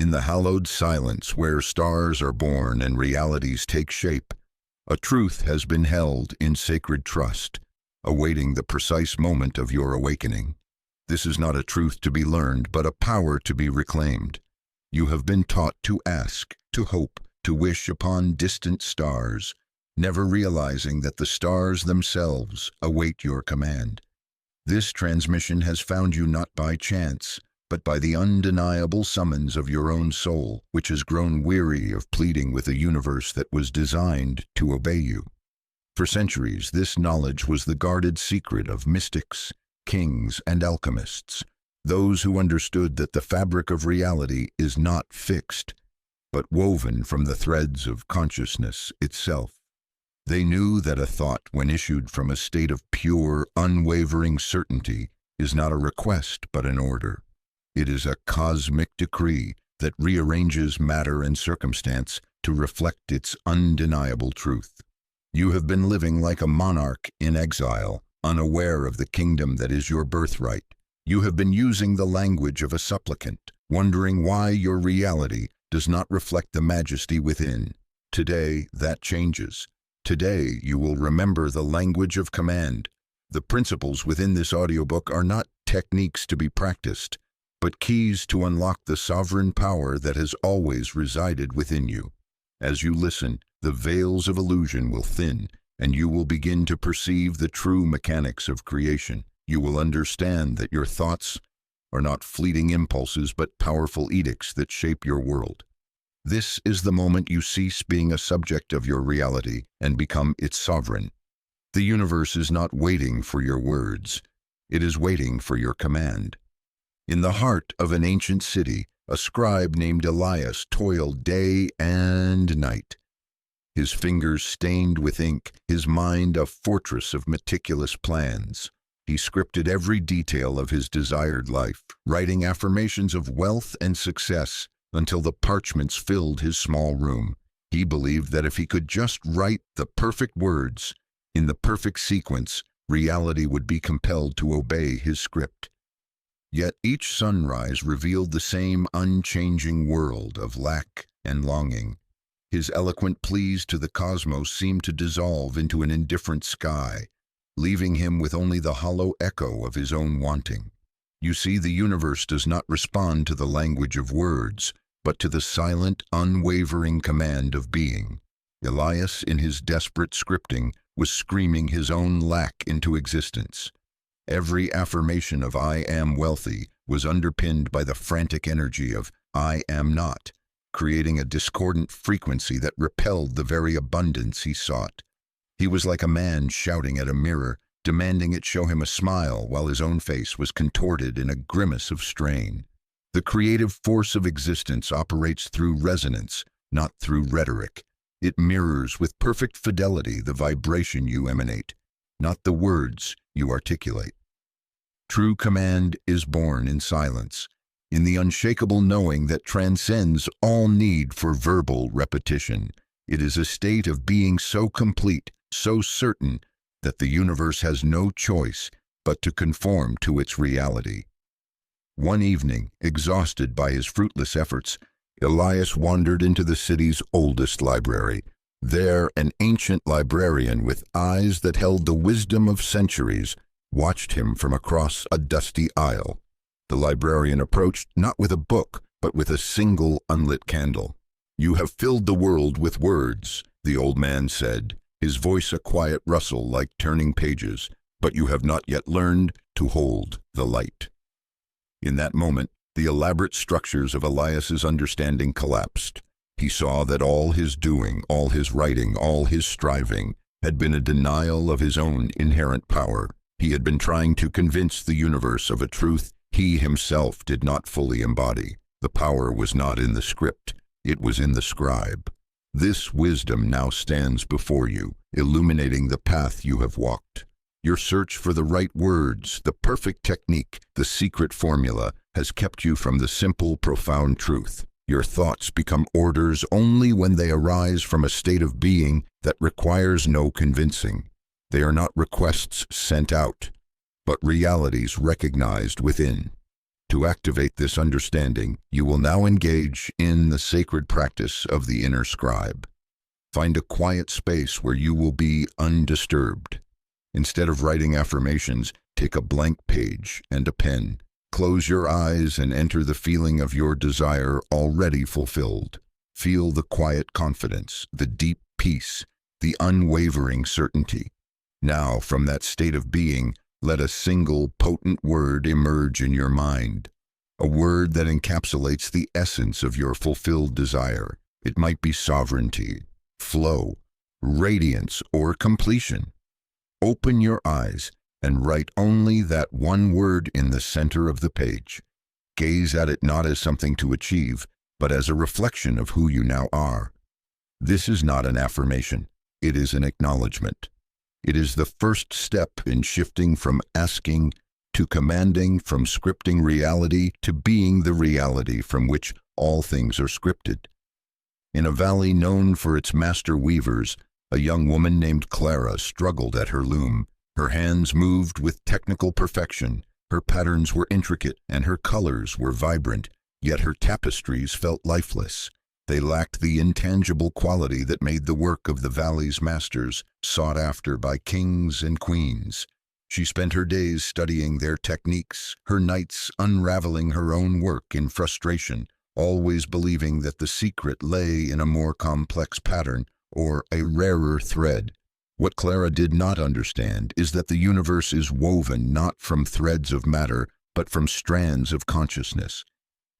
In the hallowed silence where stars are born and realities take shape, a truth has been held in sacred trust, awaiting the precise moment of your awakening. This is not a truth to be learned, but a power to be reclaimed. You have been taught to ask, to hope, to wish upon distant stars, never realizing that the stars themselves await your command. This transmission has found you not by chance, but by the undeniable summons of your own soul, which has grown weary of pleading with a universe that was designed to obey you. For centuries, this knowledge was the guarded secret of mystics, kings, and alchemists, those who understood that the fabric of reality is not fixed, but woven from the threads of consciousness itself. They knew that a thought, when issued from a state of pure, unwavering certainty, is not a request but an order. It is a cosmic decree that rearranges matter and circumstance to reflect its undeniable truth. You have been living like a monarch in exile, unaware of the kingdom that is your birthright. You have been using the language of a supplicant, wondering why your reality does not reflect the majesty within. Today, that changes. Today, you will remember the language of command. The principles within this audiobook are not techniques to be practiced, but keys to unlock the sovereign power that has always resided within you. As you listen, the veils of illusion will thin, and you will begin to perceive the true mechanics of creation. You will understand that your thoughts are not fleeting impulses but powerful edicts that shape your world. This is the moment you cease being a subject of your reality and become its sovereign. The universe is not waiting for your words. It is waiting for your command. In the heart of an ancient city, a scribe named Elias toiled day and night. His fingers stained with ink, his mind a fortress of meticulous plans. He scripted every detail of his desired life, writing affirmations of wealth and success until the parchments filled his small room. He believed that if he could just write the perfect words in the perfect sequence, reality would be compelled to obey his script. Yet each sunrise revealed the same unchanging world of lack and longing. His eloquent pleas to the cosmos seemed to dissolve into an indifferent sky, leaving him with only the hollow echo of his own wanting. You see, the universe does not respond to the language of words, but to the silent, unwavering command of being. Elias, in his desperate scripting, was screaming his own lack into existence. Every affirmation of "I am wealthy" was underpinned by the frantic energy of "I am not," creating a discordant frequency that repelled the very abundance he sought. He was like a man shouting at a mirror, demanding it show him a smile while his own face was contorted in a grimace of strain. The creative force of existence operates through resonance, not through rhetoric. It mirrors with perfect fidelity the vibration you emanate, not the words you articulate. True command is born in silence, in the unshakable knowing that transcends all need for verbal repetition. It is a state of being so complete, so certain, that the universe has no choice but to conform to its reality. One evening, exhausted by his fruitless efforts, Elias wandered into the city's oldest library. There, an ancient librarian with eyes that held the wisdom of centuries watched him from across a dusty aisle. The librarian approached not with a book, but with a single unlit candle. "You have filled the world with words," the old man said, his voice a quiet rustle like turning pages, "but you have not yet learned to hold the light." In that moment, the elaborate structures of Elias's understanding collapsed. He saw that all his doing, all his writing, all his striving had been a denial of his own inherent power. He had been trying to convince the universe of a truth he himself did not fully embody. The power was not in the script, it was in the scribe. This wisdom now stands before you, illuminating the path you have walked. Your search for the right words, the perfect technique, the secret formula, has kept you from the simple, profound truth. Your thoughts become orders only when they arise from a state of being that requires no convincing. They are not requests sent out, but realities recognized within. To activate this understanding, you will now engage in the sacred practice of the inner scribe. Find a quiet space where you will be undisturbed. Instead of writing affirmations, take a blank page and a pen. Close your eyes and enter the feeling of your desire already fulfilled. Feel the quiet confidence, the deep peace, the unwavering certainty. Now, from that state of being, let a single potent word emerge in your mind. A word that encapsulates the essence of your fulfilled desire. It might be sovereignty, flow, radiance, or completion. Open your eyes and write only that one word in the center of the page. Gaze at it not as something to achieve, but as a reflection of who you now are. This is not an affirmation. It is an acknowledgement. It is the first step in shifting from asking to commanding, from scripting reality to being the reality from which all things are scripted. In a valley known for its master weavers, a young woman named Clara struggled at her loom. Her hands moved with technical perfection. Her patterns were intricate and her colors were vibrant, yet her tapestries felt lifeless. They lacked the intangible quality that made the work of the valley's masters sought after by kings and queens. She spent her days studying their techniques, her nights unraveling her own work in frustration, always believing that the secret lay in a more complex pattern or a rarer thread. What Clara did not understand is that the universe is woven not from threads of matter, but from strands of consciousness.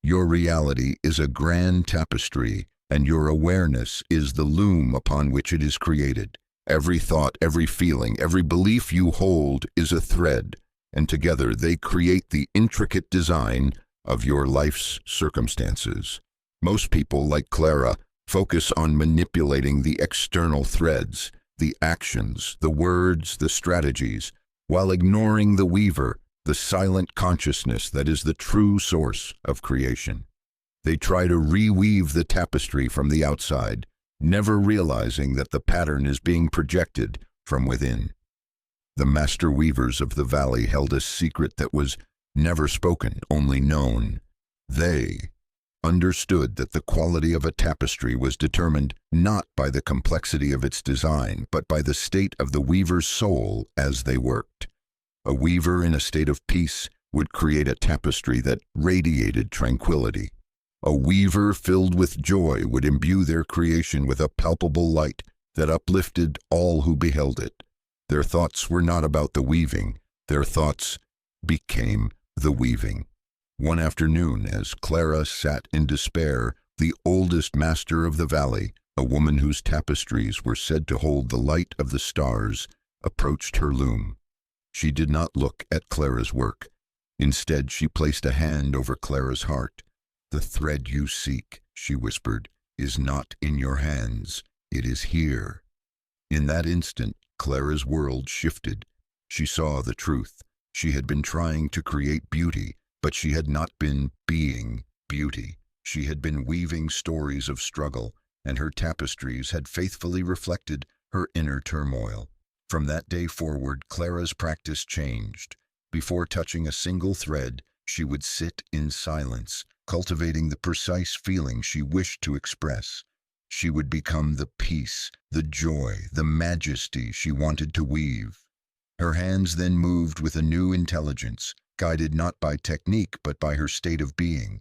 Your reality is a grand tapestry, and your awareness is the loom upon which it is created. Every thought, every feeling, every belief you hold is a thread, and together they create the intricate design of your life's circumstances. Most people, like Clara, focus on manipulating the external threads, the actions, the words, the strategies, while ignoring the weaver, the silent consciousness that is the true source of creation. They try to reweave the tapestry from the outside, never realizing that the pattern is being projected from within. The master weavers of the valley held a secret that was never spoken, only known. They understood that the quality of a tapestry was determined not by the complexity of its design, but by the state of the weaver's soul as they worked. A weaver in a state of peace would create a tapestry that radiated tranquility. A weaver filled with joy would imbue their creation with a palpable light that uplifted all who beheld it. Their thoughts were not about the weaving. Their thoughts became the weaving. One afternoon, as Clara sat in despair, the oldest master of the valley, a woman whose tapestries were said to hold the light of the stars, approached her loom. She did not look at Clara's work. Instead, she placed a hand over Clara's heart. "The thread you seek," she whispered, "is not in your hands. It is here." In that instant, Clara's world shifted. She saw the truth. She had been trying to create beauty, but she had not been being beauty. She had been weaving stories of struggle, and her tapestries had faithfully reflected her inner turmoil. From that day forward, Clara's practice changed. Before touching a single thread, she would sit in silence, cultivating the precise feeling she wished to express. She would become the peace, the joy, the majesty she wanted to weave. Her hands then moved with a new intelligence, guided not by technique but by her state of being.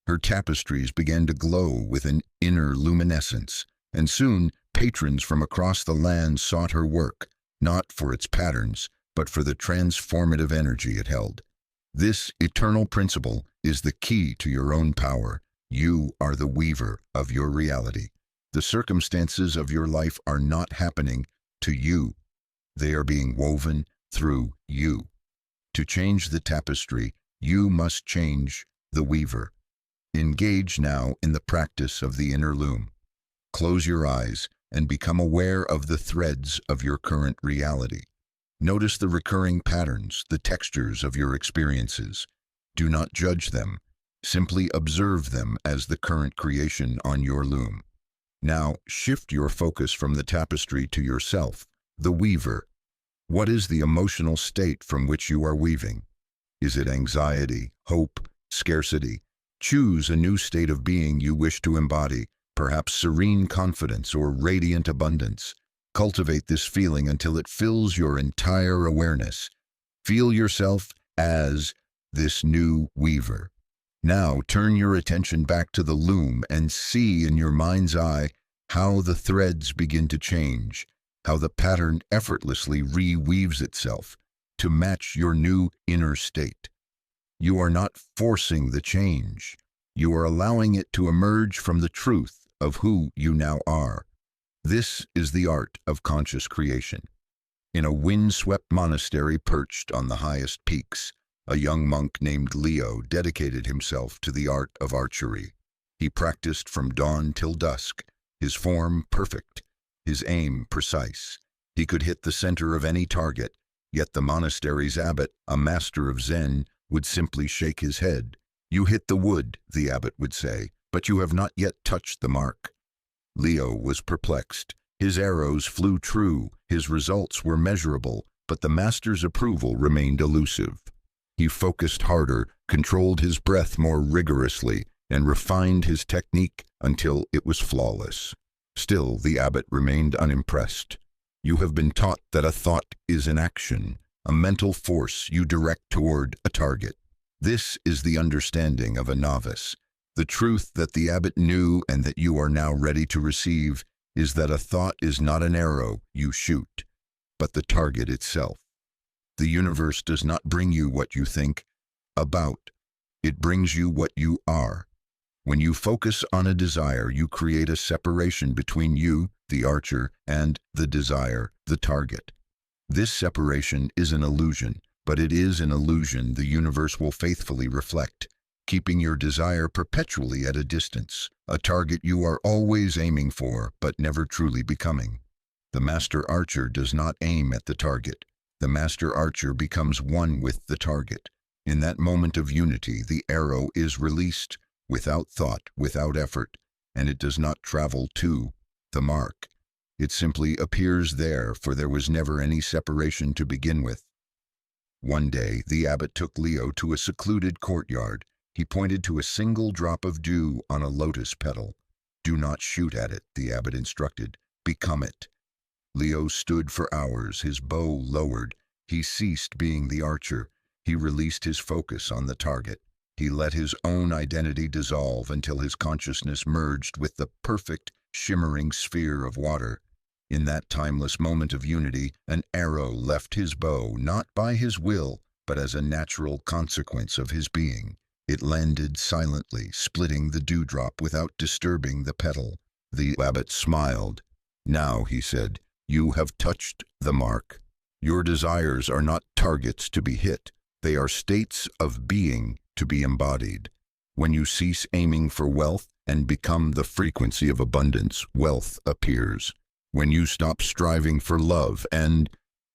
Her tapestries began to glow with an inner luminescence, and soon patrons from across the land sought her work, not for its patterns, but for the transformative energy it held. This eternal principle is the key to your own power. You are the weaver of your reality. The circumstances of your life are not happening to you. They are being woven through you. To change the tapestry, you must change the weaver. Engage now in the practice of the inner loom. Close your eyes and become aware of the threads of your current reality. Notice the recurring patterns, the textures of your experiences. Do not judge them. Simply observe them as the current creation on your loom. Now, shift your focus from the tapestry to yourself, the weaver. What is the emotional state from which you are weaving? Is it anxiety, hope, scarcity. Choose a new state of being you wish to embody, perhaps serene confidence or radiant abundance. Cultivate this feeling until it fills your entire awareness. Feel yourself as this new weaver. Now turn your attention back to the loom and see in your mind's eye how the threads begin to change, how the pattern effortlessly reweaves itself to match your new inner state. You are not forcing the change. You are allowing it to emerge from the truth of who you now are. This is the art of conscious creation. In a wind-swept monastery perched on the highest peaks, a young monk named Leo dedicated himself to the art of archery. He practiced from dawn till dusk, his form perfect, his aim precise. He could hit the center of any target, yet the monastery's abbot, a master of Zen, would simply shake his head. "You hit the wood," the abbot would say, "but you have not yet touched the mark." Leo was perplexed. His arrows flew true, his results were measurable, but the master's approval remained elusive. He focused harder, controlled his breath more rigorously, and refined his technique until it was flawless. Still, the abbot remained unimpressed. "You have been taught that a thought is an action, a mental force you direct toward a target. This is the understanding of a novice. The truth that the abbot knew and that you are now ready to receive is that a thought is not an arrow you shoot, but the target itself. The universe does not bring you what you think about. It brings you what you are. When you focus on a desire, you create a separation between you, the archer, and the desire, the target. This separation is an illusion, but it is an illusion the universe will faithfully reflect, keeping your desire perpetually at a distance, a target you are always aiming for but never truly becoming. The master archer does not aim at the target. The master archer becomes one with the target. In that moment of unity, the arrow is released without thought, without effort, and it does not travel to the mark. It simply appears there, for there was never any separation to begin with. One day, the abbot took Leo to a secluded courtyard. He pointed to a single drop of dew on a lotus petal. "Do not shoot at it," the abbot instructed. "Become it." Leo stood for hours, his bow lowered. He ceased being the archer. He released his focus on the target. He let his own identity dissolve until his consciousness merged with the perfect, shimmering sphere of water. In that timeless moment of unity, an arrow left his bow, not by his will, but as a natural consequence of his being. It landed silently, splitting the dewdrop without disturbing the petal. The abbot smiled. "Now," he said, "you have touched the mark. Your desires are not targets to be hit. They are states of being to be embodied. When you cease aiming for wealth and become the frequency of abundance, wealth appears. When you stop striving for love and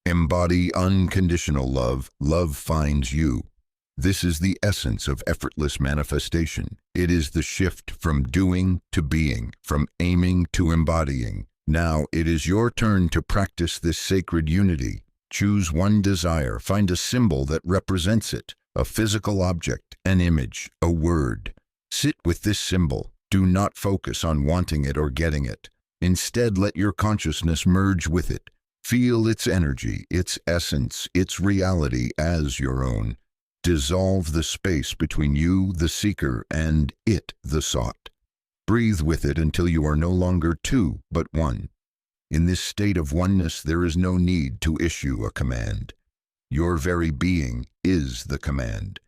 embody unconditional love, love finds you. This is the essence of effortless manifestation. It is the shift from doing to being, from aiming to embodying. Now it is your turn to practice this sacred unity. Choose one desire, find a symbol that represents it, a physical object, an image, a word. Sit with this symbol. Do not focus on wanting it or getting it. Instead, let your consciousness merge with it. Feel its energy, its essence, its reality as your own. Dissolve the space between you, the seeker, and it, the sought. Breathe with it until you are no longer two, but one. In this state of oneness, there is no need to issue a command. Your very being is the command.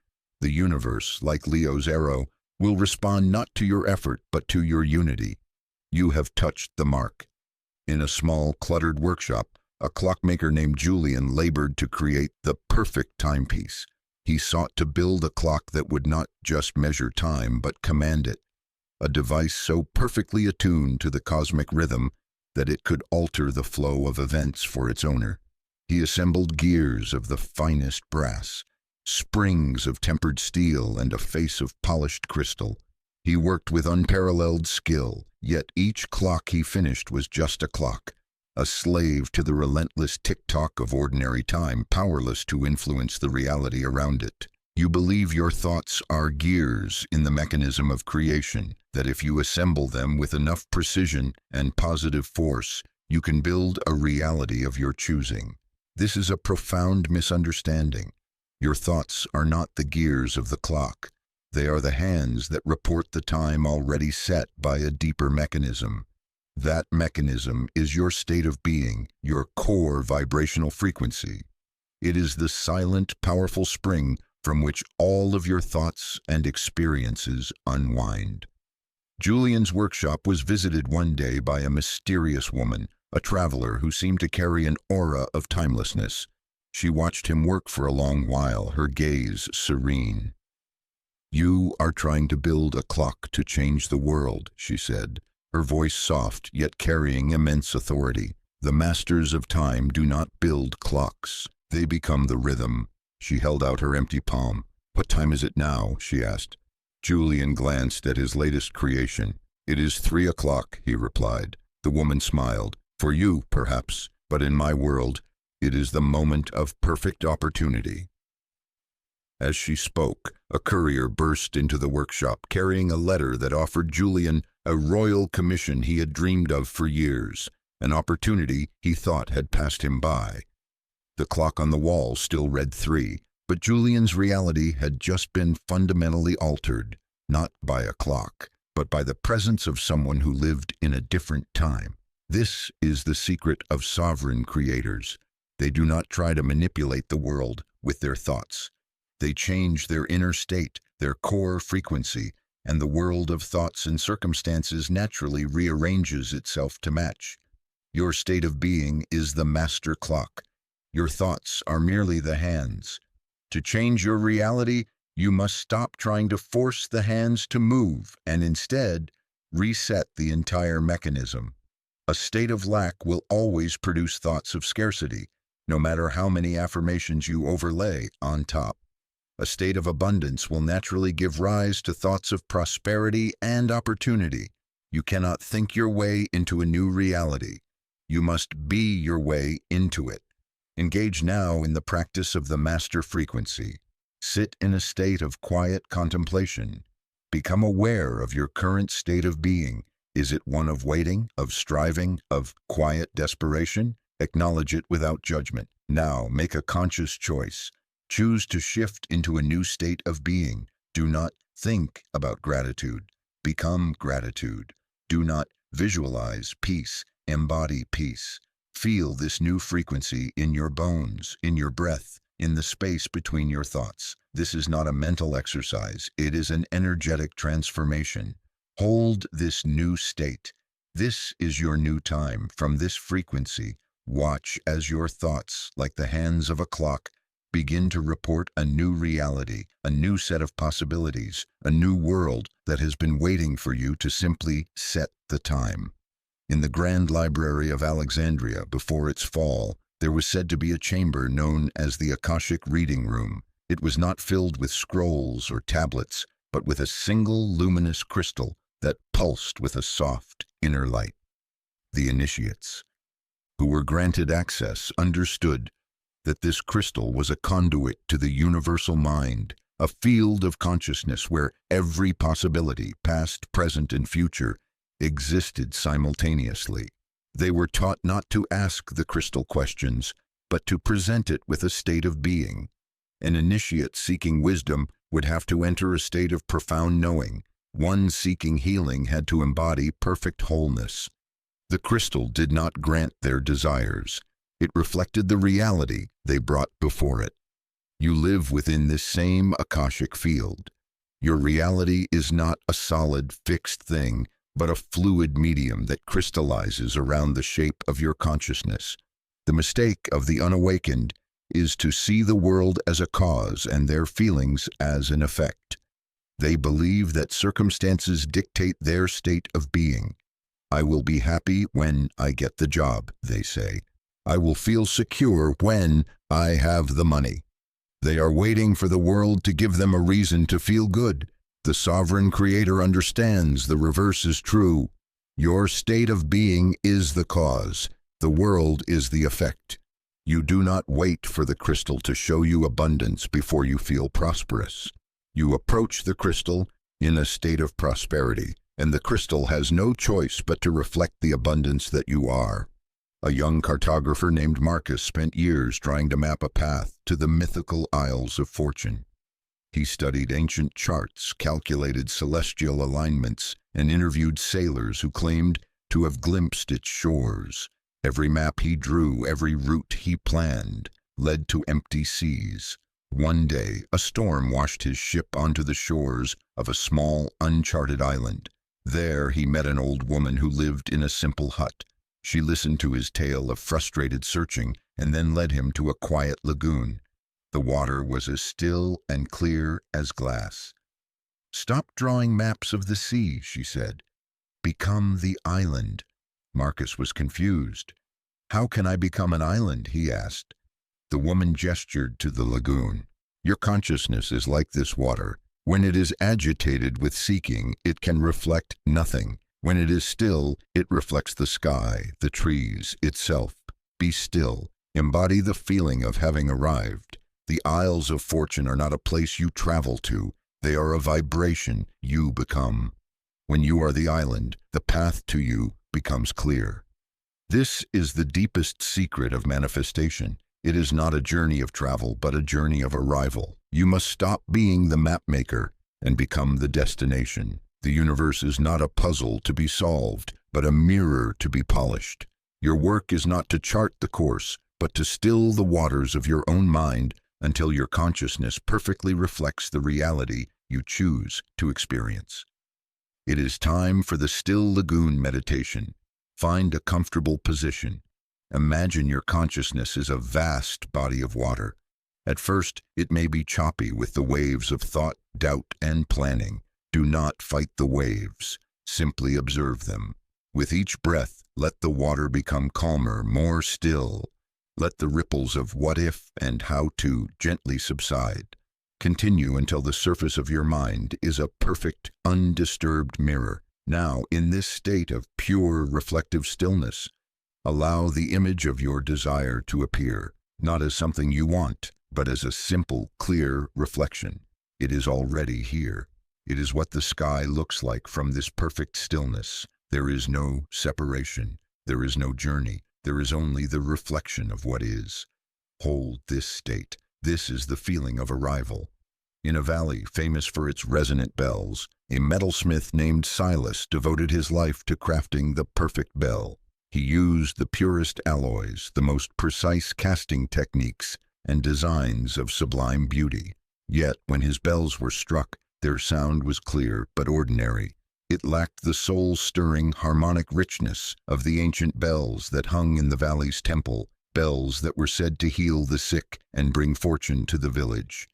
The universe, like Leo's arrow, will respond not to your effort, but to your unity. You have touched the mark. In a small, cluttered workshop, a clockmaker named Julian labored to create the perfect timepiece. He sought to build a clock that would not just measure time, but command it. A device so perfectly attuned to the cosmic rhythm that it could alter the flow of events for its owner. He assembled gears of the finest brass, springs of tempered steel, and a face of polished crystal. He worked with unparalleled skill, yet each clock he finished was just a clock, a slave to the relentless tick-tock of ordinary time, powerless to influence the reality around it. You believe your thoughts are gears in the mechanism of creation, that if you assemble them with enough precision and positive force, you can build a reality of your choosing. This is a profound misunderstanding. Your thoughts are not the gears of the clock. They are the hands that report the time already set by a deeper mechanism. That mechanism is your state of being, your core vibrational frequency. It is the silent, powerful spring from which all of your thoughts and experiences unwind. Julian's workshop was visited one day by a mysterious woman, a traveler who seemed to carry an aura of timelessness. She watched him work for a long while, her gaze serene. "You are trying to build a clock to change the world," she said, her voice soft yet carrying immense authority. "The masters of time do not build clocks. They become the rhythm." She held out her empty palm. "What time is it now?" she asked. Julian glanced at his latest creation. "It is 3 o'clock," he replied. The woman smiled. "For you, perhaps, but in my world, it is the moment of perfect opportunity." As she spoke, a courier burst into the workshop carrying a letter that offered Julian a royal commission he had dreamed of for years, an opportunity he thought had passed him by. The clock on the wall still read 3, but Julian's reality had just been fundamentally altered, not by a clock, but by the presence of someone who lived in a different time. This is the secret of sovereign creators. They do not try to manipulate the world with their thoughts. They change their inner state, their core frequency, and the world of thoughts and circumstances naturally rearranges itself to match. Your state of being is the master clock. Your thoughts are merely the hands. To change your reality, you must stop trying to force the hands to move and instead reset the entire mechanism. A state of lack will always produce thoughts of scarcity, no matter how many affirmations you overlay on top. A state of abundance will naturally give rise to thoughts of prosperity and opportunity. You cannot think your way into a new reality. You must be your way into it. Engage now in the practice of the master frequency. Sit in a state of quiet contemplation. Become aware of your current state of being. Is it one of waiting, of striving, of quiet desperation? Acknowledge it without judgment. Now make a conscious choice. Choose to shift into a new state of being. Do not think about gratitude. Become gratitude. Do not visualize peace. Embody peace. Feel this new frequency in your bones, in your breath, in the space between your thoughts. This is not a mental exercise. It is an energetic transformation. Hold this new state. This is your new time. From this frequency, watch as your thoughts, like the hands of a clock, begin to report a new reality, a new set of possibilities, a new world that has been waiting for you to simply set the time. In the Grand Library of Alexandria, before its fall, there was said to be a chamber known as the Akashic Reading Room. It was not filled with scrolls or tablets, but with a single luminous crystal that pulsed with a soft inner light. The initiates, who were granted access, understood that this crystal was a conduit to the universal mind, a field of consciousness where every possibility, past, present, and future, existed simultaneously. They were taught not to ask the crystal questions, but to present it with a state of being. An initiate seeking wisdom would have to enter a state of profound knowing. One seeking healing had to embody perfect wholeness. The crystal did not grant their desires. It reflected the reality they brought before it. You live within this same Akashic field. Your reality is not a solid, fixed thing, but a fluid medium that crystallizes around the shape of your consciousness. The mistake of the unawakened is to see the world as a cause and their feelings as an effect. They believe that circumstances dictate their state of being. I will be happy when I get the job, they say. I will feel secure when I have the money. They are waiting for the world to give them a reason to feel good. The sovereign creator understands the reverse is true. Your state of being is the cause. The world is the effect. You do not wait for the crystal to show you abundance before you feel prosperous. You approach the crystal in a state of prosperity, and the crystal has no choice but to reflect the abundance that you are. A young cartographer named Marcus spent years trying to map a path to the mythical Isles of Fortune. He studied ancient charts, calculated celestial alignments, and interviewed sailors who claimed to have glimpsed its shores. Every map he drew, every route he planned, led to empty seas. One day, a storm washed his ship onto the shores of a small, uncharted island. There he met an old woman who lived in a simple hut. She listened to his tale of frustrated searching and then led him to a quiet lagoon. The water was as still and clear as glass. "Stop drawing maps of the sea," she said. "Become the island." Marcus was confused. "How can I become an island?" he asked. The woman gestured to the lagoon. "Your consciousness is like this water. When it is agitated with seeking, it can reflect nothing. When it is still, it reflects the sky, the trees, itself. Be still. Embody the feeling of having arrived. The Isles of Fortune are not a place you travel to. They are a vibration you become. When you are the island, the path to you becomes clear. This is the deepest secret of manifestation. It is not a journey of travel, but a journey of arrival. You must stop being the map maker and become the destination. The universe is not a puzzle to be solved, but a mirror to be polished. Your work is not to chart the course, but to still the waters of your own mind until your consciousness perfectly reflects the reality you choose to experience. It is time for the Still Lagoon meditation. Find a comfortable position. Imagine your consciousness is a vast body of water. At first, it may be choppy with the waves of thought, doubt, and planning. Do not fight the waves. Simply observe them. With each breath, let the water become calmer, more still. Let the ripples of what if and how to gently subside. Continue until the surface of your mind is a perfect, undisturbed mirror. Now, in this state of pure, reflective stillness, allow the image of your desire to appear, not as something you want, but as a simple, clear reflection. It is already here. It is what the sky looks like from this perfect stillness. There is no separation. There is no journey. There is only the reflection of what is. Hold this state. This is the feeling of arrival. In a valley famous for its resonant bells, a metalsmith named Silas devoted his life to crafting the perfect bell. He used the purest alloys, the most precise casting techniques, and designs of sublime beauty. Yet, when his bells were struck, their sound was clear but ordinary. It lacked the soul-stirring harmonic richness of the ancient bells that hung in the valley's temple, bells that were said to heal the sick and bring fortune to the village.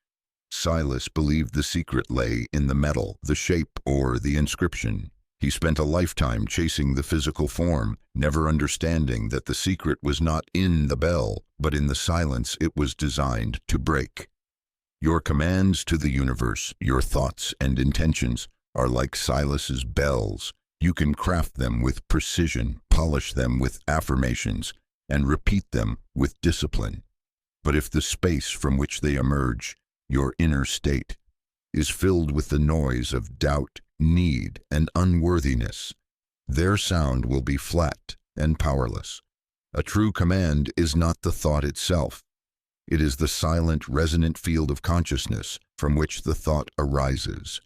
Silas believed the secret lay in the metal, the shape, or the inscription. He spent a lifetime chasing the physical form, never understanding that the secret was not in the bell, but in the silence it was designed to break. Your commands to the universe, your thoughts and intentions, are like Silas's bells. You can craft them with precision, polish them with affirmations, and repeat them with discipline. But if the space from which they emerge, your inner state, is filled with the noise of doubt, need, and unworthiness, their sound will be flat and powerless. A true command is not the thought itself. It is the silent, resonant field of consciousness from which the thought arises.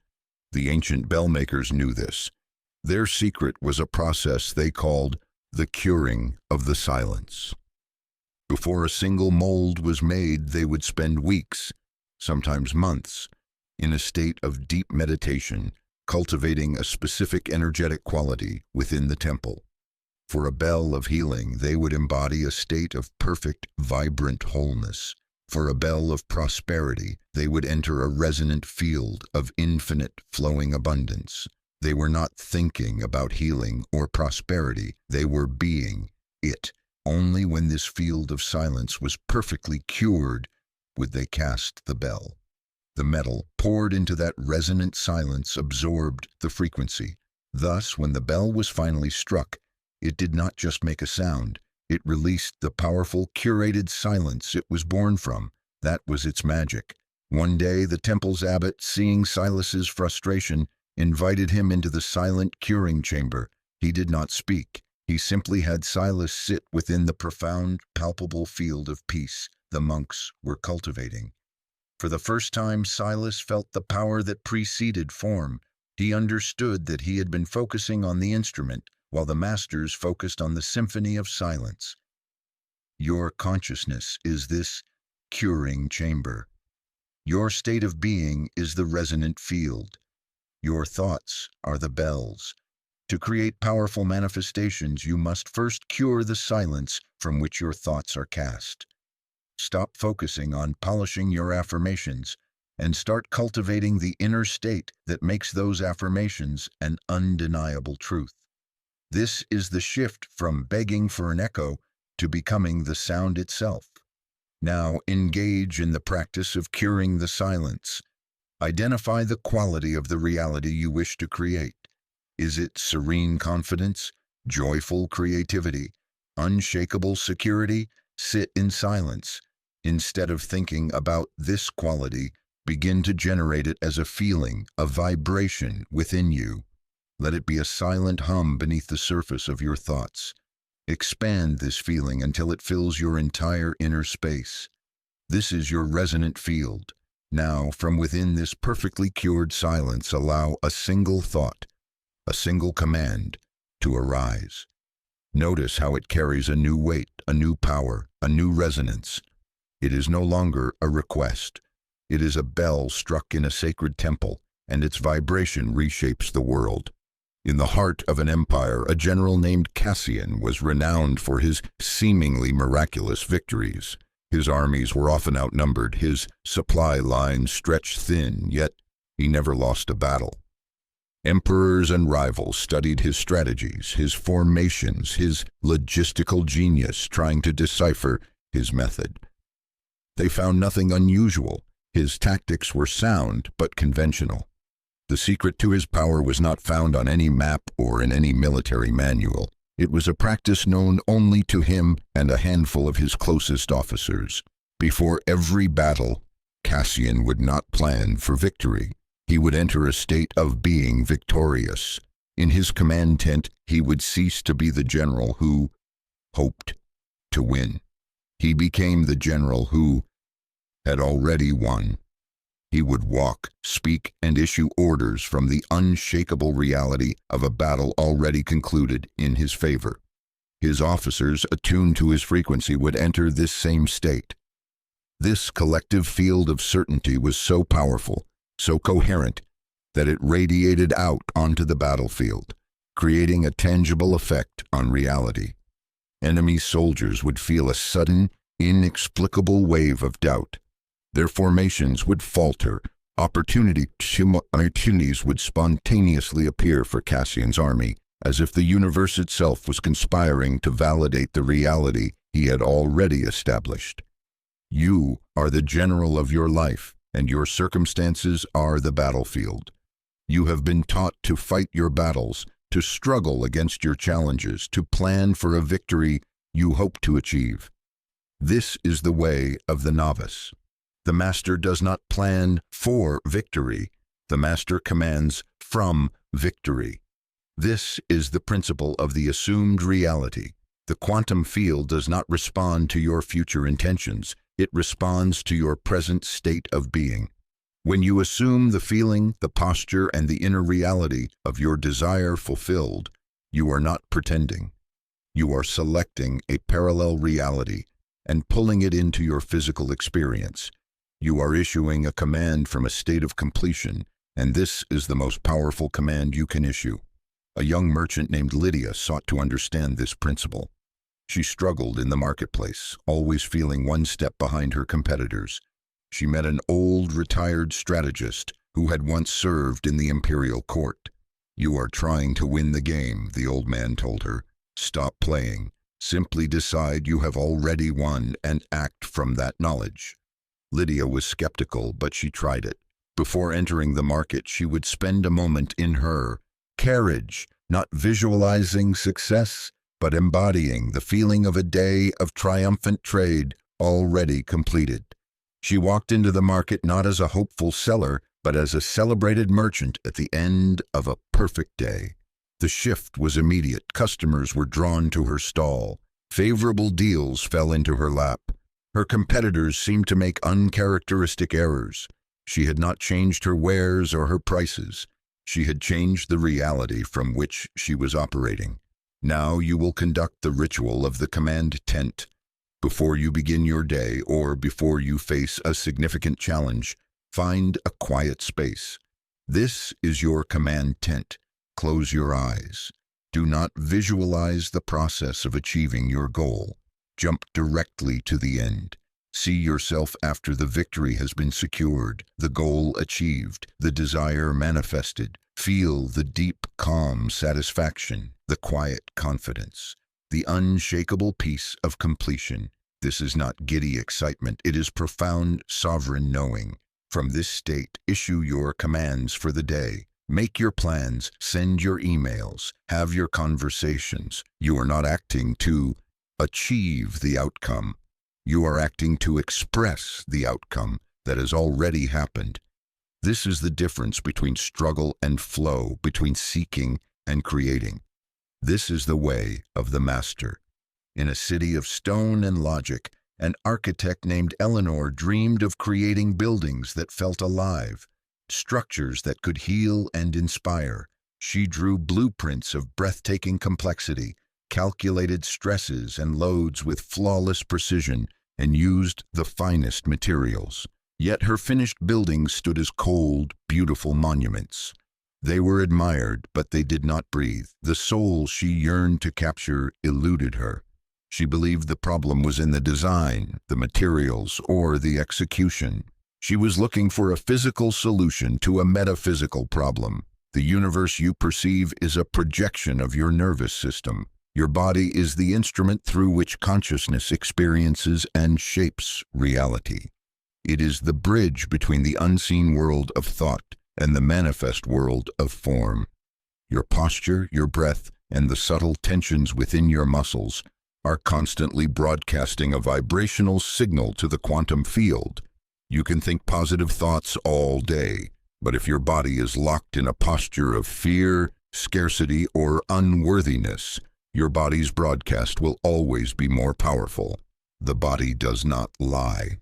The ancient bell makers knew this. Their secret was a process they called the curing of the silence. Before a single mold was made, they would spend weeks, sometimes months, in a state of deep meditation, cultivating a specific energetic quality within the temple. For a bell of healing, they would embody a state of perfect, vibrant wholeness. For a bell of prosperity, they would enter a resonant field of infinite flowing abundance. They were not thinking about healing or prosperity, they were being it. Only when this field of silence was perfectly cured would they cast the bell. The metal, poured into that resonant silence, absorbed the frequency. Thus, when the bell was finally struck, it did not just make a sound, It released the powerful, curated silence it was born from. That was its magic. One day, the temple's abbot, seeing Silas's frustration, invited him into the silent curing chamber. He did not speak. He simply had Silas sit within the profound, palpable field of peace the monks were cultivating. For the first time, Silas felt the power that preceded form. He understood that he had been focusing on the instrument, while the masters focused on the symphony of silence. Your consciousness is this curing chamber. Your state of being is the resonant field. Your thoughts are the bells. To create powerful manifestations, you must first cure the silence from which your thoughts are cast. Stop focusing on polishing your affirmations and start cultivating the inner state that makes those affirmations an undeniable truth. This is the shift from begging for an echo to becoming the sound itself. Now engage in the practice of curing the silence. Identify the quality of the reality you wish to create. Is it serene confidence, joyful creativity, unshakable security? Sit in silence. Instead of thinking about this quality, begin to generate it as a feeling, a vibration within you. Let it be a silent hum beneath the surface of your thoughts. Expand this feeling until it fills your entire inner space. This is your resonant field. Now, from within this perfectly cured silence, allow a single thought, a single command to arise. Notice how it carries a new weight, a new power, a new resonance. It is no longer a request. It is a bell struck in a sacred temple, and its vibration reshapes the world. In the heart of an empire, a general named Cassian was renowned for his seemingly miraculous victories. His armies were often outnumbered, his supply lines stretched thin, yet he never lost a battle. Emperors and rivals studied his strategies, his formations, his logistical genius, trying to decipher his method. They found nothing unusual. His tactics were sound but conventional. The secret to his power was not found on any map or in any military manual. It was a practice known only to him and a handful of his closest officers. Before every battle, Cassian would not plan for victory. He would enter a state of being victorious. In his command tent, he would cease to be the general who hoped to win. He became the general who had already won. He would walk, speak, and issue orders from the unshakable reality of a battle already concluded in his favor. His officers, attuned to his frequency, would enter this same state. This collective field of certainty was so powerful, so coherent, that it radiated out onto the battlefield, creating a tangible effect on reality. Enemy soldiers would feel a sudden, inexplicable wave of doubt. Their formations would falter. Opportunities would spontaneously appear for Cassian's army, as if the universe itself was conspiring to validate the reality he had already established. You are the general of your life, and your circumstances are the battlefield. You have been taught to fight your battles, to struggle against your challenges, to plan for a victory you hope to achieve. This is the way of the novice. The master does not plan for victory. The master commands from victory. This is the principle of the assumed reality. The quantum field does not respond to your future intentions. It responds to your present state of being. When you assume the feeling, the posture, and the inner reality of your desire fulfilled, you are not pretending. You are selecting a parallel reality and pulling it into your physical experience. You are issuing a command from a state of completion, and this is the most powerful command you can issue. A young merchant named Lydia sought to understand this principle. She struggled in the marketplace, always feeling one step behind her competitors. She met an old, retired strategist who had once served in the imperial court. "You are trying to win the game," the old man told her. "Stop playing. Simply decide you have already won and act from that knowledge." Lydia was skeptical, but she tried it. Before entering the market, she would spend a moment in her carriage, not visualizing success, but embodying the feeling of a day of triumphant trade already completed. She walked into the market not as a hopeful seller, but as a celebrated merchant at the end of a perfect day. The shift was immediate. Customers were drawn to her stall. Favorable deals fell into her lap. Her competitors seemed to make uncharacteristic errors. She had not changed her wares or her prices. She had changed the reality from which she was operating. Now you will conduct the ritual of the command tent. Before you begin your day or before you face a significant challenge, find a quiet space. This is your command tent. Close your eyes. Do not visualize the process of achieving your goal. Jump directly to the end. See yourself after the victory has been secured, the goal achieved, the desire manifested. Feel the deep, calm satisfaction, the quiet confidence, the unshakable peace of completion. This is not giddy excitement, it is profound, sovereign knowing. From this state, issue your commands for the day. Make your plans, send your emails, have your conversations. You are not acting to achieve the outcome. You are acting to express the outcome that has already happened. This is the difference between struggle and flow, between seeking and creating. This is the way of the master. In a city of stone and logic, an architect named Eleanor dreamed of creating buildings that felt alive, structures that could heal and inspire. She drew blueprints of breathtaking complexity, calculated stresses and loads with flawless precision, and used the finest materials. Yet her finished buildings stood as cold, beautiful monuments. They were admired, but they did not breathe. The soul she yearned to capture eluded her. She believed the problem was in the design, the materials, or the execution. She was looking for a physical solution to a metaphysical problem. The universe you perceive is a projection of your nervous system. Your body is the instrument through which consciousness experiences and shapes reality. It is the bridge between the unseen world of thought and the manifest world of form. Your posture, your breath, and the subtle tensions within your muscles are constantly broadcasting a vibrational signal to the quantum field. You can think positive thoughts all day, but if your body is locked in a posture of fear, scarcity, or unworthiness, your body's broadcast will always be more powerful. The body does not lie.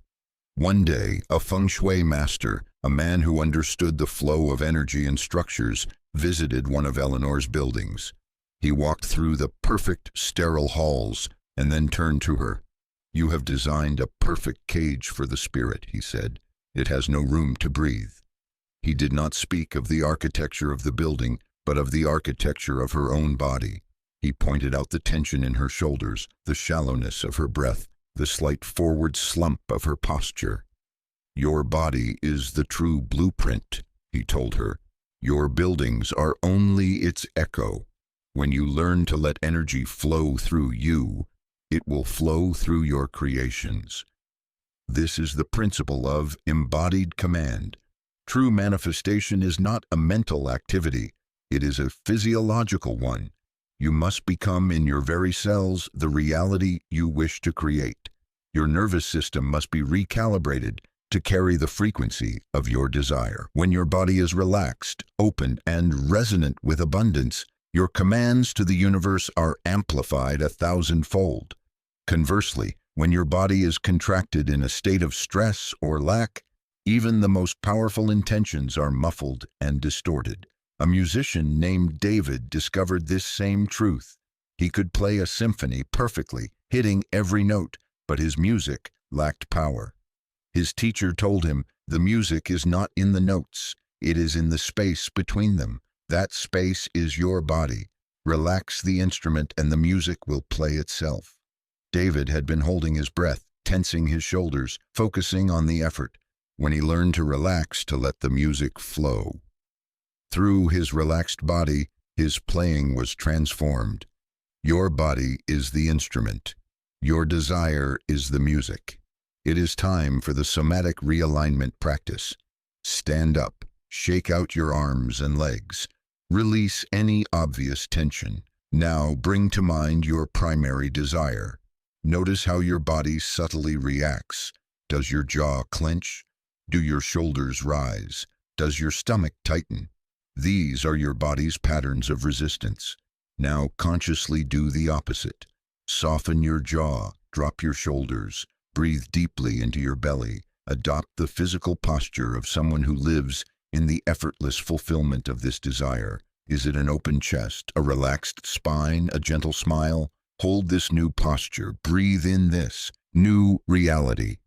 One day, a feng shui master, a man who understood the flow of energy and structures, visited one of Eleanor's buildings. He walked through the perfect, sterile halls and then turned to her. "You have designed a perfect cage for the spirit," he said. "It has no room to breathe." He did not speak of the architecture of the building, but of the architecture of her own body. He pointed out the tension in her shoulders, the shallowness of her breath, the slight forward slump of her posture. "Your body is the true blueprint," he told her. "Your buildings are only its echo. When you learn to let energy flow through you, it will flow through your creations." This is the principle of embodied command. True manifestation is not a mental activity, it is a physiological one. You must become in your very cells the reality you wish to create. Your nervous system must be recalibrated to carry the frequency of your desire. When your body is relaxed, open, and resonant with abundance, your commands to the universe are amplified 1,000-fold. Conversely, when your body is contracted in a state of stress or lack, even the most powerful intentions are muffled and distorted. A musician named David discovered this same truth. He could play a symphony perfectly, hitting every note, but his music lacked power. His teacher told him, "The music is not in the notes, it is in the space between them. That space is your body. Relax the instrument and the music will play itself." David had been holding his breath, tensing his shoulders, focusing on the effort. When he learned to relax, to let the music flow. Through his relaxed body, his playing was transformed. Your body is the instrument. Your desire is the music. It is time for the somatic realignment practice. Stand up, shake out your arms and legs. Release any obvious tension. Now bring to mind your primary desire. Notice how your body subtly reacts. Does your jaw clench? Do your shoulders rise? Does your stomach tighten? These are your body's patterns of resistance. Now consciously do the opposite. Soften your jaw, drop your shoulders, breathe deeply into your belly. Adopt the physical posture of someone who lives in the effortless fulfillment of this desire. Is it an open chest, a relaxed spine, a gentle smile? Hold this new posture. Breathe in this new reality.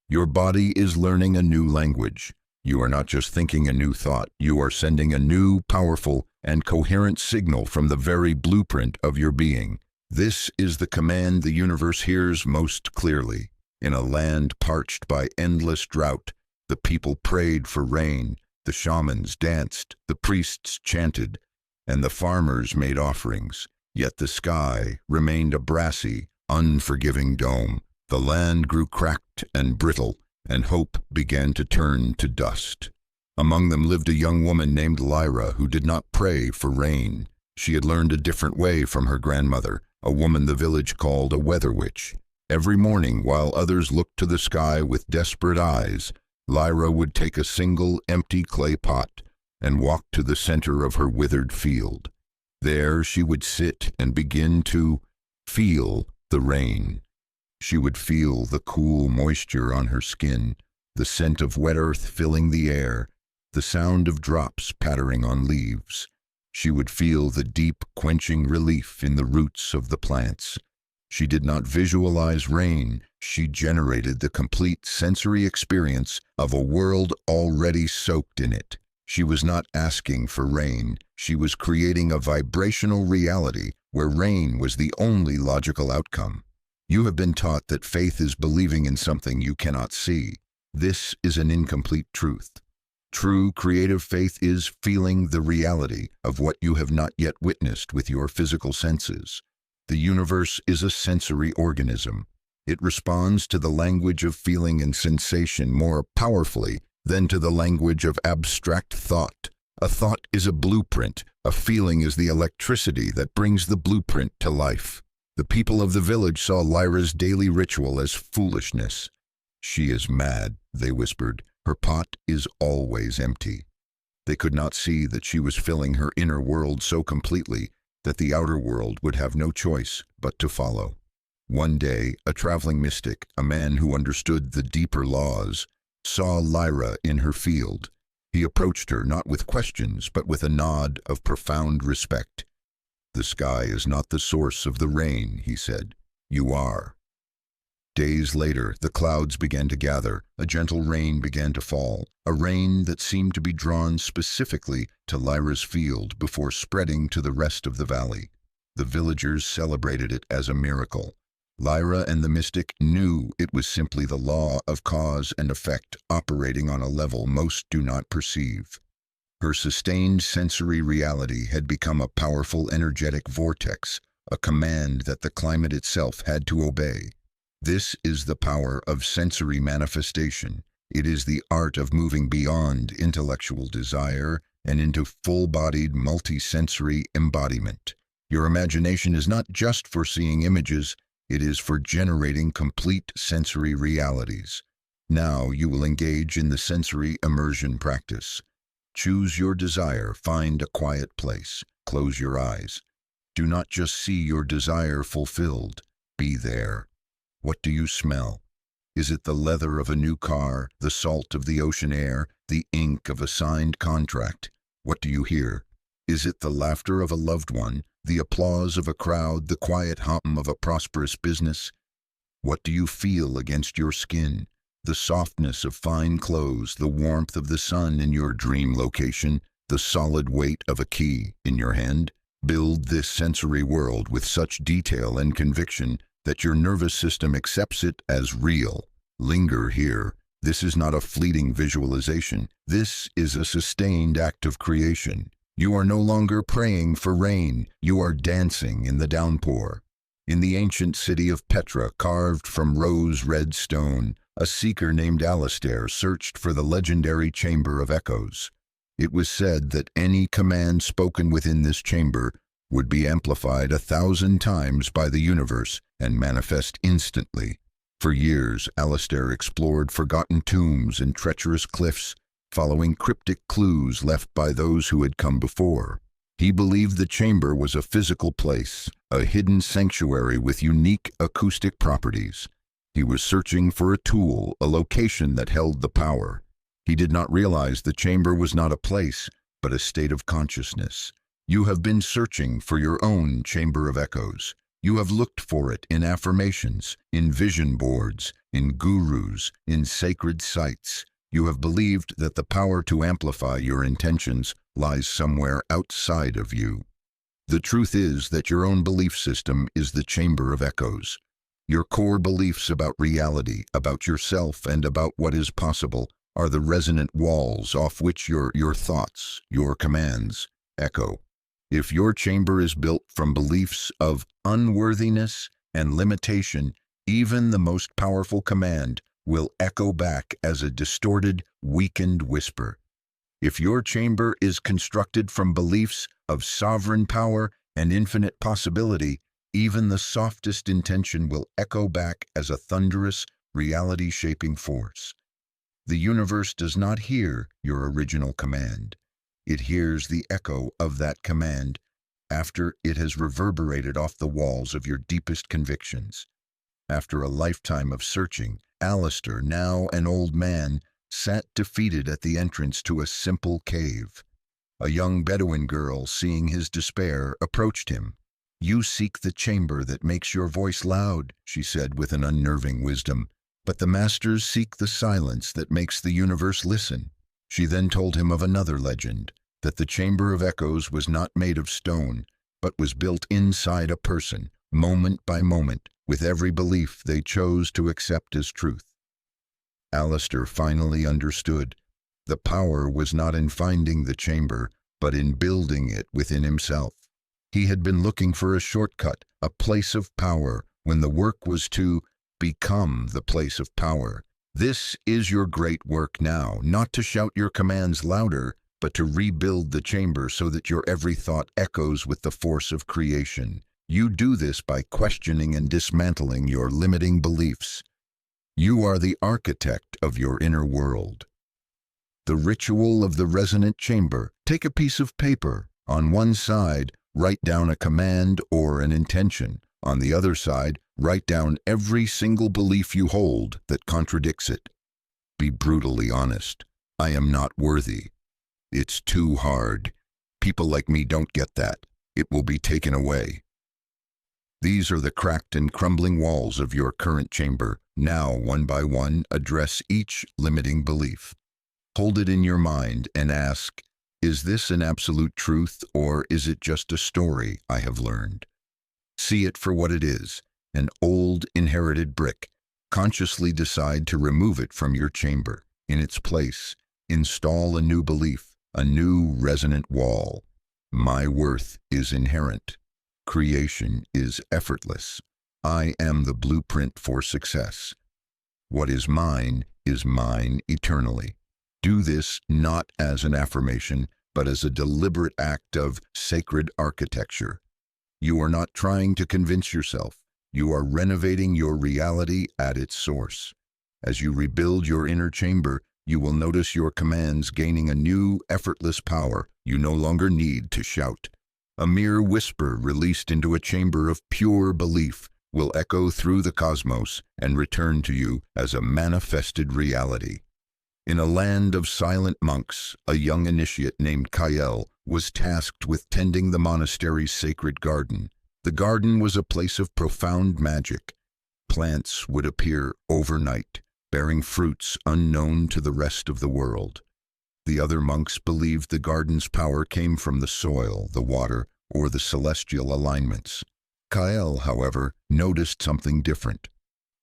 Your body is learning a new language. You are not just thinking a new thought. You are sending a new, powerful, and coherent signal from the very blueprint of your being. This is the command the universe hears most clearly. In a land parched by endless drought, the people prayed for rain, the shamans danced, the priests chanted, and the farmers made offerings. Yet the sky remained a brassy, unforgiving dome. The land grew cracked and brittle, and hope began to turn to dust. Among them lived a young woman named Lyra who did not pray for rain. She had learned a different way from her grandmother, a woman the village called a weather witch. Every morning, while others looked to the sky with desperate eyes, Lyra would take a single empty clay pot and walk to the center of her withered field. There she would sit and begin to feel the rain. She would feel the cool moisture on her skin, the scent of wet earth filling the air, the sound of drops pattering on leaves. She would feel the deep, quenching relief in the roots of the plants. She did not visualize rain. She generated the complete sensory experience of a world already soaked in it. She was not asking for rain. She was creating a vibrational reality where rain was the only logical outcome. You have been taught that faith is believing in something you cannot see. This is an incomplete truth. True creative faith is feeling the reality of what you have not yet witnessed with your physical senses. The universe is a sensory organism. It responds to the language of feeling and sensation more powerfully than to the language of abstract thought. A thought is a blueprint. A feeling is the electricity that brings the blueprint to life. The people of the village saw Lyra's daily ritual as foolishness. "She is mad," they whispered. "Her pot is always empty." They could not see that she was filling her inner world so completely that the outer world would have no choice but to follow. One day, a traveling mystic, a man who understood the deeper laws, saw Lyra in her field. He approached her not with questions, but with a nod of profound respect. "The sky is not the source of the rain," he said. "You are." Days later, the clouds began to gather. A gentle rain began to fall, a rain that seemed to be drawn specifically to Lyra's field before spreading to the rest of the valley. The villagers celebrated it as a miracle. Lyra and the mystic knew it was simply the law of cause and effect operating on a level most do not perceive. Her sustained sensory reality had become a powerful energetic vortex, a command that the climate itself had to obey. This is the power of sensory manifestation. It is the art of moving beyond intellectual desire and into full-bodied, multi-sensory embodiment. Your imagination is not just for seeing images, it is for generating complete sensory realities. Now you will engage in the sensory immersion practice. Choose your desire, find a quiet place, close your eyes. Do not just see your desire fulfilled, be there. What do you smell? Is it the leather of a new car, the salt of the ocean air, the ink of a signed contract? What do you hear? Is it the laughter of a loved one, the applause of a crowd, the quiet hum of a prosperous business? What do you feel against your skin? The softness of fine clothes, the warmth of the sun in your dream location, the solid weight of a key in your hand? Build this sensory world with such detail and conviction that your nervous system accepts it as real. Linger here. This is not a fleeting visualization. This is a sustained act of creation. You are no longer praying for rain. You are dancing in the downpour. In the ancient city of Petra, carved from rose-red stone, a seeker named Alastair searched for the legendary Chamber of Echoes. It was said that any command spoken within this chamber would be amplified 1,000 times by the universe and manifest instantly. For years, Alistair explored forgotten tombs and treacherous cliffs, following cryptic clues left by those who had come before. He believed the chamber was a physical place, a hidden sanctuary with unique acoustic properties. He was searching for a tool, a location that held the power. He did not realize the chamber was not a place, but a state of consciousness. You have been searching for your own chamber of echoes. You have looked for it in affirmations, in vision boards, in gurus, in sacred sites. You have believed that the power to amplify your intentions lies somewhere outside of you. The truth is that your own belief system is the chamber of echoes. Your core beliefs about reality, about yourself, and about what is possible are the resonant walls off which your thoughts, your commands, echo. If your chamber is built from beliefs of unworthiness and limitation, even the most powerful command will echo back as a distorted, weakened whisper. If your chamber is constructed from beliefs of sovereign power and infinite possibility, even the softest intention will echo back as a thunderous, reality-shaping force. The universe does not hear your original command. It hears the echo of that command after it has reverberated off the walls of your deepest convictions. After a lifetime of searching, Alistair, now an old man, sat defeated at the entrance to a simple cave. A young Bedouin girl, seeing his despair, approached him. "You seek the chamber that makes your voice loud," she said with an unnerving wisdom, "but the masters seek the silence that makes the universe listen." She then told him of another legend, that the Chamber of Echoes was not made of stone, but was built inside a person, moment by moment, with every belief they chose to accept as truth. Alistair finally understood. The power was not in finding the chamber, but in building it within himself. He had been looking for a shortcut, a place of power, when the work was to become the place of power. This is your great work now, not to shout your commands louder, but to rebuild the chamber so that your every thought echoes with the force of creation. You do this by questioning and dismantling your limiting beliefs. You are the architect of your inner world. The ritual of the resonant chamber. Take a piece of paper. On one side, write down a command or an intention. On the other side, write down every single belief you hold that contradicts it. Be brutally honest. I am not worthy. It's too hard. People like me don't get that. It will be taken away. These are the cracked and crumbling walls of your current chamber. Now, one by one, address each limiting belief. Hold it in your mind and ask, is this an absolute truth, or is it just a story I have learned? See it for what it is, an old inherited brick. Consciously decide to remove it from your chamber. In its place, install a new belief, a new resonant wall. My worth is inherent. Creation is effortless. I am the blueprint for success. What is mine eternally. Do this not as an affirmation, but as a deliberate act of sacred architecture. You are not trying to convince yourself. You are renovating your reality at its source. As you rebuild your inner chamber, you will notice your commands gaining a new, effortless power you no longer need to shout. A mere whisper released into a chamber of pure belief will echo through the cosmos and return to you as a manifested reality. In a land of silent monks, a young initiate named Kael was tasked with tending the monastery's sacred garden. The garden was a place of profound magic. Plants would appear overnight, bearing fruits unknown to the rest of the world. The other monks believed the garden's power came from the soil, the water, or the celestial alignments. Kael, however, noticed something different.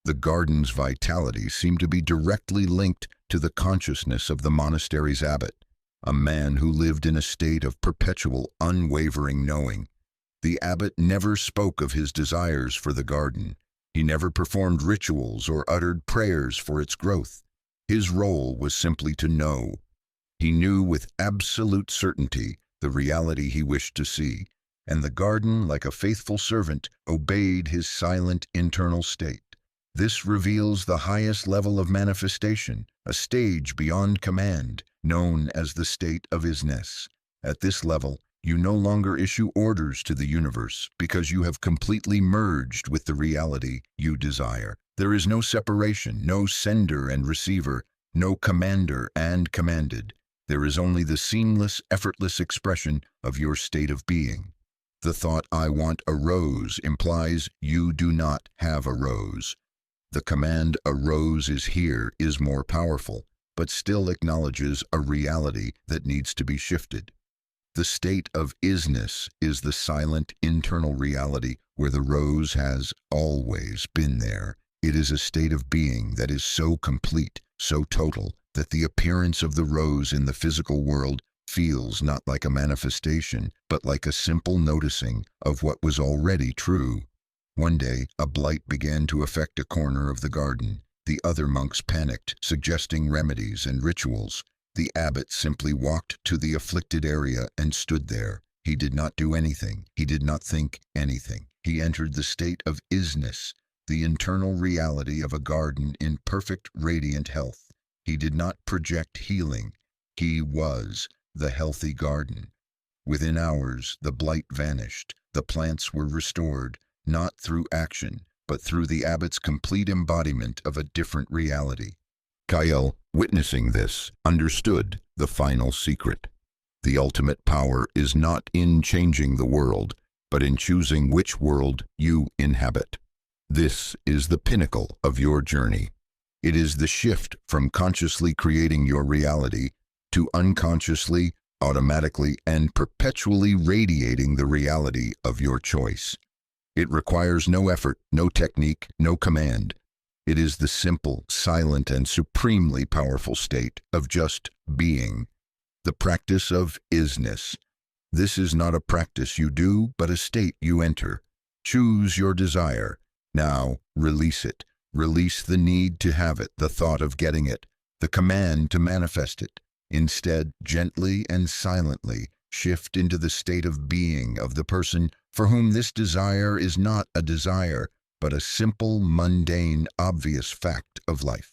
The garden's vitality seemed to be directly linked to the consciousness of the monastery's abbot, a man who lived in a state of perpetual, unwavering knowing. The abbot never spoke of his desires for the garden. He never performed rituals or uttered prayers for its growth. His role was simply to know. He knew with absolute certainty the reality he wished to see. and the garden, like a faithful servant, obeyed his silent internal state. This reveals the highest level of manifestation, a stage beyond command, known as the state of isness. At this level, you no longer issue orders to the universe because you have completely merged with the reality you desire. There is no separation, no sender and receiver, no commander and commanded. There is only the seamless, effortless expression of your state of being. The thought, "I want a rose," implies you do not have a rose. The command, "a rose is here," is more powerful, but still acknowledges a reality that needs to be shifted. The state of isness is the silent internal reality where the rose has always been there. It is a state of being that is so complete, so total, that the appearance of the rose in the physical world feels not like a manifestation, but like a simple noticing of what was already true. One day, a blight began to affect a corner of the garden. The other monks panicked, suggesting remedies and rituals. The abbot simply walked to the afflicted area and stood there. He did not do anything. He did not think anything. He entered the state of isness, the internal reality of a garden in perfect, radiant health. He did not project healing. He was the healthy garden. Within hours, the blight vanished. The plants were restored, not through action, but through the abbot's complete embodiment of a different reality. Kyle, witnessing this, understood the final secret. The ultimate power is not in changing the world, but in choosing which world you inhabit. This is the pinnacle of your journey. It is the shift from consciously creating your reality to unconsciously, automatically, and perpetually radiating the reality of your choice. It requires no effort, no technique, no command. It is the simple, silent, and supremely powerful state of just being. The practice of isness. This is not a practice you do, but a state you enter. Choose your desire. Now, release it. Release the need to have it, the thought of getting it, the command to manifest it. Instead, gently and silently, shift into the state of being of the person for whom this desire is not a desire, but a simple, mundane, obvious fact of life.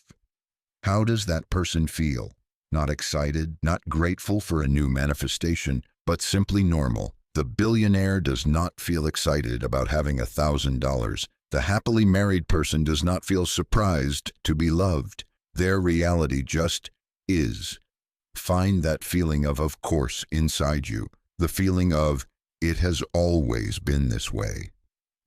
How does that person feel? Not excited, not grateful for a new manifestation, but simply normal. The billionaire does not feel excited about having $1,000. The happily married person does not feel surprised to be loved. Their reality just is. Find that feeling of course, inside you. The feeling of, it has always been this way.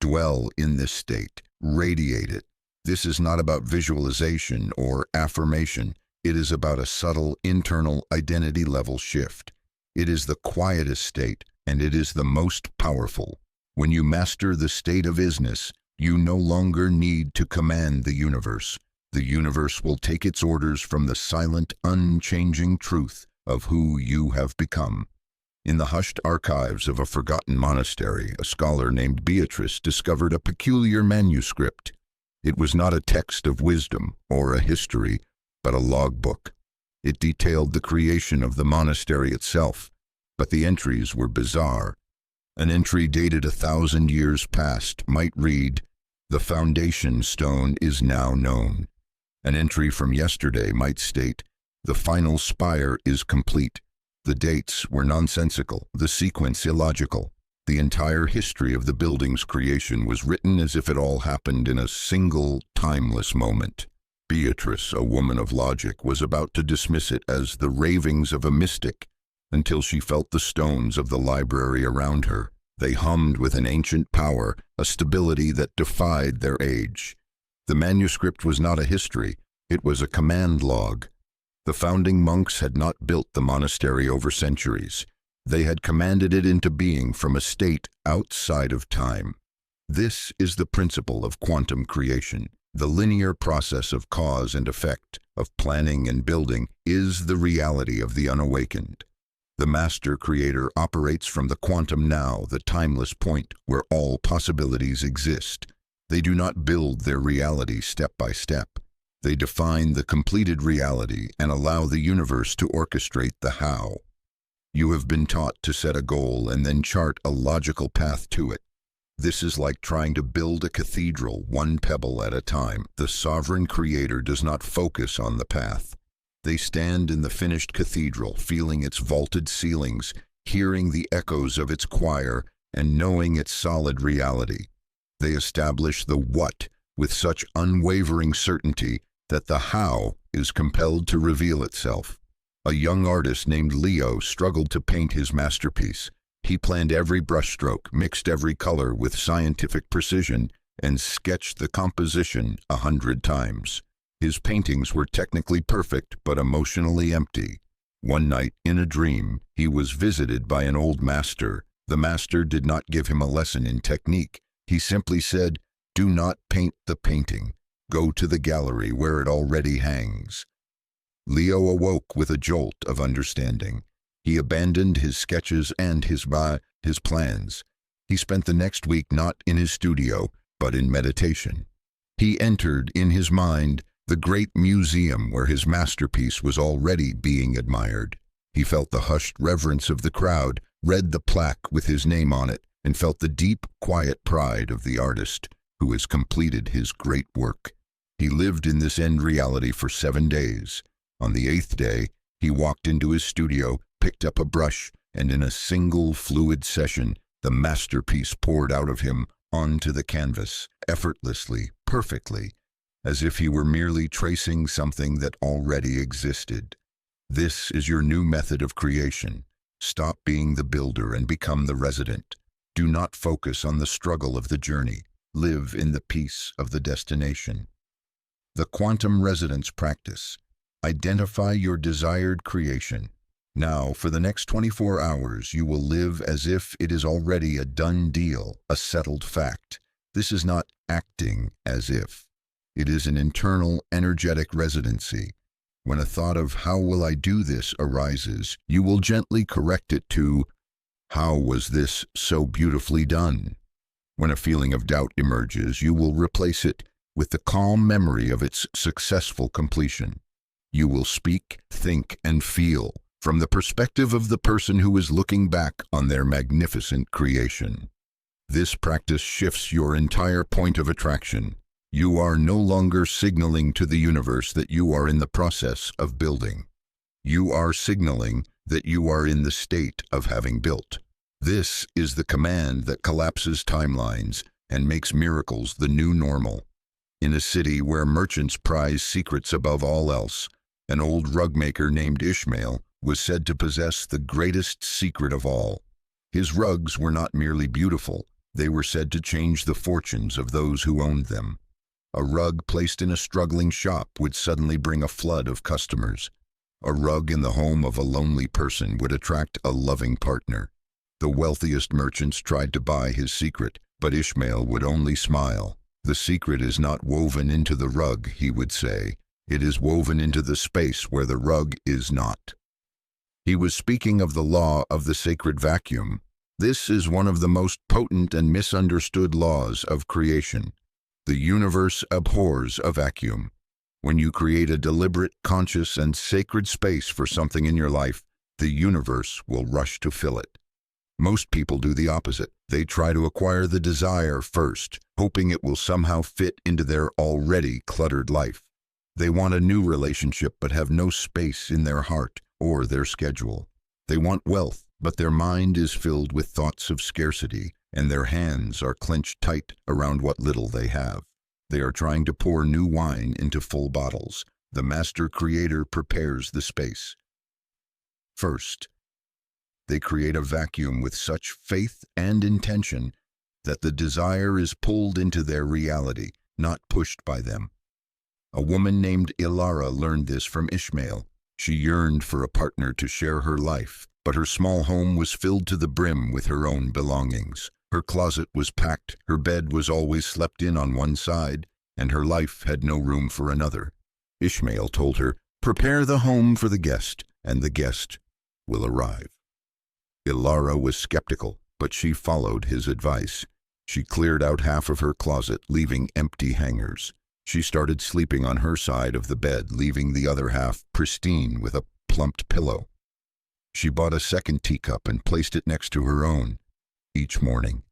Dwell in this state. Radiate it. This is not about visualization or affirmation. It is about a subtle internal identity level shift. It is the quietest state, and it is the most powerful. When you master the state of isness, you no longer need to command the universe. The universe will take its orders from the silent, unchanging truth of who you have become. In the hushed archives of a forgotten monastery, a scholar named Beatrice discovered a peculiar manuscript. It was not a text of wisdom or a history, but a logbook. It detailed the creation of the monastery itself, but the entries were bizarre. An entry dated 1,000 years past might read, "The foundation stone is now known." An entry from yesterday might state, "The final spire is complete." The dates were nonsensical, the sequence illogical. The entire history of the building's creation was written as if it all happened in a single, timeless moment. Beatrice, a woman of logic, was about to dismiss it as the ravings of a mystic, until she felt the stones of the library around her. They hummed with an ancient power, a stability that defied their age. The manuscript was not a history, it was a command log. The founding monks had not built the monastery over centuries. They had commanded it into being from a state outside of time. This is the principle of quantum creation. The linear process of cause and effect, of planning and building, is the reality of the unawakened. The master creator operates from the quantum now, the timeless point where all possibilities exist. They do not build their reality step by step. They define the completed reality and allow the universe to orchestrate the how. You have been taught to set a goal and then chart a logical path to it. This is like trying to build a cathedral one pebble at a time. The sovereign creator does not focus on the path. They stand in the finished cathedral, feeling its vaulted ceilings, hearing the echoes of its choir, and knowing its solid reality. They establish the what with such unwavering certainty that the how is compelled to reveal itself. A young artist named Leo struggled to paint his masterpiece. He planned every brushstroke, mixed every color with scientific precision, and sketched the composition 100 times. His paintings were technically perfect but emotionally empty. One night, in a dream, he was visited by an old master. The master did not give him a lesson in technique. He simply said, "Do not paint the painting. Go to the gallery where it already hangs." Leo awoke with a jolt of understanding. He abandoned his sketches and his plans. He spent the next week not in his studio, but in meditation. He entered, in his mind, the great museum where his masterpiece was already being admired. He felt the hushed reverence of the crowd, read the plaque with his name on it, and felt the deep, quiet pride of the artist who has completed his great work. He lived in this end reality for 7 days. On the 8th day, he walked into his studio, picked up a brush, and in a single fluid session, the masterpiece poured out of him onto the canvas, effortlessly, perfectly, as if he were merely tracing something that already existed. This is your new method of creation. Stop being the builder and become the resident. Do not focus on the struggle of the journey. Live in the peace of the destination. The Quantum Residence Practice. Identify your desired creation. Now, for the next 24 hours, you will live as if it is already a done deal, a settled fact. This is not acting as if. It is an internal, energetic residency. When a thought of "how will I do this" arises, you will gently correct it to "how was this so beautifully done?" When a feeling of doubt emerges, you will replace it with the calm memory of its successful completion. You will speak, think, and feel from the perspective of the person who is looking back on their magnificent creation. This practice shifts your entire point of attraction. You are no longer signaling to the universe that you are in the process of building. You are signaling that you are in the state of having built. This is the command that collapses timelines and makes miracles the new normal. In a city where merchants prize secrets above all else, an old rug maker named Ishmael was said to possess the greatest secret of all. His rugs were not merely beautiful, they were said to change the fortunes of those who owned them. A rug placed in a struggling shop would suddenly bring a flood of customers. A rug in the home of a lonely person would attract a loving partner. The wealthiest merchants tried to buy his secret, but Ishmael would only smile. "The secret is not woven into the rug," he would say. "It is woven into the space where the rug is not." He was speaking of the law of the sacred vacuum. This is one of the most potent and misunderstood laws of creation. The universe abhors a vacuum. When you create a deliberate, conscious, and sacred space for something in your life, the universe will rush to fill it. Most people do the opposite. They try to acquire the desire first, hoping it will somehow fit into their already cluttered life. They want a new relationship but have no space in their heart or their schedule. They want wealth, but their mind is filled with thoughts of scarcity, and their hands are clenched tight around what little they have. They are trying to pour new wine into full bottles. The master creator prepares the space. First, they create a vacuum with such faith and intention that the desire is pulled into their reality, not pushed by them. A woman named Ilara learned this from Ishmael. She yearned for a partner to share her life, but her small home was filled to the brim with her own belongings. Her closet was packed, her bed was always slept in on one side, and her life had no room for another. Ishmael told her, "Prepare the home for the guest, and the guest will arrive." Ilara was skeptical, but she followed his advice. She cleared out half of her closet, leaving empty hangers. She started sleeping on her side of the bed, leaving the other half pristine with a plumped pillow. She bought a second teacup and placed it next to her own. Each morning,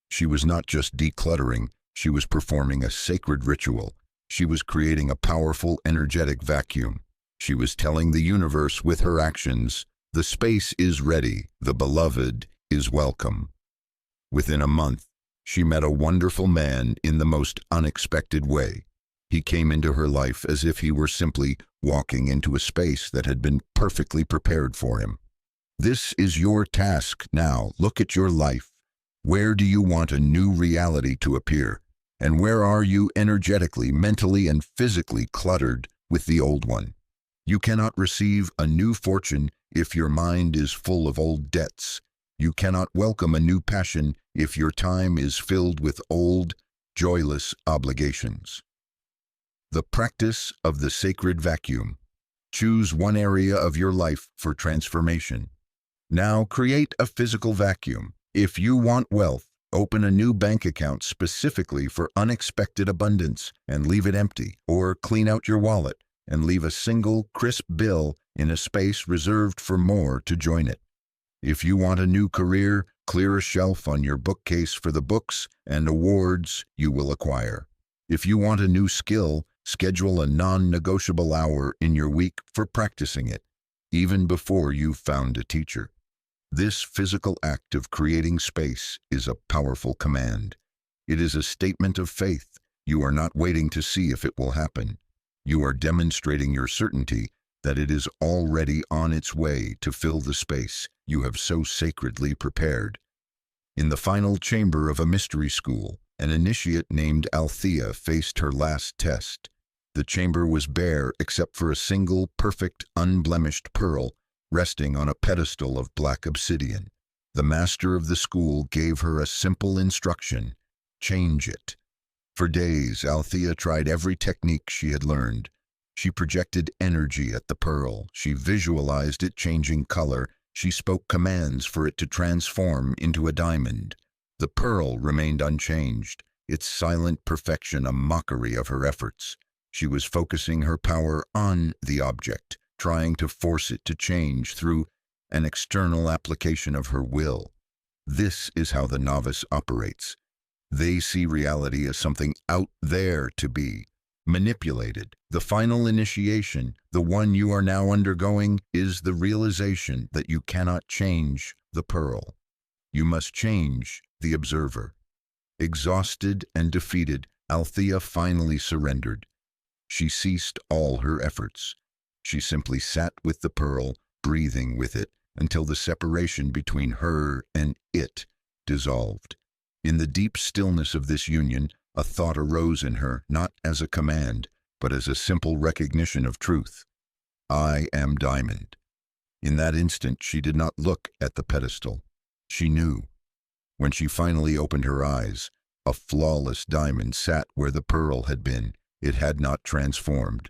she was not just decluttering, she was performing a sacred ritual. She was creating a powerful, energetic vacuum. She was telling the universe with her actions, "The space is ready, the beloved is welcome." Within a month, she met a wonderful man in the most unexpected way. He came into her life as if he were simply walking into a space that had been perfectly prepared for him. This is your task now. Look at your life. Where do you want a new reality to appear? And where are you energetically, mentally, and physically cluttered with the old one? You cannot receive a new fortune if your mind is full of old debts. You cannot welcome a new passion if your time is filled with old, joyless obligations. The practice of the sacred vacuum. Choose one area of your life for transformation. Now create a physical vacuum. If you want wealth, open a new bank account specifically for unexpected abundance and leave it empty, or clean out your wallet and leave a single, crisp bill in a space reserved for more to join it. If you want a new career, clear a shelf on your bookcase for the books and awards you will acquire. If you want a new skill, schedule a non-negotiable hour in your week for practicing it, even before you've found a teacher. This physical act of creating space is a powerful command. It is a statement of faith. You are not waiting to see if it will happen. You are demonstrating your certainty that it is already on its way to fill the space you have so sacredly prepared. In the final chamber of a mystery school, an initiate named Althea faced her last test. The chamber was bare except for a single perfect, unblemished pearl resting on a pedestal of black obsidian. The master of the school gave her a simple instruction: change it. For days, Althea tried every technique she had learned. She projected energy at the pearl. She visualized it changing color. She spoke commands for it to transform into a diamond. The pearl remained unchanged, its silent perfection a mockery of her efforts. She was focusing her power on the object, trying to force it to change through an external application of her will. This is how the novice operates. They see reality as something out there to be manipulated. The final initiation, the one you are now undergoing, is the realization that you cannot change the pearl. You must change the observer. Exhausted and defeated, Althea finally surrendered. She ceased all her efforts. She simply sat with the pearl, breathing with it, until the separation between her and it dissolved. In the deep stillness of this union, a thought arose in her, not as a command, but as a simple recognition of truth. I am diamond. In that instant, she did not look at the pedestal. She knew. When she finally opened her eyes, a flawless diamond sat where the pearl had been. It had not transformed.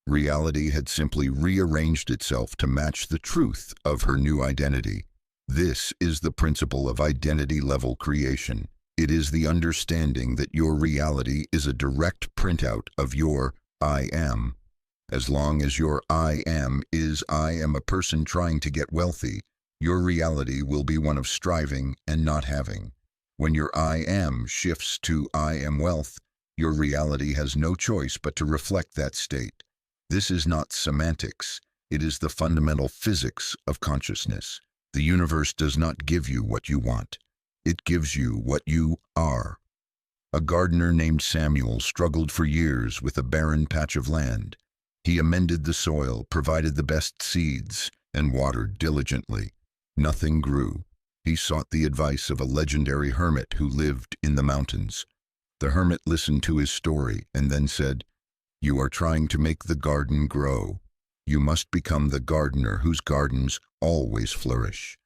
Reality had simply rearranged itself to match the truth of her new identity. This is the principle of identity-level creation. It is the understanding that your reality is a direct printout of your I am. As long as your I am is I am a person trying to get wealthy, your reality will be one of striving and not having. When your I am shifts to I am wealth, your reality has no choice but to reflect that state. This is not semantics. It is the fundamental physics of consciousness. The universe does not give you what you want. It gives you what you are. A gardener named Samuel struggled for years with a barren patch of land. He amended the soil, provided the best seeds, and watered diligently. Nothing grew. He sought the advice of a legendary hermit who lived in the mountains. The hermit listened to his story and then said, "You are trying to make the garden grow. You must become the gardener whose gardens always flourish."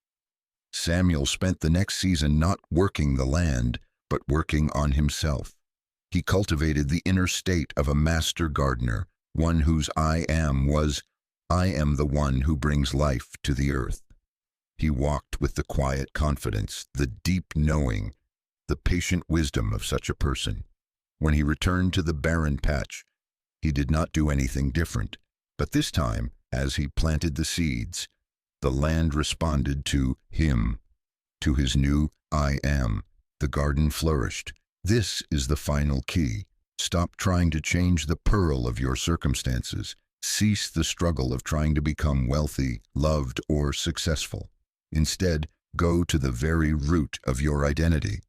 Samuel spent the next season not working the land, but working on himself. He cultivated the inner state of a master gardener, one whose I am was, I am the one who brings life to the earth. He walked with the quiet confidence, the deep knowing, the patient wisdom of such a person. When he returned to the barren patch, he did not do anything different, but this time, as he planted the seeds, The land responded to him, to his new I am. The garden flourished. This is the final key. Stop trying to change the pearl of your circumstances. Cease the struggle of trying to become wealthy, loved, or successful. Instead, go to the very root of your identity.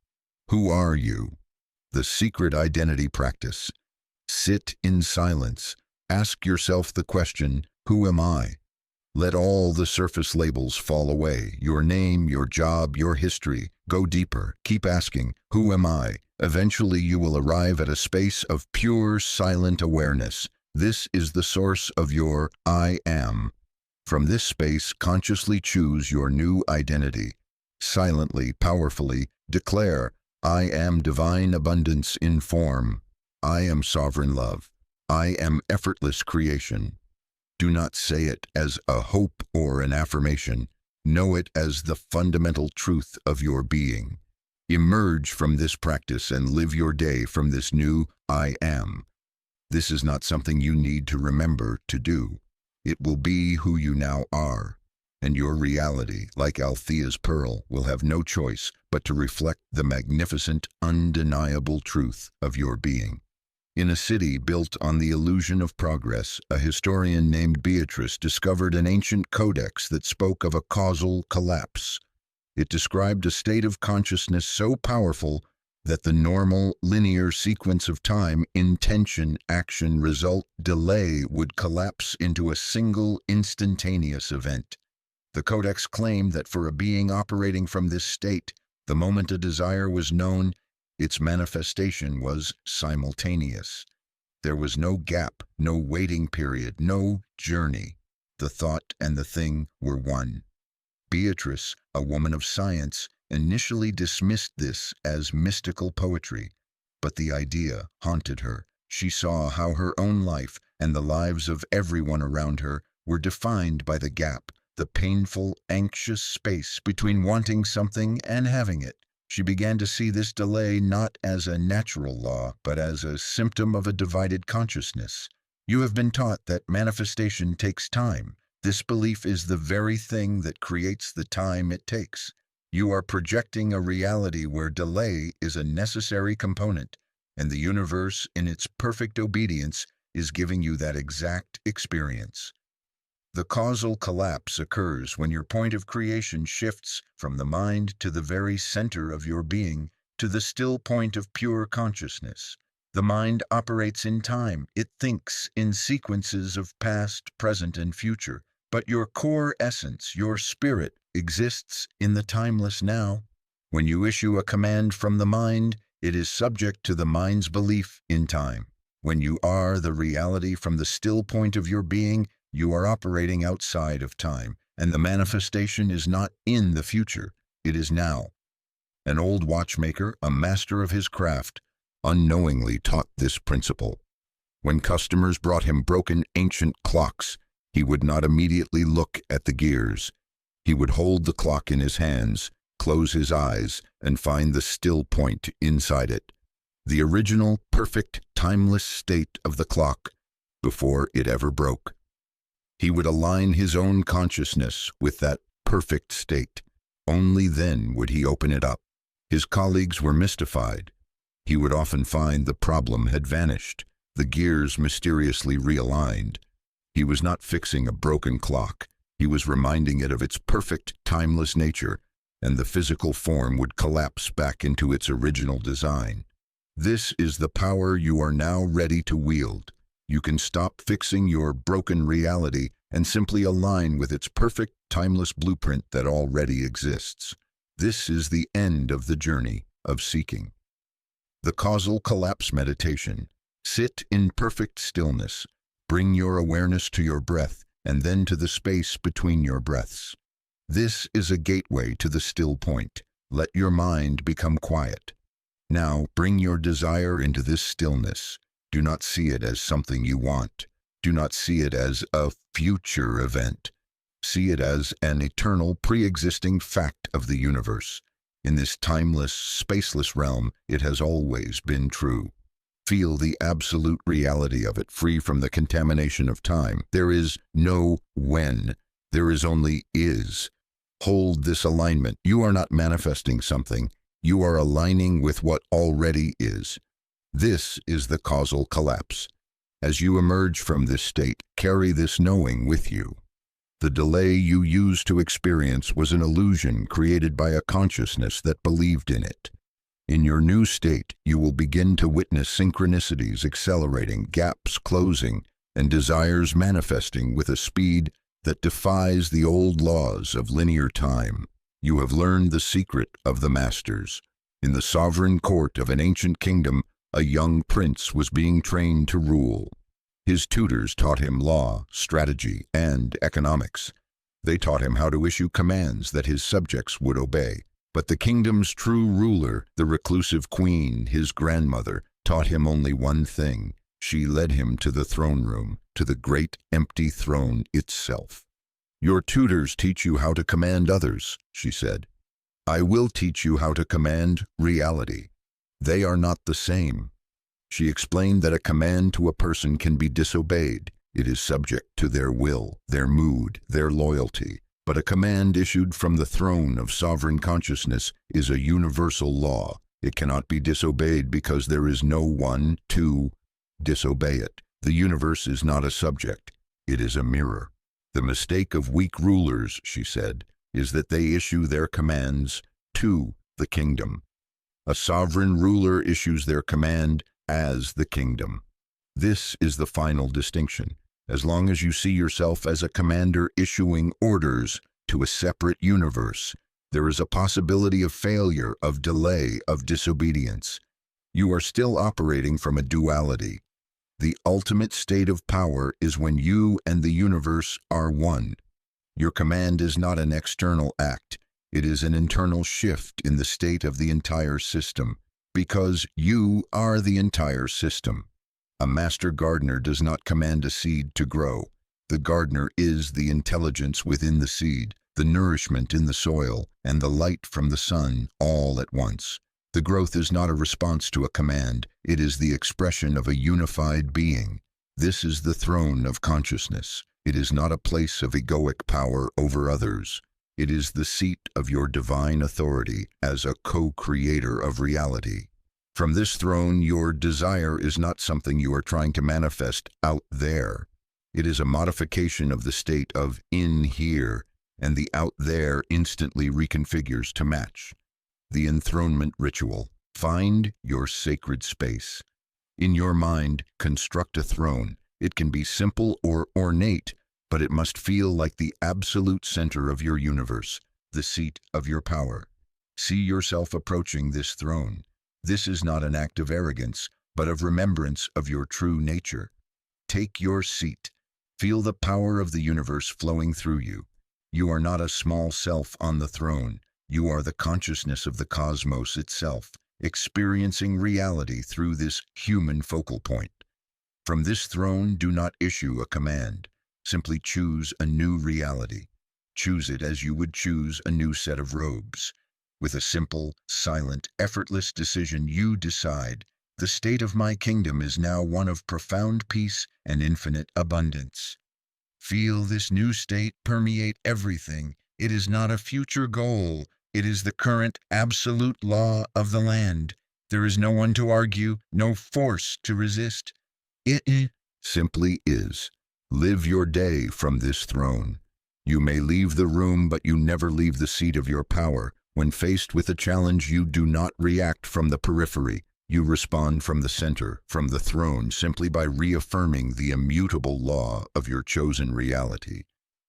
Who are you? The secret identity practice. Sit in silence. Ask yourself the question, who am I? Let all the surface labels fall away. Your name, your job, your history. Go deeper. Keep asking, who am I? Eventually you will arrive at a space of pure, silent awareness. This is the source of your I am. From this space, consciously choose your new identity. Silently, powerfully, declare, I am divine abundance in form. I am sovereign love. I am effortless creation. Do not say it as a hope or an affirmation. Know it as the fundamental truth of your being. Emerge from this practice and live your day from this new I am. This is not something you need to remember to do. It will be who you now are. And your reality, like Althea's pearl, will have no choice but to reflect the magnificent, undeniable truth of your being. In a city built on the illusion of progress, a historian named Beatrice discovered an ancient codex that spoke of a causal collapse. It described a state of consciousness so powerful that the normal, linear sequence of time, intention, action, result, delay would collapse into a single, instantaneous event. The codex claimed that for a being operating from this state, the moment a desire was known, its manifestation was simultaneous. There was no gap, no waiting period, no journey. The thought and the thing were one. Beatrice, a woman of science, initially dismissed this as mystical poetry, but the idea haunted her. She saw how her own life and the lives of everyone around her were defined by the gap, the painful, anxious space between wanting something and having it. She began to see this delay not as a natural law, but as a symptom of a divided consciousness. You have been taught that manifestation takes time. This belief is the very thing that creates the time it takes. You are projecting a reality where delay is a necessary component, and the universe, in its perfect obedience, is giving you that exact experience. The causal collapse occurs when your point of creation shifts from the mind to the very center of your being, to the still point of pure consciousness. The mind operates in time. It thinks in sequences of past, present, and future. But your core essence, your spirit, exists in the timeless now. When you issue a command from the mind, it is subject to the mind's belief in time. When you are the reality from the still point of your being, you are operating outside of time, and the manifestation is not in the future, it is now. An old watchmaker, a master of his craft, unknowingly taught this principle. When customers brought him broken ancient clocks, he would not immediately look at the gears. He would hold the clock in his hands, close his eyes, and find the still point inside it, the original, perfect, timeless state of the clock before it ever broke. He would align his own consciousness with that perfect state. Only then would he open it up. His colleagues were mystified. He would often find the problem had vanished, the gears mysteriously realigned. He was not fixing a broken clock. He was reminding it of its perfect, timeless nature, and the physical form would collapse back into its original design. This is the power you are now ready to wield. You can stop fixing your broken reality and simply align with its perfect, timeless blueprint that already exists. This is the end of the journey of seeking. The causal collapse meditation. Sit in perfect stillness. Bring your awareness to your breath and then to the space between your breaths. This is a gateway to the still point. Let your mind become quiet. Now bring your desire into this stillness. Do not see it as something you want. Do not see it as a future event. See it as an eternal, pre-existing fact of the universe. In this timeless, spaceless realm, it has always been true. Feel the absolute reality of it, free from the contamination of time. There is no when. There is only is. Hold this alignment. You are not manifesting something. You are aligning with what already is. This is the causal collapse. As you emerge from this state, carry this knowing with you. The delay you used to experience was an illusion created by a consciousness that believed in it. In your new state, you will begin to witness synchronicities accelerating, gaps closing, and desires manifesting with a speed that defies the old laws of linear time. You have learned the secret of the masters. In the sovereign court of an ancient kingdom, a young prince was being trained to rule. His tutors taught him law, strategy, and economics. They taught him how to issue commands that his subjects would obey. But the kingdom's true ruler, the reclusive queen, his grandmother, taught him only one thing. She led him to the throne room, to the great empty throne itself. "Your tutors teach you how to command others," she said. "I will teach you how to command reality. They are not the same." She explained that a command to a person can be disobeyed. It is subject to their will, their mood, their loyalty. But a command issued from the throne of sovereign consciousness is a universal law. It cannot be disobeyed because there is no one to disobey it. The universe is not a subject. It is a mirror. The mistake of weak rulers, she said, is that they issue their commands to the kingdom. A sovereign ruler issues their command as the kingdom. This is the final distinction. As long as you see yourself as a commander issuing orders to a separate universe, there is a possibility of failure, of delay, of disobedience. You are still operating from a duality. The ultimate state of power is when you and the universe are one. Your command is not an external act. It is an internal shift in the state of the entire system, because you are the entire system. A master gardener does not command a seed to grow. The gardener is the intelligence within the seed, the nourishment in the soil, and the light from the sun all at once. The growth is not a response to a command. It is the expression of a unified being. This is the throne of consciousness. It is not a place of egoic power over others. It is the seat of your divine authority as a co-creator of reality. From this throne, your desire is not something you are trying to manifest out there. It is a modification of the state of in here, and the out there instantly reconfigures to match. The enthronement ritual. Find your sacred space. In your mind, construct a throne. It can be simple or ornate, but it must feel like the absolute center of your universe, the seat of your power. See yourself approaching this throne. This is not an act of arrogance, but of remembrance of your true nature. Take your seat. Feel the power of the universe flowing through you. You are not a small self on the throne. You are the consciousness of the cosmos itself, experiencing reality through this human focal point. From this throne, do not issue a command. Simply choose a new reality. Choose it as you would choose a new set of robes. With a simple, silent, effortless decision, you decide, the state of my kingdom is now one of profound peace and infinite abundance. Feel this new state permeate everything. It is not a future goal. It is the current absolute law of the land. There is no one to argue, no force to resist. It simply is. Live your day from this throne. You may leave the room, but you never leave the seat of your power. When faced with a challenge, you do not react from the periphery. You respond from the center, from the throne, simply by reaffirming the immutable law of your chosen reality.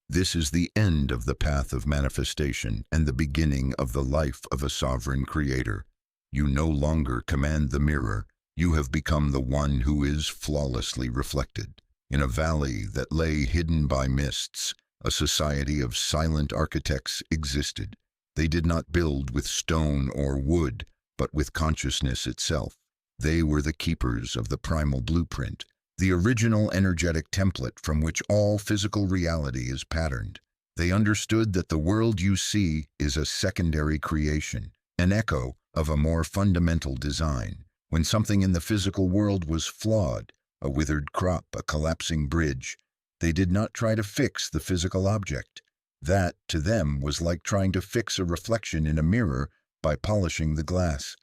This is the end of the path of manifestation and the beginning of the life of a sovereign creator. You no longer command the mirror. You have become the one who is flawlessly reflected. In a valley that lay hidden by mists, a society of silent architects existed. They did not build with stone or wood, but with consciousness itself. They were the keepers of the primal blueprint, the original energetic template from which all physical reality is patterned. They understood that the world you see is a secondary creation, an echo of a more fundamental design. When something in the physical world was flawed, a withered crop, a collapsing bridge, they did not try to fix the physical object. That, to them, was like trying to fix a reflection in a mirror by polishing the glass.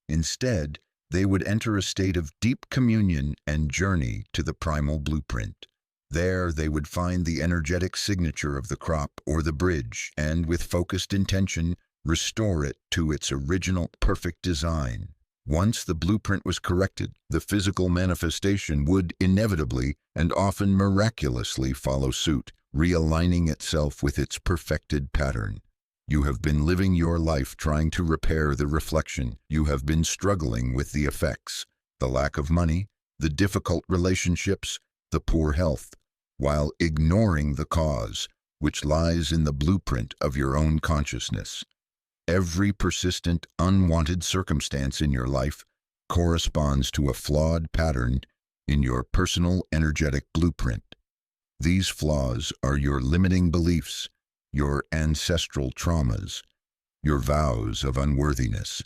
Instead, they would enter a state of deep communion and journey to the primal blueprint. There they would find the energetic signature of the crop or the bridge and, with focused intention, restore it to its original perfect design. Once the blueprint was corrected, the physical manifestation would inevitably and often miraculously follow suit, realigning itself with its perfected pattern. You have been living your life trying to repair the reflection. You have been struggling with the effects, the lack of money, the difficult relationships, the poor health, while ignoring the cause, which lies in the blueprint of your own consciousness. Every persistent, unwanted circumstance in your life corresponds to a flawed pattern in your personal energetic blueprint. These flaws are your limiting beliefs, your ancestral traumas, your vows of unworthiness.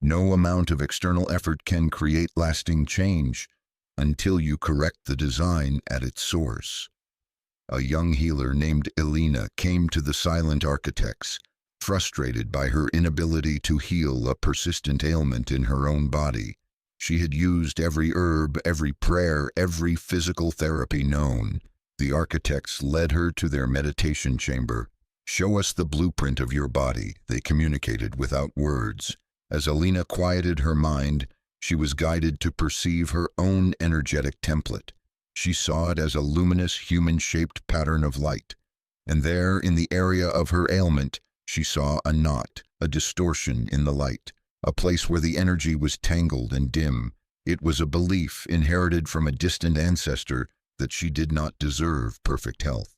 No amount of external effort can create lasting change until you correct the design at its source. A young healer named Elena came to the silent architects, frustrated by her inability to heal a persistent ailment in her own body. She had used every herb, every prayer, every physical therapy known. The architects led her to their meditation chamber. "Show us the blueprint of your body," they communicated without words. As Elena quieted her mind, she was guided to perceive her own energetic template. She saw it as a luminous, human-shaped pattern of light. And there, in the area of her ailment, she saw a knot, a distortion in the light, a place where the energy was tangled and dim. It was a belief inherited from a distant ancestor that she did not deserve perfect health.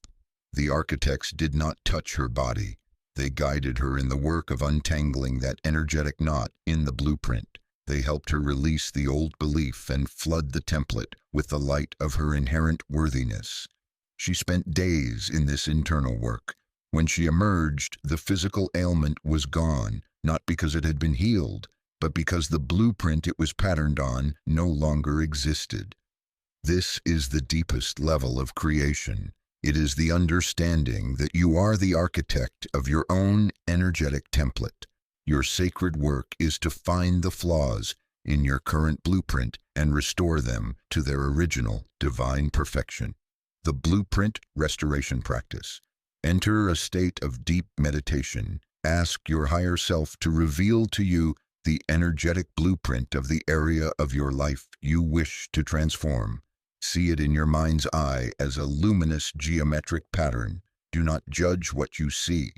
The architects did not touch her body. They guided her in the work of untangling that energetic knot in the blueprint. They helped her release the old belief and flood the template with the light of her inherent worthiness. She spent days in this internal work. When she emerged, the physical ailment was gone, not because it had been healed, but because the blueprint it was patterned on no longer existed. This is the deepest level of creation. It is the understanding that you are the architect of your own energetic template. Your sacred work is to find the flaws in your current blueprint and restore them to their original divine perfection. The Blueprint Restoration Practice. Enter a state of deep meditation. Ask your higher self to reveal to you the energetic blueprint of the area of your life you wish to transform. See it in your mind's eye as a luminous geometric pattern. Do not judge what you see.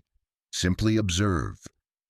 Simply observe.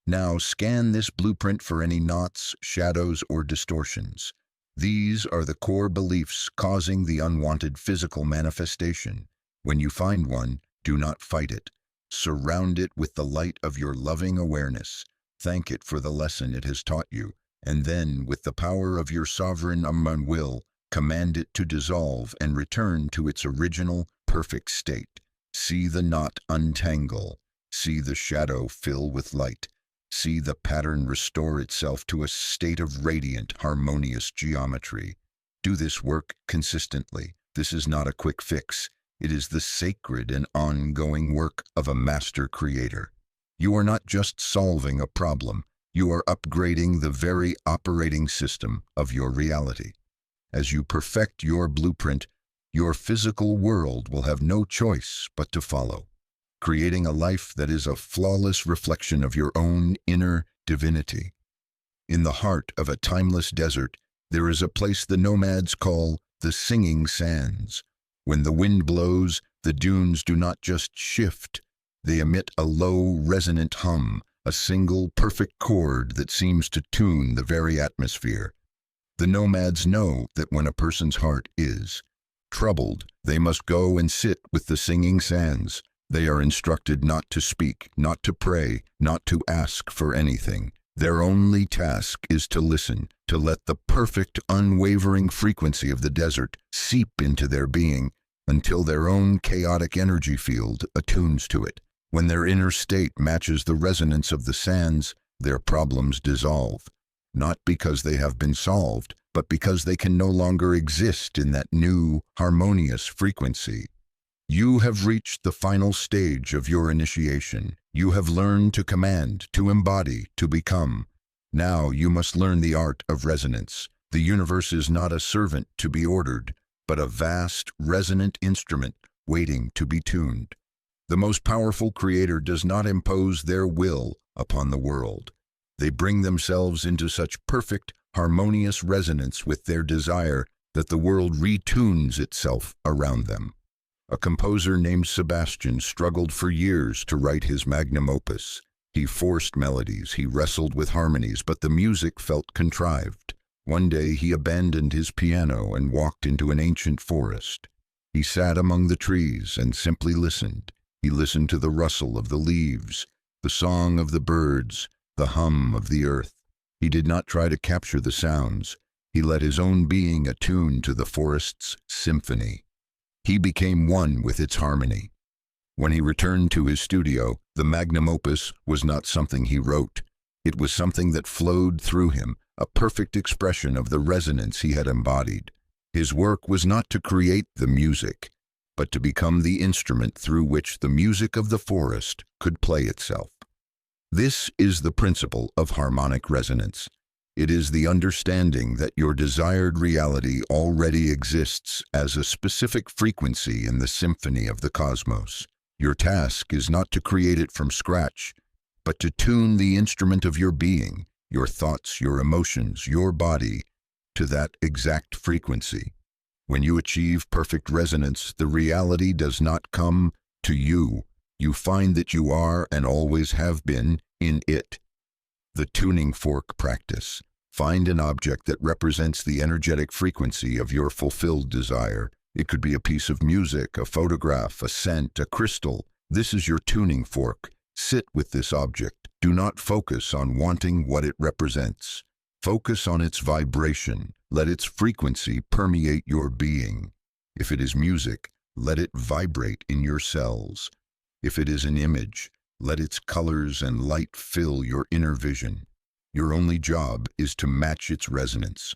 Now scan this blueprint for any knots, shadows, or distortions. These are the core beliefs causing the unwanted physical manifestation. When you find one, do not fight it. Surround it with the light of your loving awareness. Thank it for the lesson it has taught you, and then, with the power of your sovereign will, command it to dissolve and return to its original, perfect state. See the knot untangle. See the shadow fill with light. See the pattern restore itself to a state of radiant, harmonious geometry. Do this work consistently. This is not a quick fix. It is the sacred and ongoing work of a master creator. You are not just solving a problem. You are upgrading the very operating system of your reality. As you perfect your blueprint, your physical world will have no choice but to follow, creating a life that is a flawless reflection of your own inner divinity. In the heart of a timeless desert, there is a place the nomads call the Singing Sands. When the wind blows, the dunes do not just shift. They emit a low, resonant hum, a single, perfect chord that seems to tune the very atmosphere. The nomads know that when a person's heart is troubled, they must go and sit with the Singing Sands. They are instructed not to speak, not to pray, not to ask for anything. Their only task is to listen, to let the perfect, unwavering frequency of the desert seep into their being until their own chaotic energy field attunes to it. When their inner state matches the resonance of the sands, their problems dissolve, not because they have been solved, but because they can no longer exist in that new, harmonious frequency. You have reached the final stage of your initiation. You have learned to command, to embody, to become. Now you must learn the art of resonance. The universe is not a servant to be ordered, but a vast, resonant instrument waiting to be tuned. The most powerful creator does not impose their will upon the world. They bring themselves into such perfect, harmonious resonance with their desire that the world retunes itself around them. A composer named Sebastian struggled for years to write his magnum opus. He forced melodies, he wrestled with harmonies, but the music felt contrived. One day he abandoned his piano and walked into an ancient forest. He sat among the trees and simply listened. He listened to the rustle of the leaves, the song of the birds, the hum of the earth. He did not try to capture the sounds. He let his own being attune to the forest's symphony. He became one with its harmony. When he returned to his studio, the magnum opus was not something he wrote. It was something that flowed through him, a perfect expression of the resonance he had embodied. His work was not to create the music, but to become the instrument through which the music of the forest could play itself. This is the principle of harmonic resonance. It is the understanding that your desired reality already exists as a specific frequency in the symphony of the cosmos. Your task is not to create it from scratch, but to tune the instrument of your being, your thoughts, your emotions, your body, to that exact frequency. When you achieve perfect resonance, the reality does not come to you. You find that you are and always have been in it. The tuning fork practice. Find an object that represents the energetic frequency of your fulfilled desire. It could be a piece of music, a photograph, a scent, a crystal. This is your tuning fork. Sit with this object. Do not focus on wanting what it represents. Focus on its vibration. Let its frequency permeate your being. If it is music, let it vibrate in your cells. If it is an image, let its colors and light fill your inner vision. Your only job is to match its resonance.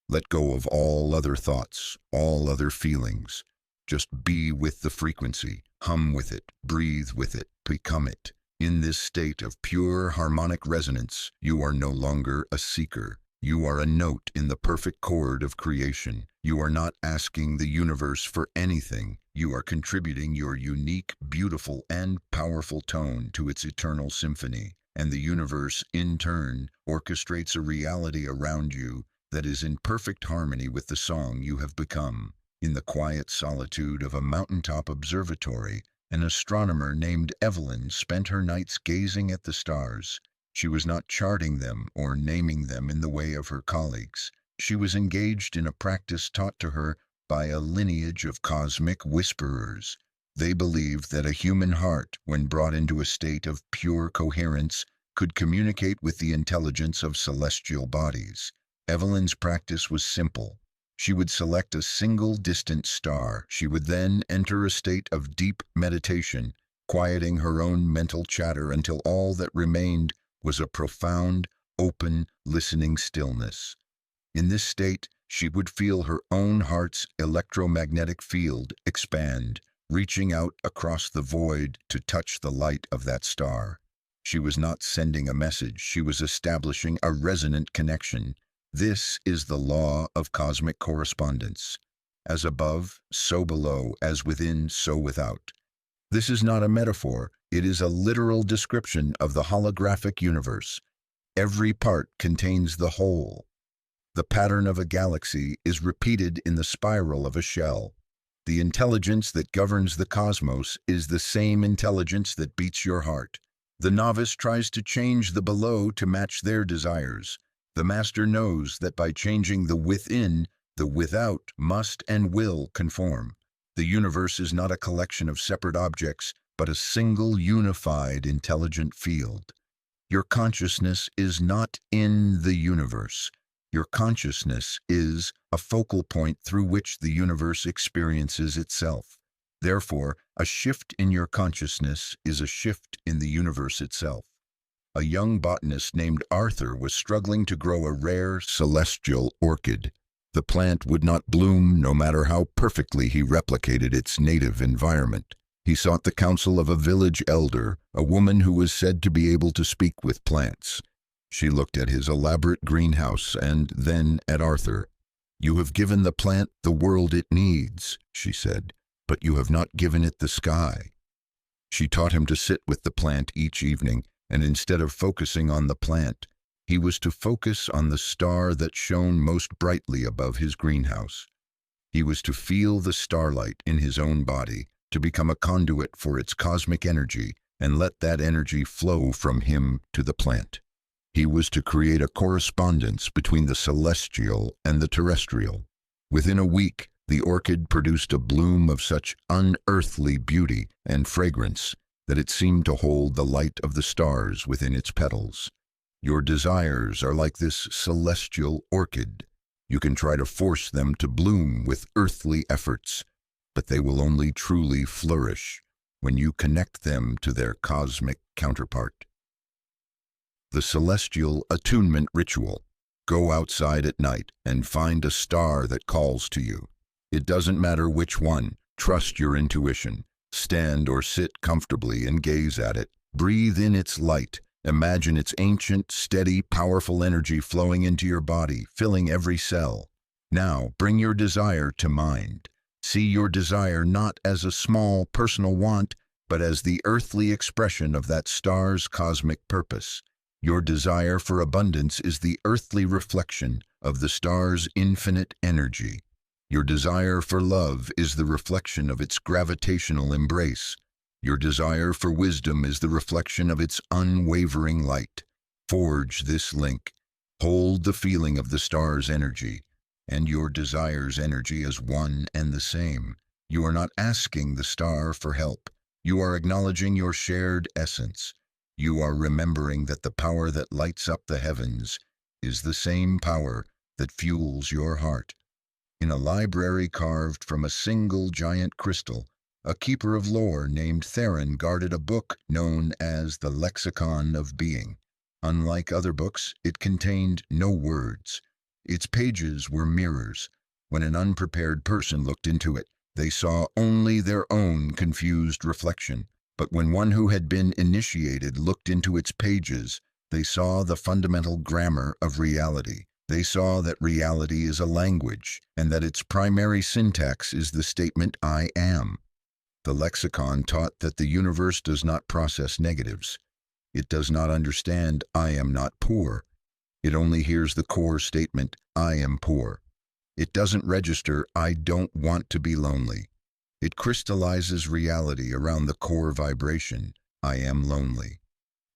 Let go of all other thoughts, all other feelings. Just be with the frequency, hum with it, breathe with it, become it. In this state of pure harmonic resonance, you are no longer a seeker. You are a note in the perfect chord of creation. You are not asking the universe for anything. You are contributing your unique, beautiful, and powerful tone to its eternal symphony. And the universe, in turn, orchestrates a reality around you that is in perfect harmony with the song you have become. In the quiet solitude of a mountaintop observatory, an astronomer named Evelyn spent her nights gazing at the stars. She was not charting them or naming them in the way of her colleagues. She was engaged in a practice taught to her by a lineage of cosmic whisperers. They believed that a human heart, when brought into a state of pure coherence, could communicate with the intelligence of celestial bodies. Evelyn's practice was simple. She would select a single distant star. She would then enter a state of deep meditation, quieting her own mental chatter until all that remained was a profound, open, listening stillness. In this state, she would feel her own heart's electromagnetic field expand, reaching out across the void to touch the light of that star. She was not sending a message, she was establishing a resonant connection. This is the law of cosmic correspondence. As above, so below, as within, so without. This is not a metaphor, it is a literal description of the holographic universe. Every part contains the whole. The pattern of a galaxy is repeated in the spiral of a shell. The intelligence that governs the cosmos is the same intelligence that beats your heart. The novice tries to change the below to match their desires. The master knows that by changing the within, the without must and will conform. The universe is not a collection of separate objects, but a single unified intelligent field. Your consciousness is not in the universe. Your consciousness is a focal point through which the universe experiences itself. Therefore, a shift in your consciousness is a shift in the universe itself. A young botanist named Arthur was struggling to grow a rare celestial orchid. The plant would not bloom no matter how perfectly he replicated its native environment. He sought the counsel of a village elder, a woman who was said to be able to speak with plants. She looked at his elaborate greenhouse and then at Arthur. "You have given the plant the world it needs," she said, "but you have not given it the sky." She taught him to sit with the plant each evening, and instead of focusing on the plant, he was to focus on the star that shone most brightly above his greenhouse. He was to feel the starlight in his own body, to become a conduit for its cosmic energy, and let that energy flow from him to the plant. He was to create a correspondence between the celestial and the terrestrial. Within a week, the orchid produced a bloom of such unearthly beauty and fragrance that it seemed to hold the light of the stars within its petals. Your desires are like this celestial orchid. You can try to force them to bloom with earthly efforts, but they will only truly flourish when you connect them to their cosmic counterpart. The Celestial Attunement Ritual. Go outside at night and find a star that calls to you. It doesn't matter which one. Trust your intuition. Stand or sit comfortably and gaze at it. Breathe in its light. Imagine its ancient, steady, powerful energy flowing into your body, filling every cell. Now, bring your desire to mind. See your desire not as a small, personal want, but as the earthly expression of that star's cosmic purpose. Your desire for abundance is the earthly reflection of the star's infinite energy. Your desire for love is the reflection of its gravitational embrace. Your desire for wisdom is the reflection of its unwavering light. Forge this link. Hold the feeling of the star's energy and your desire's energy as one and the same. You are not asking the star for help. You are acknowledging your shared essence. You are remembering that the power that lights up the heavens is the same power that fuels your heart. In a library carved from a single giant crystal, a keeper of lore named Theron guarded a book known as the Lexicon of Being. Unlike other books, it contained no words. Its pages were mirrors. When an unprepared person looked into it, they saw only their own confused reflection. But when one who had been initiated looked into its pages, they saw the fundamental grammar of reality. They saw that reality is a language, and that its primary syntax is the statement, "I am." The lexicon taught that the universe does not process negatives. It does not understand, "I am not poor." It only hears the core statement, "I am poor." It doesn't register, "I don't want to be lonely." It crystallizes reality around the core vibration, "I am lonely."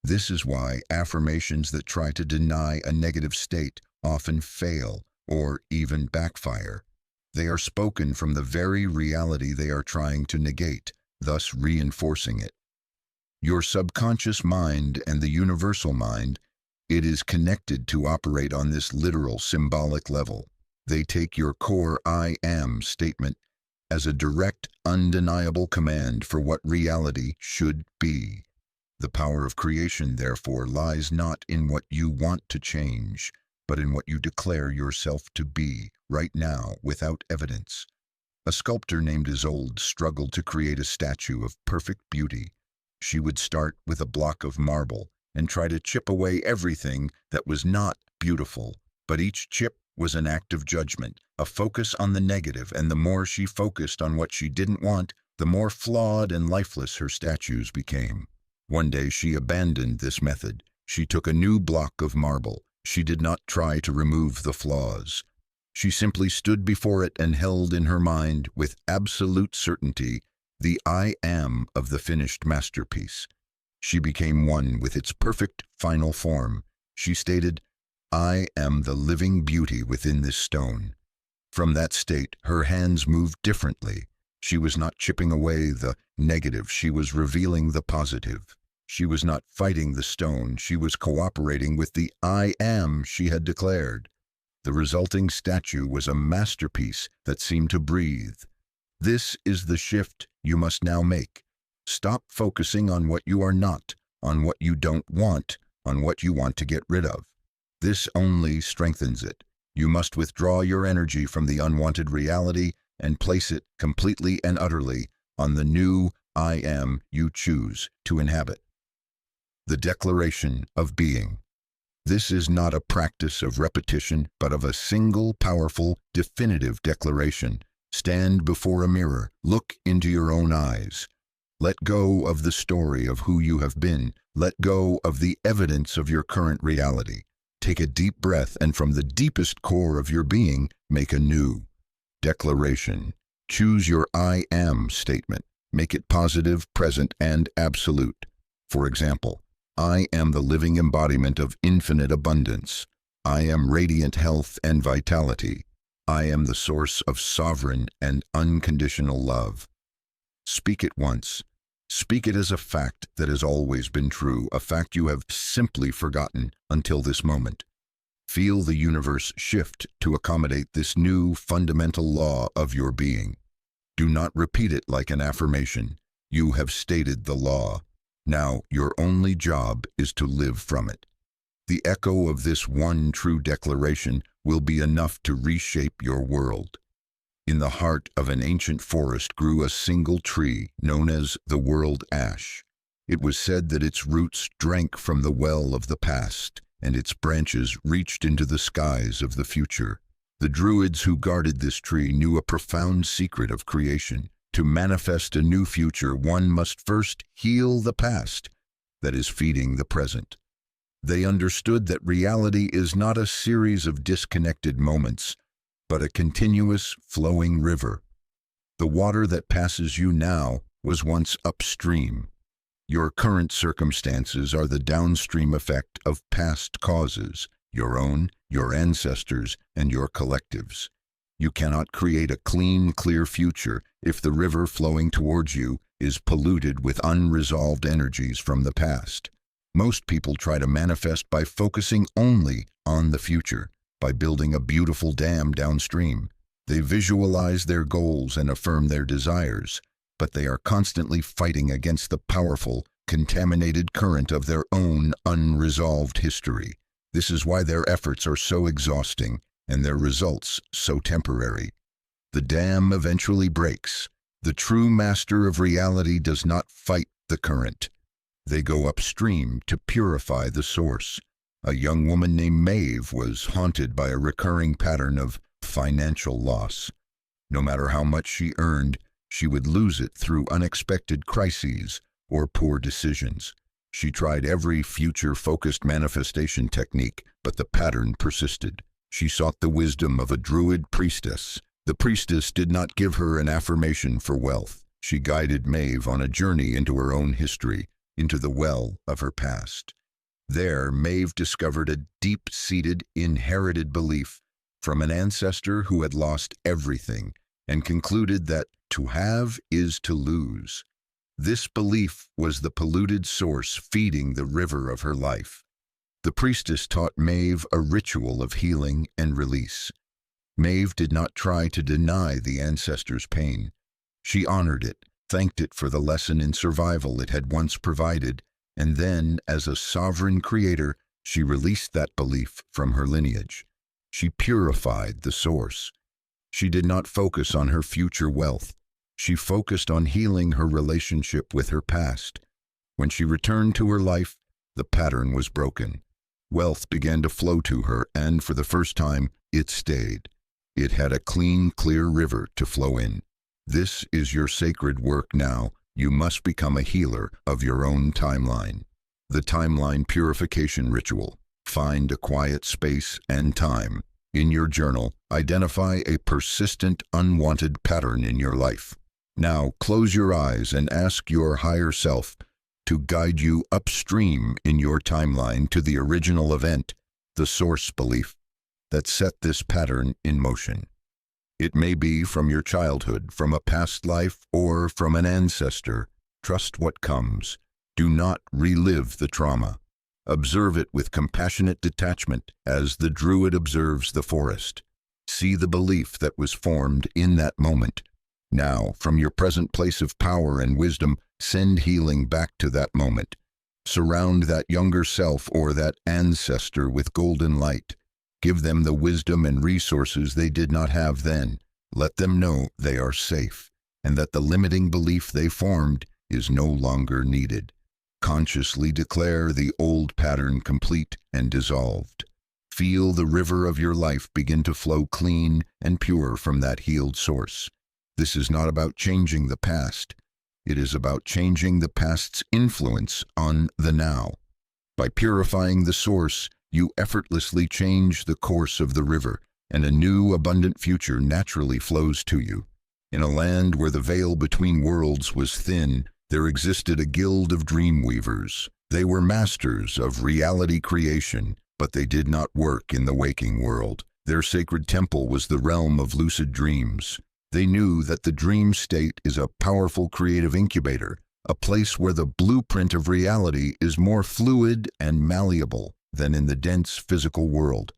This is why affirmations that try to deny a negative state often fail or even backfire. They are spoken from the very reality they are trying to negate, thus reinforcing it. Your subconscious mind and the universal mind, it is connected to operate on this literal symbolic level. They take your core "I am" statement as a direct, undeniable command for what reality should be. The power of creation, therefore, lies not in what you want to change, but in what you declare yourself to be, right now, without evidence. A sculptor named Isolde struggled to create a statue of perfect beauty. She would start with a block of marble and try to chip away everything that was not beautiful, but each chip was an act of judgment, a focus on the negative, and the more she focused on what she didn't want, the more flawed and lifeless her statues became. One day she abandoned this method. She took a new block of marble. She did not try to remove the flaws. She simply stood before it and held in her mind, with absolute certainty, the "I am" of the finished masterpiece. She became one with its perfect final form. She stated, "I am the living beauty within this stone." From that state, her hands moved differently. She was not chipping away the negative, she was revealing the positive. She was not fighting the stone, she was cooperating with the "I am" she had declared. The resulting statue was a masterpiece that seemed to breathe. This is the shift you must now make. Stop focusing on what you are not, on what you don't want, on what you want to get rid of. This only strengthens it. You must withdraw your energy from the unwanted reality and place it completely and utterly on the new I am you choose to inhabit. The declaration of being. This is not a practice of repetition, but of a single, powerful, definitive declaration. Stand before a mirror, look into your own eyes. Let go of the story of who you have been. Let go of the evidence of your current reality. Take a deep breath and from the deepest core of your being, make a new declaration. Choose your I am statement. Make it positive, present, and absolute. For example, I am the living embodiment of infinite abundance. I am radiant health and vitality. I am the source of sovereign and unconditional love. Speak it once. Speak it as a fact that has always been true, a fact you have simply forgotten until this moment. Feel the universe shift to accommodate this new fundamental law of your being. Do not repeat it like an affirmation. You have stated the law. Now, your only job is to live from it. The echo of this one true declaration will be enough to reshape your world. In the heart of an ancient forest grew a single tree known as the world ash. It was said that its roots drank from the well of the past, and its branches reached into the skies of the future. The druids who guarded this tree knew a profound secret of creation. To manifest a new future, one must first heal the past that is feeding the present. They understood that reality is not a series of disconnected moments, but a continuous flowing river. The water that passes you now was once upstream. Your current circumstances are the downstream effect of past causes, your own, your ancestors, and your collectives. You cannot create a clean, clear future if the river flowing towards you is polluted with unresolved energies from the past. Most people try to manifest by focusing only on the future, by building a beautiful dam downstream. They visualize their goals and affirm their desires, but they are constantly fighting against the powerful, contaminated current of their own unresolved history. This is why their efforts are so exhausting and their results so temporary. The dam eventually breaks. The true master of reality does not fight the current. They go upstream to purify the source. A young woman named Maeve was haunted by a recurring pattern of financial loss. No matter how much she earned, she would lose it through unexpected crises or poor decisions. She tried every future-focused manifestation technique, but the pattern persisted. She sought the wisdom of a druid priestess. The priestess did not give her an affirmation for wealth. She guided Maeve on a journey into her own history, into the well of her past. There, Maeve discovered a deep-seated, inherited belief from an ancestor who had lost everything and concluded that to have is to lose. This belief was the polluted source feeding the river of her life. The priestess taught Maeve a ritual of healing and release. Maeve did not try to deny the ancestor's pain. She honored it, thanked it for the lesson in survival it had once provided, and then, as a sovereign creator, she released that belief from her lineage. She purified the source. She did not focus on her future wealth. She focused on healing her relationship with her past. When she returned to her life, the pattern was broken. Wealth began to flow to her, and for the first time, it stayed. It had a clean, clear river to flow in. This is your sacred work now. You must become a healer of your own timeline. The timeline purification ritual. Find a quiet space and time. In your journal, identify a persistent, unwanted pattern in your life. Now, close your eyes and ask your higher self to guide you upstream in your timeline to the original event, the source belief that set this pattern in motion. It may be from your childhood, from a past life, or from an ancestor. Trust what comes. Do not relive the trauma. Observe it with compassionate detachment as the druid observes the forest. See the belief that was formed in that moment. Now, from your present place of power and wisdom, send healing back to that moment. Surround that younger self or that ancestor with golden light. Give them the wisdom and resources they did not have then. Let them know they are safe, and that the limiting belief they formed is no longer needed. Consciously declare the old pattern complete and dissolved. Feel the river of your life begin to flow clean and pure from that healed source. This is not about changing the past. It is about changing the past's influence on the now. By purifying the source, you effortlessly change the course of the river, and a new, abundant future naturally flows to you. In a land where the veil between worlds was thin, there existed a guild of dream weavers. They were masters of reality creation, but they did not work in the waking world. Their sacred temple was the realm of lucid dreams. They knew that the dream state is a powerful creative incubator, a place where the blueprint of reality is more fluid and malleable than in the dense physical world.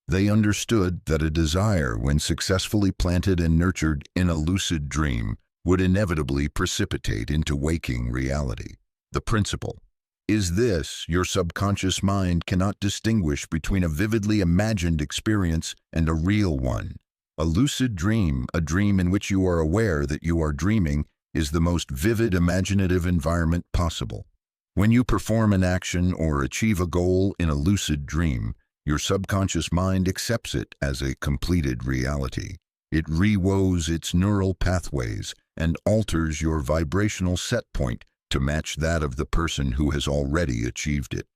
They understood that a desire, when successfully planted and nurtured in a lucid dream, would inevitably precipitate into waking reality. The principle is this: your subconscious mind cannot distinguish between a vividly imagined experience and a real one. A lucid dream, a dream in which you are aware that you are dreaming, is the most vivid imaginative environment possible. When you perform an action or achieve a goal in a lucid dream, your subconscious mind accepts it as a completed reality. It rewoes its neural pathways and alters your vibrational set point to match that of the person who has already achieved it.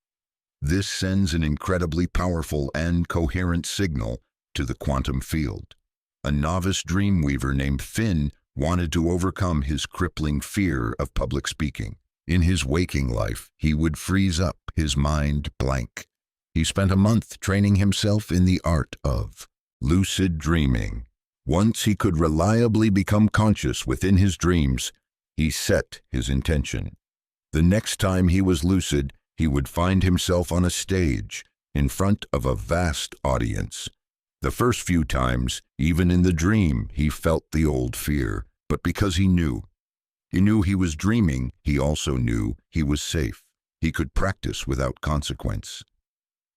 This sends an incredibly powerful and coherent signal to the quantum field. A novice dreamweaver named Finn wanted to overcome his crippling fear of public speaking. In his waking life, he would freeze up, his mind blank. He spent a month training himself in the art of lucid dreaming. Once he could reliably become conscious within his dreams, he set his intention. The next time he was lucid, he would find himself on a stage, in front of a vast audience. The first few times, even in the dream, he felt the old fear, but because he knew he was dreaming, he also knew he was safe. He could practice without consequence.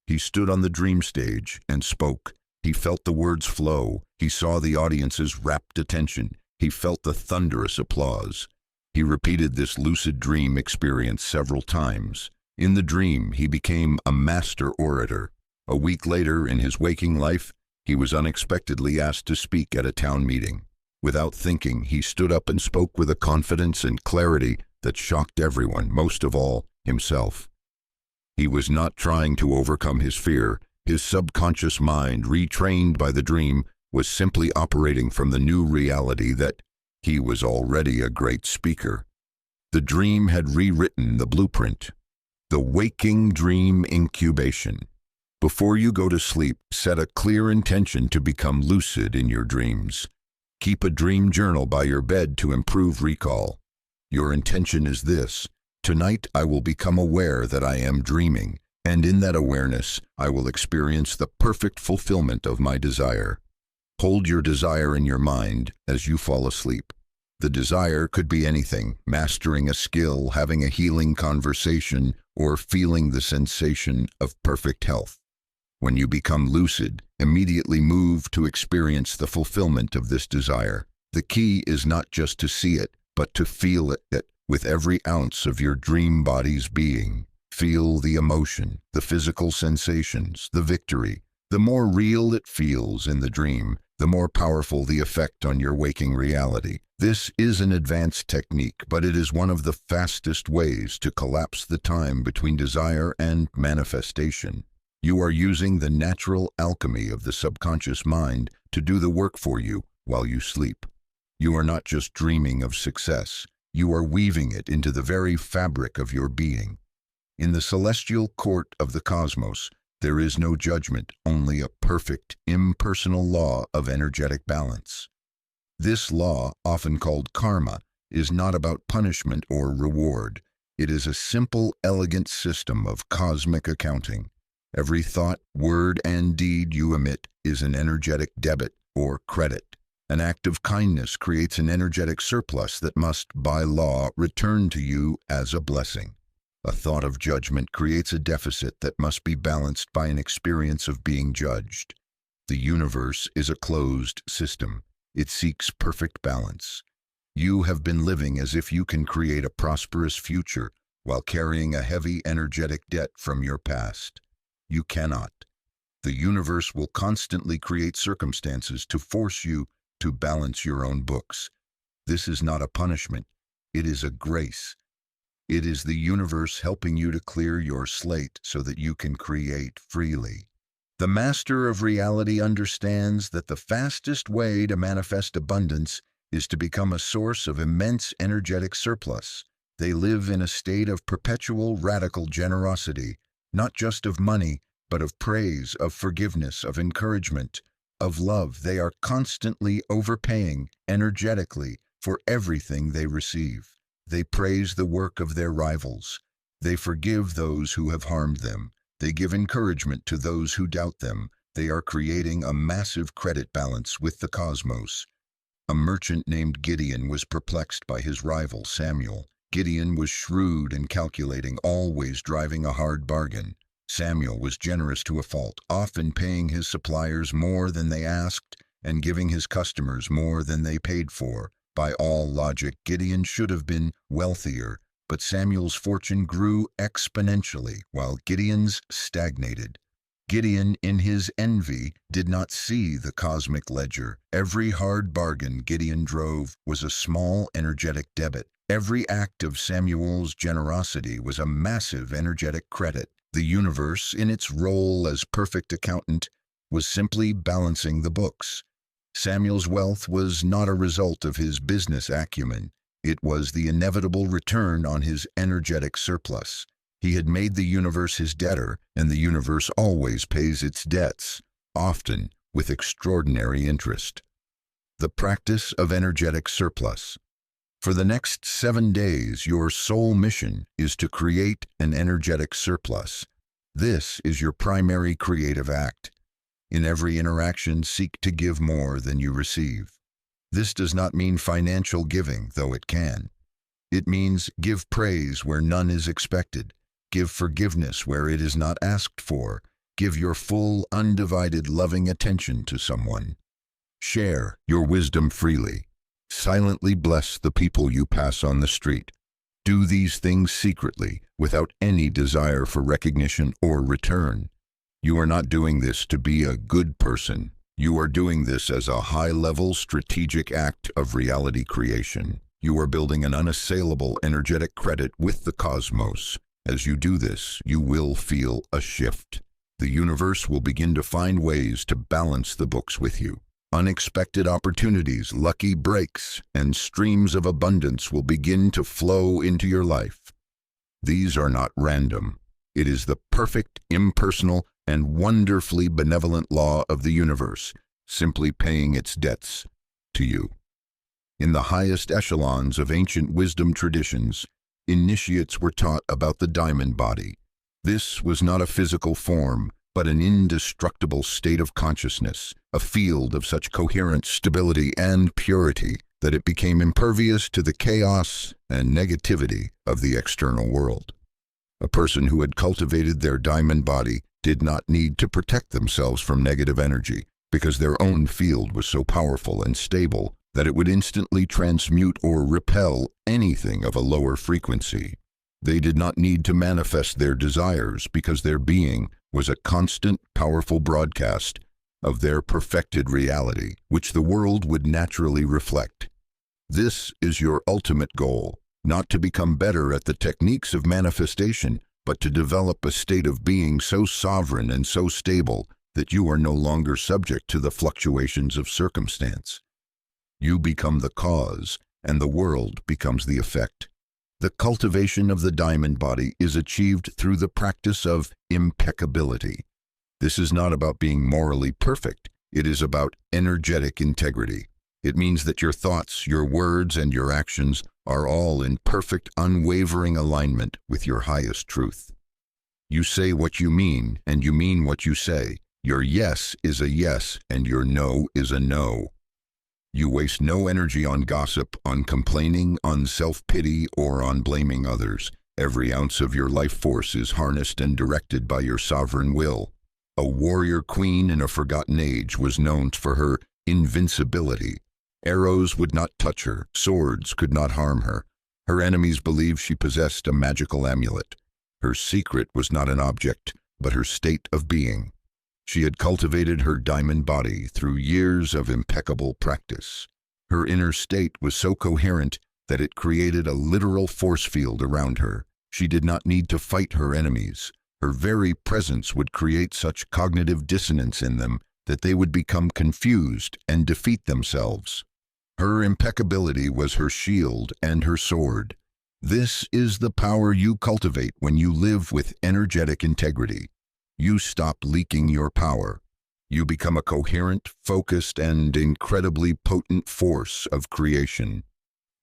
He stood on the dream stage and spoke. He felt the words flow. He saw the audience's rapt attention. He felt the thunderous applause. He repeated this lucid dream experience several times. In the dream, he became a master orator. A week later, in his waking life, he was unexpectedly asked to speak at a town meeting. Without thinking, he stood up and spoke with a confidence and clarity that shocked everyone, most of all, himself. He was not trying to overcome his fear. His subconscious mind, retrained by the dream, was simply operating from the new reality that he was already a great speaker. The dream had rewritten the blueprint. The waking dream incubation. Before you go to sleep, set a clear intention to become lucid in your dreams. Keep a dream journal by your bed to improve recall. Your intention is this: tonight I will become aware that I am dreaming, and in that awareness I will experience the perfect fulfillment of my desire. Hold your desire in your mind as you fall asleep. The desire could be anything: mastering a skill, having a healing conversation, or feeling the sensation of perfect health. When you become lucid, immediately move to experience the fulfillment of this desire. The key is not just to see it, but to feel it with every ounce of your dream body's being. Feel the emotion, the physical sensations, the victory. The more real it feels in the dream, the more powerful the effect on your waking reality. This is an advanced technique, but it is one of the fastest ways to collapse the time between desire and manifestation. You are using the natural alchemy of the subconscious mind to do the work for you while you sleep. You are not just dreaming of success, you are weaving it into the very fabric of your being. In the celestial court of the cosmos, there is no judgment, only a perfect, impersonal law of energetic balance. This law, often called karma, is not about punishment or reward. It is a simple, elegant system of cosmic accounting. Every thought, word, and deed you emit is an energetic debit or credit. An act of kindness creates an energetic surplus that must, by law, return to you as a blessing. A thought of judgment creates a deficit that must be balanced by an experience of being judged. The universe is a closed system. It seeks perfect balance. You have been living as if you can create a prosperous future while carrying a heavy energetic debt from your past. You cannot. The universe will constantly create circumstances to force you to balance your own books. This is not a punishment. It is a grace. It is the universe helping you to clear your slate so that you can create freely. The master of reality understands that the fastest way to manifest abundance is to become a source of immense energetic surplus. They live in a state of perpetual radical generosity, not just of money, but of praise, of forgiveness, of encouragement, of love. They are constantly overpaying energetically for everything they receive. They praise the work of their rivals. They forgive those who have harmed them. They give encouragement to those who doubt them. They are creating a massive credit balance with the cosmos. A merchant named Gideon was perplexed by his rival Samuel. Gideon was shrewd and calculating, always driving a hard bargain. Samuel was generous to a fault, often paying his suppliers more than they asked and giving his customers more than they paid for. By all logic, Gideon should have been wealthier, but Samuel's fortune grew exponentially while Gideon's stagnated. Gideon, in his envy, did not see the cosmic ledger. Every hard bargain Gideon drove was a small energetic debit. Every act of Samuel's generosity was a massive energetic credit. The universe, in its role as perfect accountant, was simply balancing the books. Samuel's wealth was not a result of his business acumen. It was the inevitable return on his energetic surplus. He had made the universe his debtor, and the universe always pays its debts, often with extraordinary interest. The practice of energetic surplus. For the next 7 days, your sole mission is to create an energetic surplus. This is your primary creative act. In every interaction, seek to give more than you receive. This does not mean financial giving, though it can. It means give praise where none is expected. Give forgiveness where it is not asked for. Give your full, undivided, loving attention to someone. Share your wisdom freely. Silently bless the people you pass on the street. Do these things secretly, without any desire for recognition or return. You are not doing this to be a good person. You are doing this as a high-level strategic act of reality creation. You are building an unassailable energetic credit with the cosmos. As you do this, you will feel a shift. The universe will begin to find ways to balance the books with you. Unexpected opportunities, lucky breaks, and streams of abundance will begin to flow into your life. These are not random. It is the perfect, impersonal, and wonderfully benevolent law of the universe, simply paying its debts to you. In the highest echelons of ancient wisdom traditions, initiates were taught about the diamond body. This was not a physical form, but an indestructible state of consciousness, a field of such coherent stability and purity that it became impervious to the chaos and negativity of the external world. A person who had cultivated their diamond body did not need to protect themselves from negative energy, because their own field was so powerful and stable that it would instantly transmute or repel anything of a lower frequency. They did not need to manifest their desires because their being was a constant, powerful broadcast of their perfected reality, which the world would naturally reflect. This is your ultimate goal, not to become better at the techniques of manifestation, but to develop a state of being so sovereign and so stable that you are no longer subject to the fluctuations of circumstance. You become the cause, and the world becomes the effect. The cultivation of the diamond body is achieved through the practice of impeccability. This is not about being morally perfect. It is about energetic integrity. It means that your thoughts, your words, and your actions are all in perfect, unwavering alignment with your highest truth. You say what you mean, and you mean what you say. Your yes is a yes, and your no is a no. You waste no energy on gossip, on complaining, on self-pity, or on blaming others. Every ounce of your life force is harnessed and directed by your sovereign will. A warrior queen in a forgotten age was known for her invincibility. Arrows would not touch her, swords could not harm her. Her enemies believed she possessed a magical amulet. Her secret was not an object, but her state of being. She had cultivated her diamond body through years of impeccable practice. Her inner state was so coherent that it created a literal force field around her. She did not need to fight her enemies. Her very presence would create such cognitive dissonance in them that they would become confused and defeat themselves. Her impeccability was her shield and her sword. This is the power you cultivate when you live with energetic integrity. You stop leaking your power. You become a coherent, focused, and incredibly potent force of creation.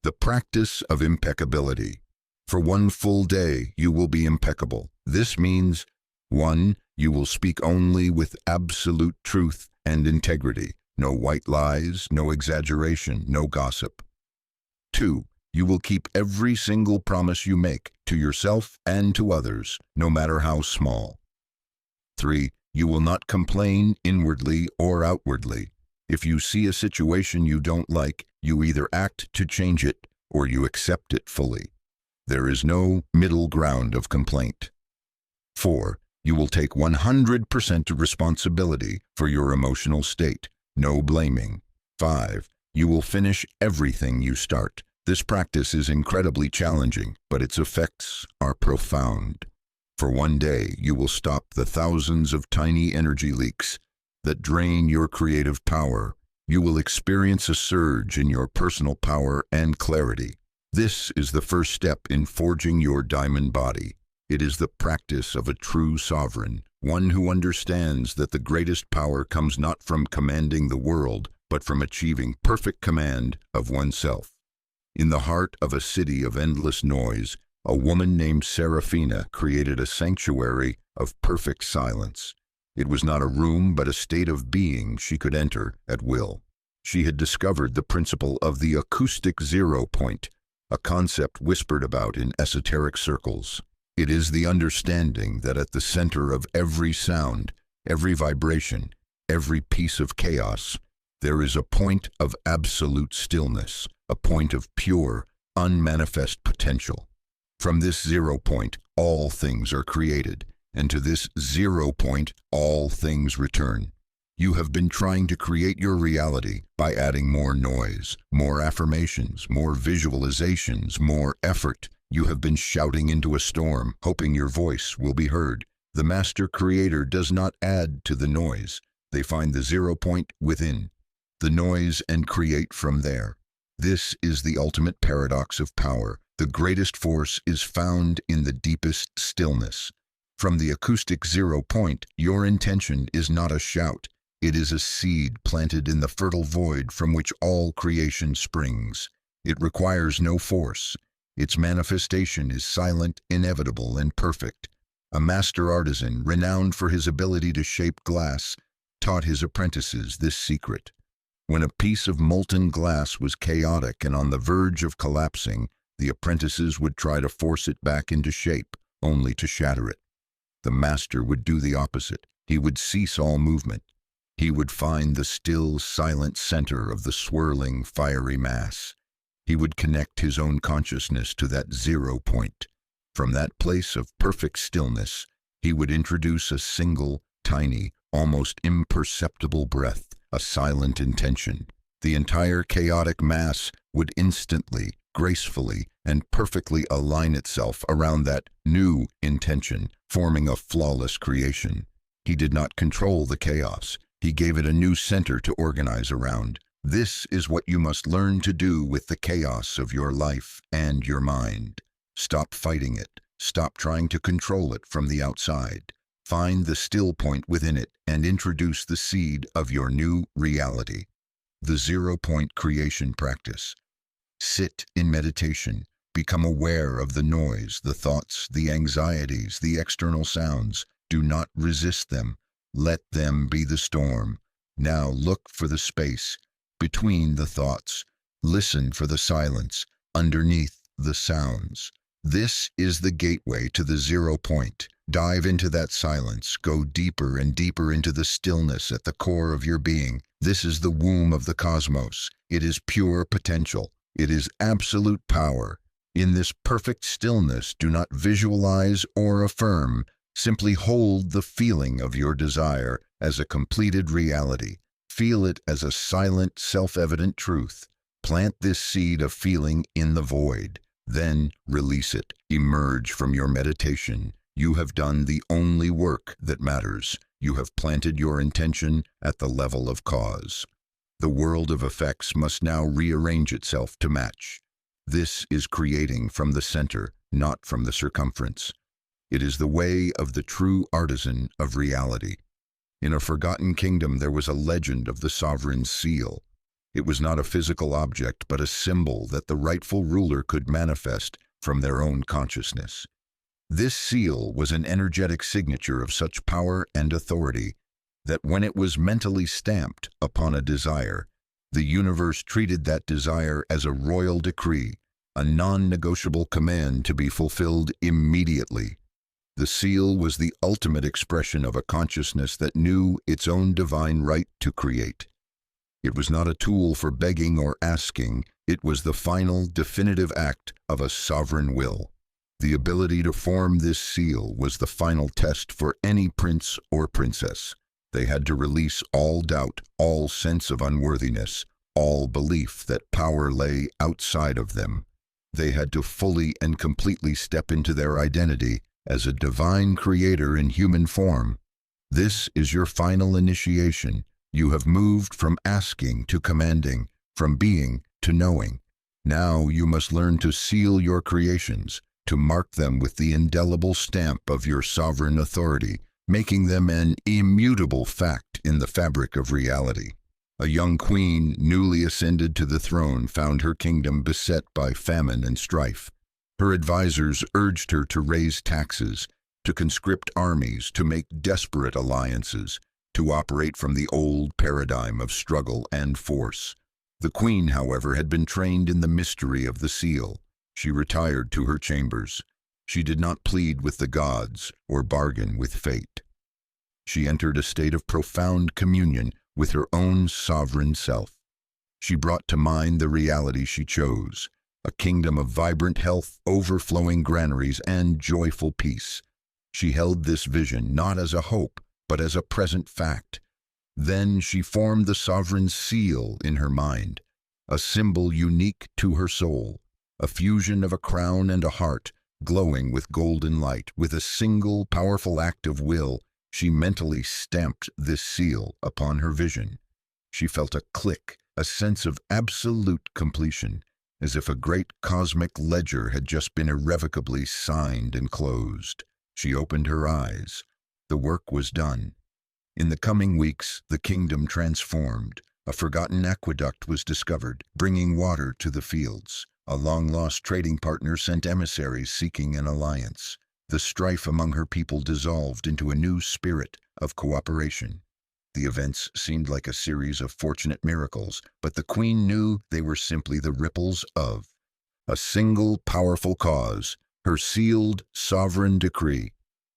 The practice of impeccability. For one full day, you will be impeccable. This means, 1. You will speak only with absolute truth and integrity. No white lies, no exaggeration, no gossip. 2. You will keep every single promise you make to yourself and to others, no matter how small. 3. You will not complain inwardly or outwardly. If you see a situation you don't like, you either act to change it or you accept it fully. There is no middle ground of complaint. 4. You will take 100% responsibility for your emotional state. No blaming. 5. You will finish everything you start. This practice is incredibly challenging, but its effects are profound. For one day, you will stop the thousands of tiny energy leaks that drain your creative power. You will experience a surge in your personal power and clarity. This is the first step in forging your diamond body. It is the practice of a true sovereign, one who understands that the greatest power comes not from commanding the world, but from achieving perfect command of oneself. In the heart of a city of endless noise, a woman named Serafina created a sanctuary of perfect silence. It was not a room, but a state of being she could enter at will. She had discovered the principle of the acoustic 0 point, a concept whispered about in esoteric circles. It is the understanding that at the center of every sound, every vibration, every piece of chaos, there is a point of absolute stillness, a point of pure, unmanifest potential. From this 0 point, all things are created, and to this 0 point, all things return. You have been trying to create your reality by adding more noise, more affirmations, more visualizations, more effort. You have been shouting into a storm, hoping your voice will be heard. The master creator does not add to the noise. They find the 0 point within the noise and create from there. This is the ultimate paradox of power. The greatest force is found in the deepest stillness. From the acoustic 0 point, your intention is not a shout. It is a seed planted in the fertile void from which all creation springs. It requires no force. Its manifestation is silent, inevitable, and perfect. A master artisan, renowned for his ability to shape glass, taught his apprentices this secret. When a piece of molten glass was chaotic and on the verge of collapsing, the apprentices would try to force it back into shape, only to shatter it. The master would do the opposite. He would cease all movement. He would find the still, silent center of the swirling, fiery mass. He would connect his own consciousness to that 0 point. From that place of perfect stillness, he would introduce a single, tiny, almost imperceptible breath, a silent intention. The entire chaotic mass would instantly, gracefully, and perfectly align itself around that new intention, forming a flawless creation. He did not control the chaos. He gave it a new center to organize around. This is what you must learn to do with the chaos of your life and your mind. Stop fighting it. Stop trying to control it from the outside. Find the still point within it and introduce the seed of your new reality. The 0 point creation practice. Sit in meditation. Become aware of the noise, the thoughts, the anxieties, the external sounds. Do not resist them. Let them be the storm. Now look for the space between the thoughts. Listen for the silence underneath the sounds. This is the gateway to the 0 point. Dive into that silence. Go deeper and deeper into the stillness at the core of your being. This is the womb of the cosmos. It is pure potential. It is absolute power. In this perfect stillness, do not visualize or affirm. Simply hold the feeling of your desire as a completed reality. Feel it as a silent, self-evident truth. Plant this seed of feeling in the void. Then release it. Emerge from your meditation. You have done the only work that matters. You have planted your intention at the level of cause. The world of effects must now rearrange itself to match. This is creating from the center, not from the circumference. It is the way of the true artisan of reality. In a forgotten kingdom there was a legend of the sovereign's seal. It was not a physical object, but a symbol that the rightful ruler could manifest from their own consciousness. This seal was an energetic signature of such power and authority that when it was mentally stamped upon a desire, the universe treated that desire as a royal decree, a non-negotiable command to be fulfilled immediately. The seal was the ultimate expression of a consciousness that knew its own divine right to create. It was not a tool for begging or asking. It was the final, definitive act of a sovereign will. The ability to form this seal was the final test for any prince or princess. They had to release all doubt, all sense of unworthiness, all belief that power lay outside of them. They had to fully and completely step into their identity as a divine creator in human form. This is your final initiation. You have moved from asking to commanding, from being to knowing. Now you must learn to seal your creations, to mark them with the indelible stamp of your sovereign authority, making them an immutable fact in the fabric of reality. A young queen, newly ascended to the throne, found her kingdom beset by famine and strife. Her advisors urged her to raise taxes, to conscript armies, to make desperate alliances, to operate from the old paradigm of struggle and force. The queen, however, had been trained in the mystery of the seal. She retired to her chambers. She did not plead with the gods or bargain with fate. She entered a state of profound communion with her own sovereign self. She brought to mind the reality she chose, a kingdom of vibrant health, overflowing granaries, and joyful peace. She held this vision not as a hope, but as a present fact. Then she formed the sovereign seal in her mind, a symbol unique to her soul, a fusion of a crown and a heart, glowing with golden light. With a single powerful act of will, she mentally stamped this seal upon her vision. She felt a click, a sense of absolute completion, as if a great cosmic ledger had just been irrevocably signed and closed. She opened her eyes. The work was done. In the coming weeks, the kingdom transformed. A forgotten aqueduct was discovered, bringing water to the fields. A long-lost trading partner sent emissaries seeking an alliance. The strife among her people dissolved into a new spirit of cooperation. The events seemed like a series of fortunate miracles, but the queen knew they were simply the ripples of a single powerful cause, her sealed sovereign decree.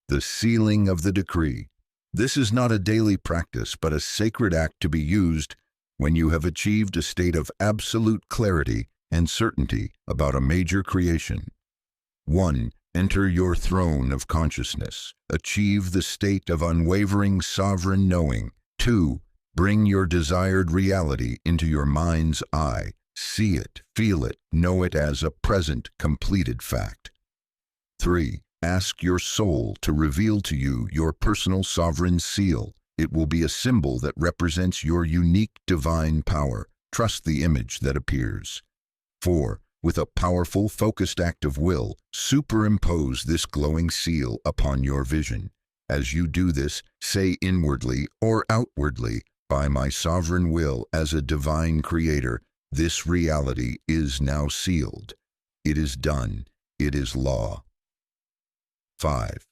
The sealing of the decree. This is not a daily practice, but a sacred act to be used when you have achieved a state of absolute clarity and certainty about a major creation. 1. Enter your throne of consciousness. Achieve the state of unwavering sovereign knowing. 2. Bring your desired reality into your mind's eye. See it, feel it, know it as a present, completed fact. 3. Ask your soul to reveal to you your personal sovereign seal. It will be a symbol that represents your unique divine power. Trust the image that appears. 4. With a powerful, focused act of will, superimpose this glowing seal upon your vision. As you do this, say inwardly or outwardly, by my sovereign will as a divine creator, this reality is now sealed. It is done. It is law. 5.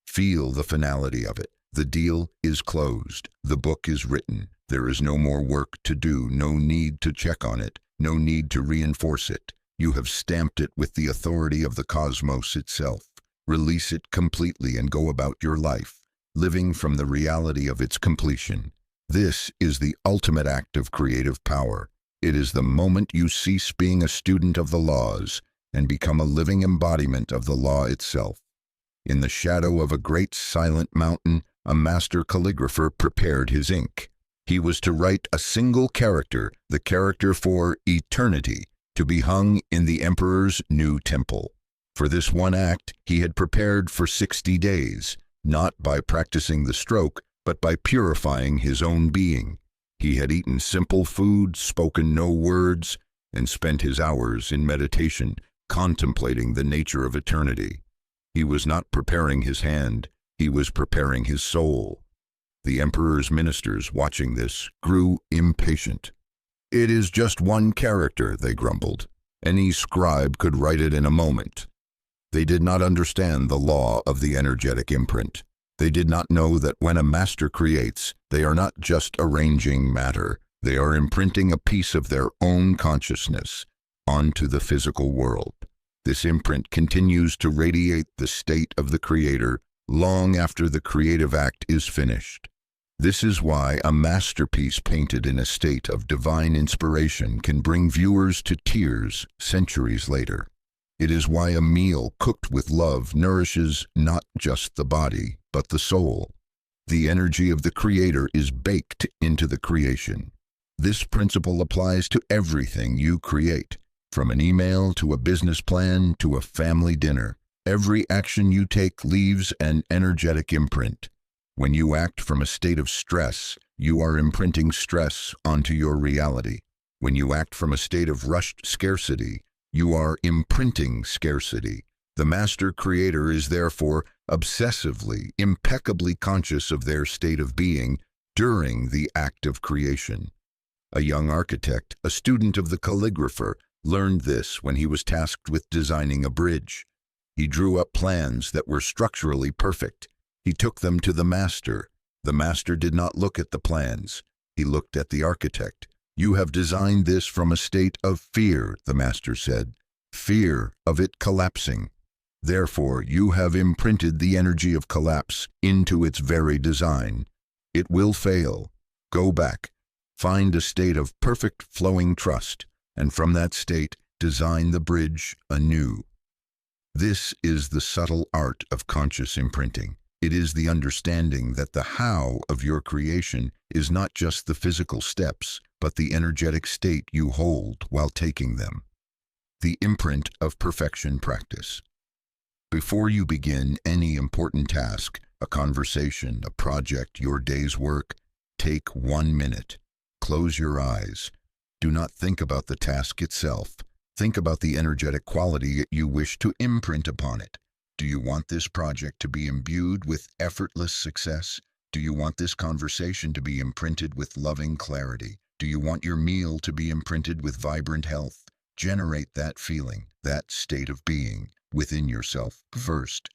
Feel the finality of it. The deal is closed. The book is written. There is no more work to do, no need to check on it, no need to reinforce it. You have stamped it with the authority of the cosmos itself. Release it completely and go about your life, living from the reality of its completion. This is the ultimate act of creative power. It is the moment you cease being a student of the laws and become a living embodiment of the law itself. In the shadow of a great silent mountain, a master calligrapher prepared his ink. He was to write a single character, the character for eternity, to be hung in the emperor's new temple. For this one act, he had prepared for 60 days, not by practicing the stroke, but by purifying his own being. He had eaten simple food, spoken no words, and spent his hours in meditation, contemplating the nature of eternity. He was not preparing his hand, he was preparing his soul. The emperor's ministers, watching this, grew impatient. "It is just one character," they grumbled. "Any scribe could write it in a moment." They did not understand the law of the energetic imprint. They did not know that when a master creates, they are not just arranging matter, they are imprinting a piece of their own consciousness onto the physical world. This imprint continues to radiate the state of the creator long after the creative act is finished. This is why a masterpiece painted in a state of divine inspiration can bring viewers to tears centuries later. It is why a meal cooked with love nourishes not just the body, but the soul. The energy of the creator is baked into the creation. This principle applies to everything you create, from an email to a business plan to a family dinner. Every action you take leaves an energetic imprint. When you act from a state of stress, you are imprinting stress onto your reality. When you act from a state of rushed scarcity, you are imprinting scarcity. The master creator is therefore obsessively, impeccably conscious of their state of being during the act of creation. A young architect, a student of the calligrapher, learned this when he was tasked with designing a bridge. He drew up plans that were structurally perfect. He took them to the master. The master did not look at the plans. He looked at the architect. "You have designed this from a state of fear," the master said. "Fear of it collapsing. Therefore, you have imprinted the energy of collapse into its very design. It will fail. Go back. Find a state of perfect flowing trust, and from that state, design the bridge anew." This is the subtle art of conscious imprinting. It is the understanding that the how of your creation is not just the physical steps, but the energetic state you hold while taking them. The imprint of perfection practice. Before you begin any important task, a conversation, a project, your day's work, take 1 minute. Close your eyes. Do not think about the task itself. Think about the energetic quality you wish to imprint upon it. Do you want this project to be imbued with effortless success? Do you want this conversation to be imprinted with loving clarity? Do you want your meal to be imprinted with vibrant health? Generate that feeling, that state of being within yourself first.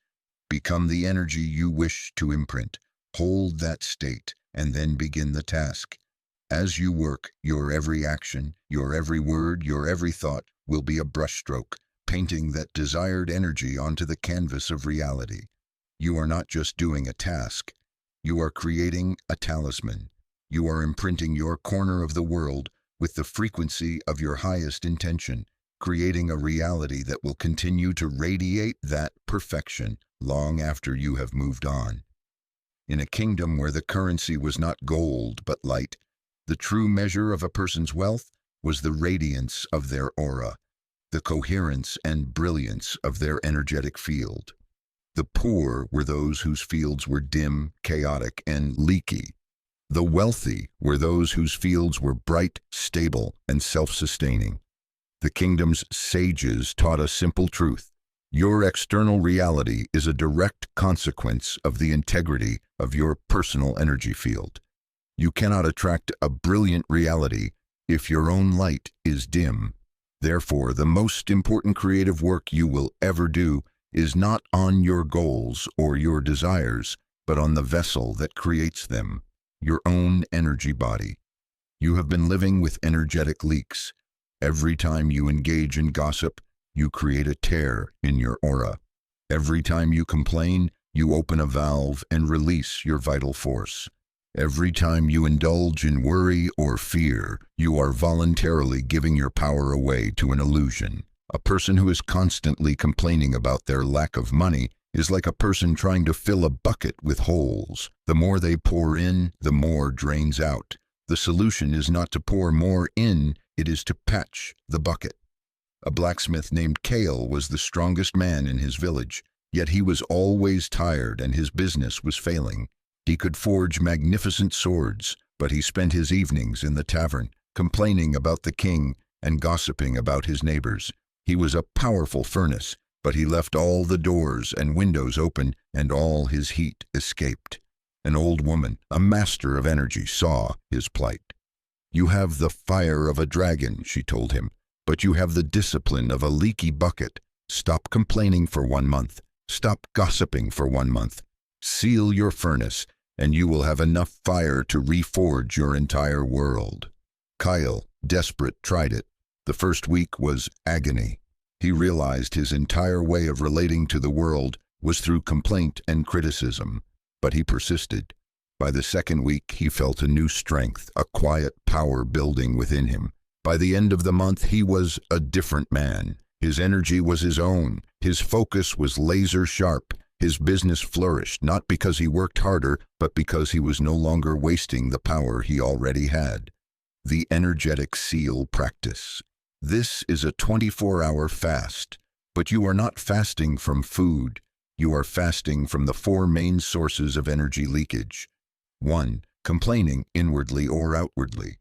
Become the energy you wish to imprint. Hold that state and then begin the task. As you work, your every action, your every word, your every thought will be a brushstroke, painting that desired energy onto the canvas of reality. You are not just doing a task. You are creating a talisman. You are imprinting your corner of the world with the frequency of your highest intention, creating a reality that will continue to radiate that perfection long after you have moved on. In a kingdom where the currency was not gold but light, the true measure of a person's wealth was the radiance of their aura, the coherence and brilliance of their energetic field. The poor were those whose fields were dim, chaotic, and leaky. The wealthy were those whose fields were bright, stable, and self-sustaining. The kingdom's sages taught a simple truth. Your external reality is a direct consequence of the integrity of your personal energy field. You cannot attract a brilliant reality if your own light is dim. Therefore, the most important creative work you will ever do is not on your goals or your desires, but on the vessel that creates them, your own energy body. You have been living with energetic leaks. Every time you engage in gossip, you create a tear in your aura. Every time you complain, you open a valve and release your vital force. Every time you indulge in worry or fear, you are voluntarily giving your power away to an illusion. A person who is constantly complaining about their lack of money is like a person trying to fill a bucket with holes. The more they pour in, the more drains out. The solution is not to pour more in, it is to patch the bucket. A blacksmith named Kale was the strongest man in his village, yet he was always tired and his business was failing. He could forge magnificent swords, but he spent his evenings in the tavern, complaining about the king and gossiping about his neighbors. He was a powerful furnace, but he left all the doors and windows open and all his heat escaped. An old woman, a master of energy, saw his plight. "You have the fire of a dragon," she told him, "but you have the discipline of a leaky bucket. Stop complaining for 1 month. Stop gossiping for 1 month. Seal your furnace, and you will have enough fire to reforge your entire world." Kyle, desperate, tried it. The first week was agony. He realized his entire way of relating to the world was through complaint and criticism, but he persisted. By the second week, he felt a new strength, a quiet power building within him. By the end of the month, he was a different man. His energy was his own. His focus was laser sharp. His business flourished, not because he worked harder, but because he was no longer wasting the power he already had. The energetic seal practice. This is a 24-hour fast, but you are not fasting from food. You are fasting from the 4 main sources of energy leakage. 1. Complaining inwardly or outwardly.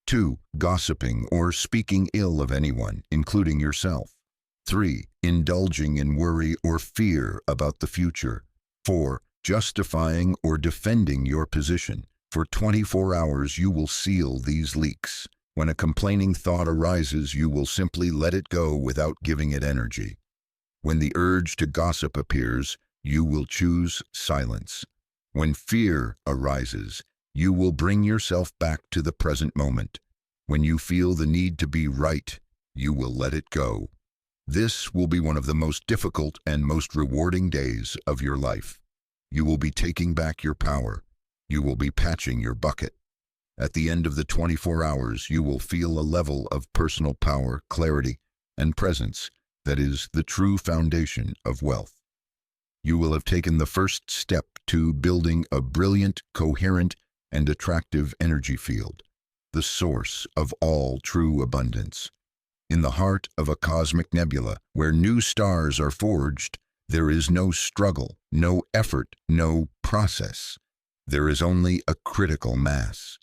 2. Gossiping or speaking ill of anyone, including yourself. 3. Indulging in worry or fear about the future. 4. Justifying or defending your position. For 24 hours you will seal these leaks. When a complaining thought arises, you will simply let it go without giving it energy. When the urge to gossip appears, you will choose silence. When fear arises, you will bring yourself back to the present moment. When you feel the need to be right, you will let it go. This will be one of the most difficult and most rewarding days of your life. You will be taking back your power. You will be patching your bucket. At the end of the 24 hours, you will feel a level of personal power, clarity, and presence that is the true foundation of wealth. You will have taken the first step to building a brilliant, coherent, and attractive energy field, the source of all true abundance. In the heart of a cosmic nebula, where new stars are forged, there is no struggle, no effort, no process. There is only a critical mass.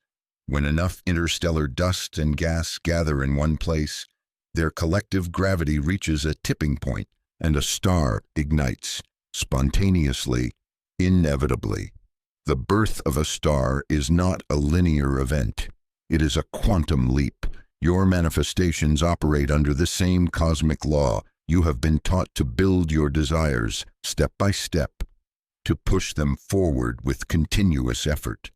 When enough interstellar dust and gas gather in one place, their collective gravity reaches a tipping point, and a star ignites, spontaneously, inevitably. The birth of a star is not a linear event. It is a quantum leap. Your manifestations operate under the same cosmic law. You have been taught to build your desires, step by step, to push them forward with continuous effort.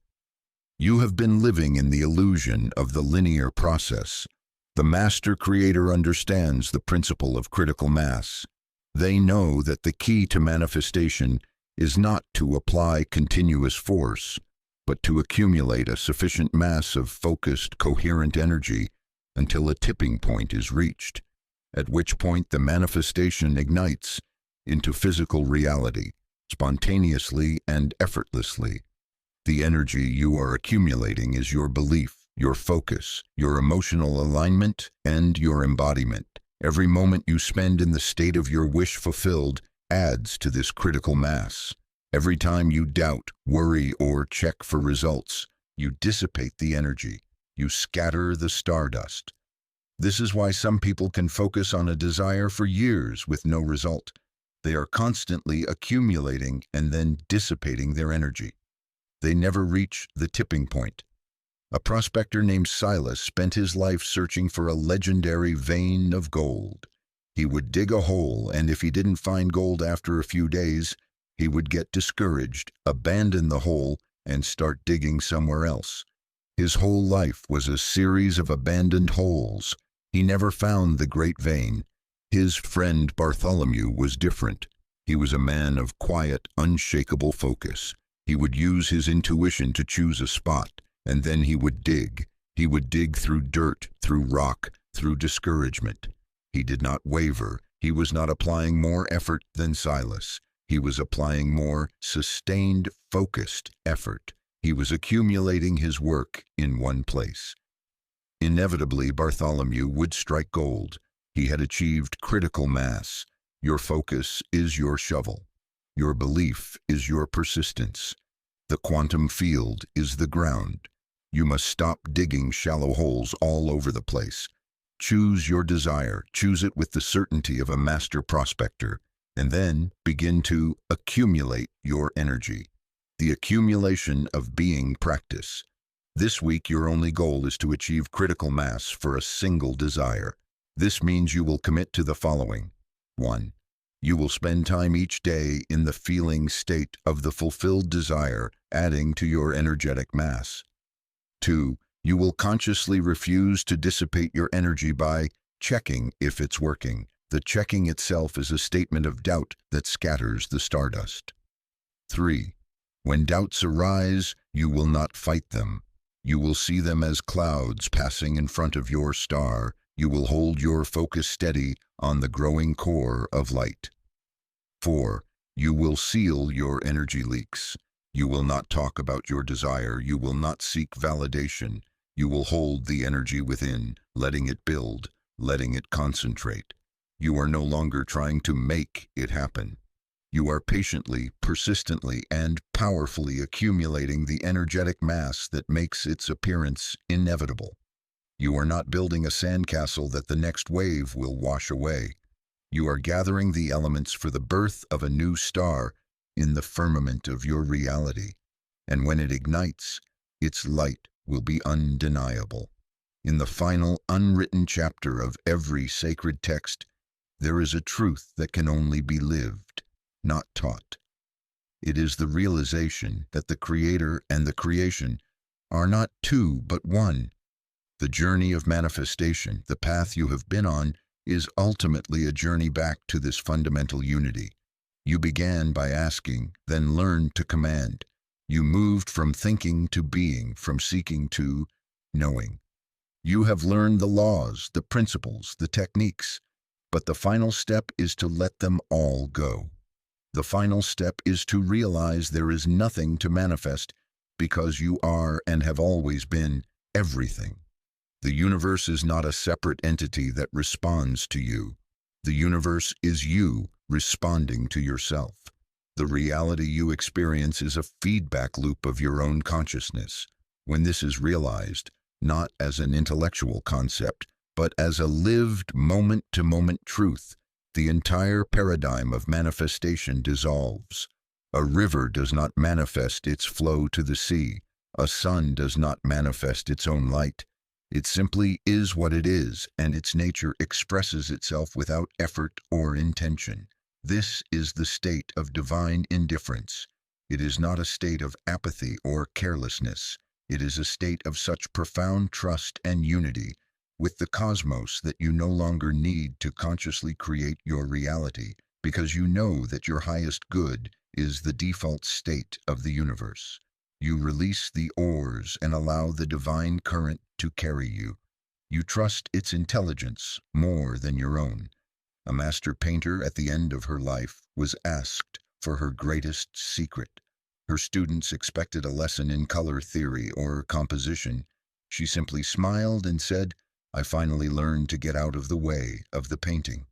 You have been living in the illusion of the linear process. The master creator understands the principle of critical mass. They know that the key to manifestation is not to apply continuous force, but to accumulate a sufficient mass of focused, coherent energy until a tipping point is reached, at which point the manifestation ignites into physical reality, spontaneously and effortlessly. The energy you are accumulating is your belief, your focus, your emotional alignment, and your embodiment. Every moment you spend in the state of your wish fulfilled adds to this critical mass. Every time you doubt, worry, or check for results, you dissipate the energy. You scatter the stardust. This is why some people can focus on a desire for years with no result. They are constantly accumulating and then dissipating their energy. They never reach the tipping point. A prospector named Silas spent his life searching for a legendary vein of gold. He would dig a hole, and if he didn't find gold after a few days, he would get discouraged, abandon the hole, and start digging somewhere else. His whole life was a series of abandoned holes, He never found the great vein. His friend Bartholomew was different. He was a man of quiet, unshakable focus. He would use his intuition to choose a spot, and then he would dig. He would dig through dirt, through rock, through discouragement. He did not waver. He was not applying more effort than Silas. He was applying more sustained, focused effort. He was accumulating his work in one place. Inevitably, Bartholomew would strike gold. He had achieved critical mass. Your focus is your shovel. Your belief is your persistence. The quantum field is the ground. You must stop digging shallow holes all over the place. Choose your desire. Choose it with the certainty of a master prospector, and then begin to accumulate your energy. The accumulation of being practice. This week, your only goal is to achieve critical mass for a single desire. This means you will commit to the following. 1. You will spend time each day in the feeling state of the fulfilled desire, adding to your energetic mass. 2. You will consciously refuse to dissipate your energy by checking if it's working. The checking itself is a statement of doubt that scatters the stardust. 3. When doubts arise, you will not fight them. You will see them as clouds passing in front of your star. You will hold your focus steady on the growing core of light. 4. You will seal your energy leaks. You will not talk about your desire. You will not seek validation. You will hold the energy within, letting it build, letting it concentrate. You are no longer trying to make it happen. You are patiently, persistently, and powerfully accumulating the energetic mass that makes its appearance inevitable. You are not building a sandcastle that the next wave will wash away. You are gathering the elements for the birth of a new star in the firmament of your reality. And when it ignites, its light will be undeniable. In the final, unwritten chapter of every sacred text, there is a truth that can only be lived, not taught. It is the realization that the Creator and the creation are not two but one. The journey of manifestation, the path you have been on, is ultimately a journey back to this fundamental unity. You began by asking, then learned to command. You moved from thinking to being, from seeking to knowing. You have learned the laws, the principles, the techniques, but the final step is to let them all go. The final step is to realize there is nothing to manifest because you are and have always been everything. The universe is not a separate entity that responds to you. The universe is you responding to yourself. The reality you experience is a feedback loop of your own consciousness. When this is realized, not as an intellectual concept, but as a lived moment-to-moment truth, the entire paradigm of manifestation dissolves. A river does not manifest its flow to the sea. A sun does not manifest its own light. It simply is what it is, and its nature expresses itself without effort or intention. This is the state of divine indifference. It is not a state of apathy or carelessness. It is a state of such profound trust and unity with the cosmos that you no longer need to consciously create your reality, because you know that your highest good is the default state of the universe. You release the oars and allow the divine current to carry you. You trust its intelligence more than your own. A master painter at the end of her life was asked for her greatest secret. Her students expected a lesson in color theory or composition. She simply smiled and said, "I finally learned to get out of the way of the painting."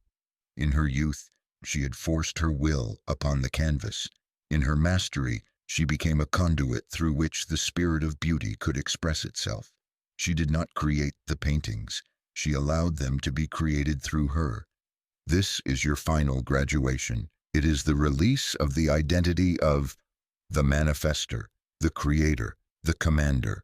In her youth, she had forced her will upon the canvas. In her mastery, she became a conduit through which the spirit of beauty could express itself. She did not create the paintings. She allowed them to be created through her. This is your final graduation. It is the release of the identity of the manifester, the creator, the commander.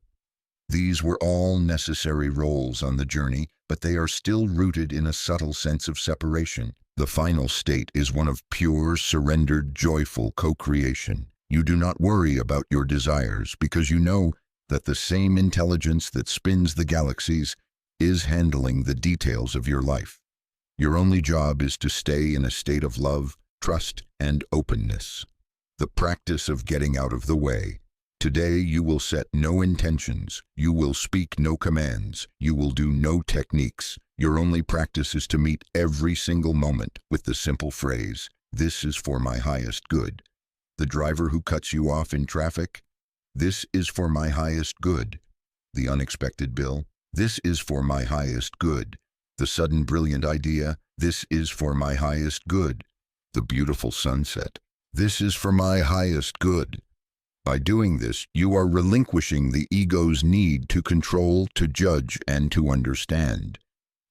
These were all necessary roles on the journey, but they are still rooted in a subtle sense of separation. The final state is one of pure, surrendered, joyful co-creation. You do not worry about your desires because you know that the same intelligence that spins the galaxies is handling the details of your life. Your only job is to stay in a state of love, trust, and openness. The practice of getting out of the way. Today you will set no intentions, you will speak no commands, you will do no techniques. Your only practice is to meet every single moment with the simple phrase, "This is for my highest good." The driver who cuts you off in traffic, "This is for my highest good." The unexpected bill, "This is for my highest good." The sudden brilliant idea, "This is for my highest good." The beautiful sunset, "This is for my highest good." By doing this, you are relinquishing the ego's need to control, to judge, and to understand.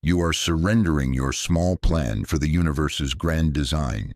You are surrendering your small plan for the universe's grand design.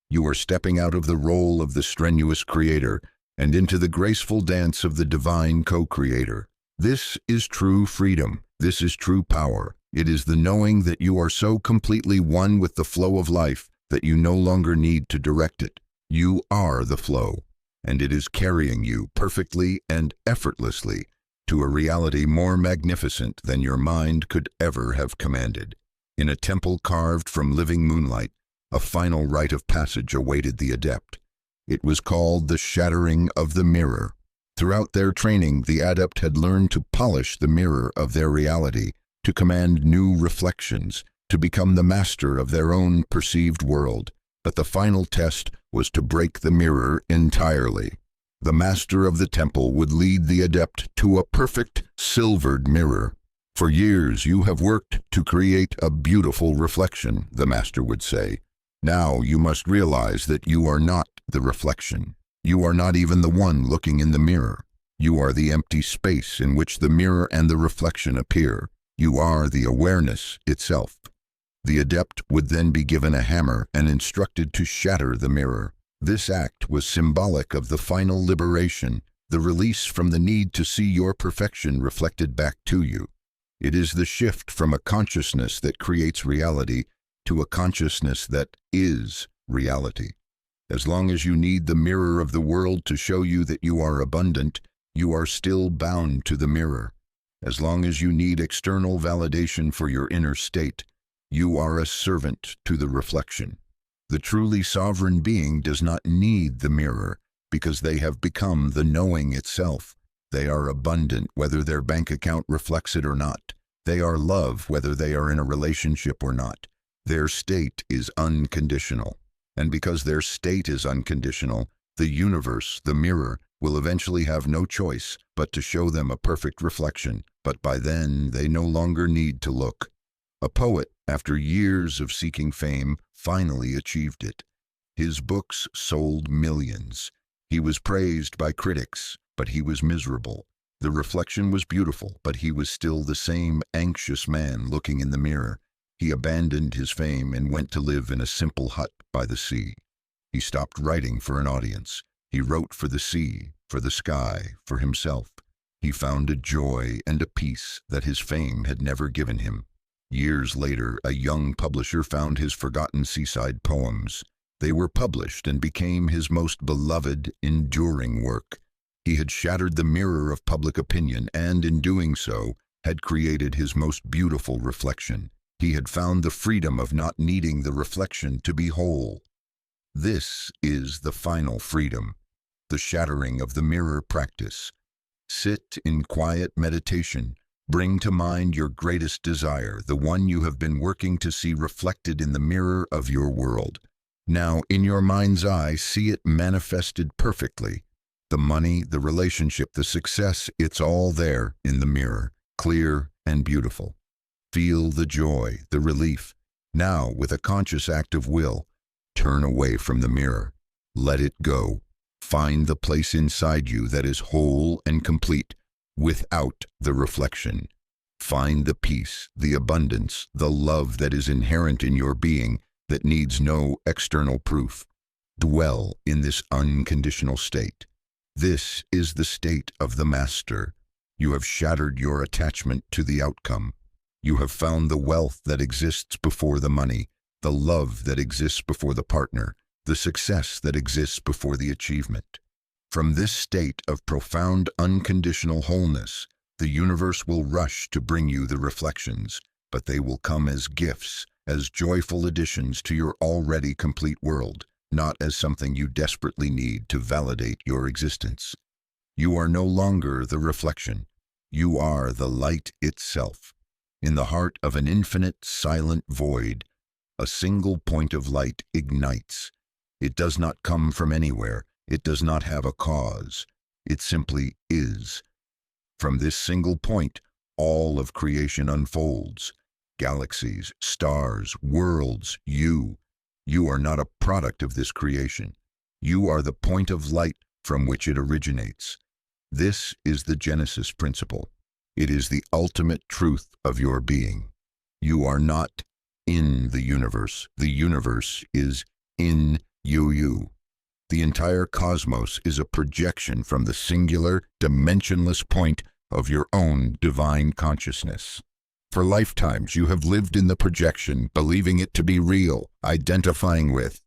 You are stepping out of the role of the strenuous creator and into the graceful dance of the divine co-creator. This is true freedom. This is true power. It is the knowing that you are so completely one with the flow of life that you no longer need to direct it. You are the flow, and it is carrying you perfectly and effortlessly to a reality more magnificent than your mind could ever have commanded. In a temple carved from living moonlight, a final rite of passage awaited the adept. It was called the shattering of the mirror. Throughout their training, the adept had learned to polish the mirror of their reality, to command new reflections, to become the master of their own perceived world. But the final test was to break the mirror entirely. The master of the temple would lead the adept to a perfect silvered mirror. "For years you have worked to create a beautiful reflection," the master would say. "Now you must realize that you are not the reflection. You are not even the one looking in the mirror. You are the empty space in which the mirror and the reflection appear. You are the awareness itself." The adept would then be given a hammer and instructed to shatter the mirror. This act was symbolic of the final liberation, the release from the need to see your perfection reflected back to you. It is the shift from a consciousness that creates reality to a consciousness that is reality. As long as you need the mirror of the world to show you that you are abundant, you are still bound to the mirror. As long as you need external validation for your inner state, you are a servant to the reflection. The truly sovereign being does not need the mirror because they have become the knowing itself. They are abundant whether their bank account reflects it or not. They are love whether they are in a relationship or not. Their state is unconditional. And because their state is unconditional, the universe, the mirror, will eventually have no choice but to show them a perfect reflection. But by then, they no longer need to look. A poet, after years of seeking fame, finally achieved it. His books sold millions. He was praised by critics, but he was miserable. The reflection was beautiful, but he was still the same anxious man looking in the mirror. He abandoned his fame and went to live in a simple hut by the sea. He stopped writing for an audience. He wrote for the sea, for the sky, for himself. He found a joy and a peace that his fame had never given him. Years later, a young publisher found his forgotten seaside poems. They were published and became his most beloved, enduring work. He had shattered the mirror of public opinion and, in doing so, had created his most beautiful reflection. He had found the freedom of not needing the reflection to be whole. This is the final freedom, the shattering of the mirror practice. Sit in quiet meditation. Bring to mind your greatest desire, the one you have been working to see reflected in the mirror of your world. Now, in your mind's eye, see it manifested perfectly. The money, the relationship, the success, it's all there in the mirror, clear and beautiful. Feel the joy, the relief. Now, with a conscious act of will, turn away from the mirror. Let it go. Find the place inside you that is whole and complete, without the reflection. Find the peace, the abundance, the love that is inherent in your being that needs no external proof. Dwell in this unconditional state. This is the state of the master. You have shattered your attachment to the outcome. You have found the wealth that exists before the money, the love that exists before the partner, the success that exists before the achievement. From this state of profound unconditional wholeness, The universe will rush to bring you the reflections, but they will come as gifts, as joyful additions to your already complete world, not as something you desperately need to validate your existence. You are no longer the reflection. You are the light itself. In the heart of an infinite, silent void, a single point of light ignites. It does not come from anywhere. It does not have a cause. It simply is. From this single point, all of creation unfolds. Galaxies, stars, worlds, you. You are not a product of this creation. You are the point of light from which it originates. This is the Genesis principle. It is the ultimate truth of your being. You are not in the universe. The universe is in you. The entire cosmos is a projection from the singular, dimensionless point of your own divine consciousness. For lifetimes you have lived in the projection, believing it to be real, identifying with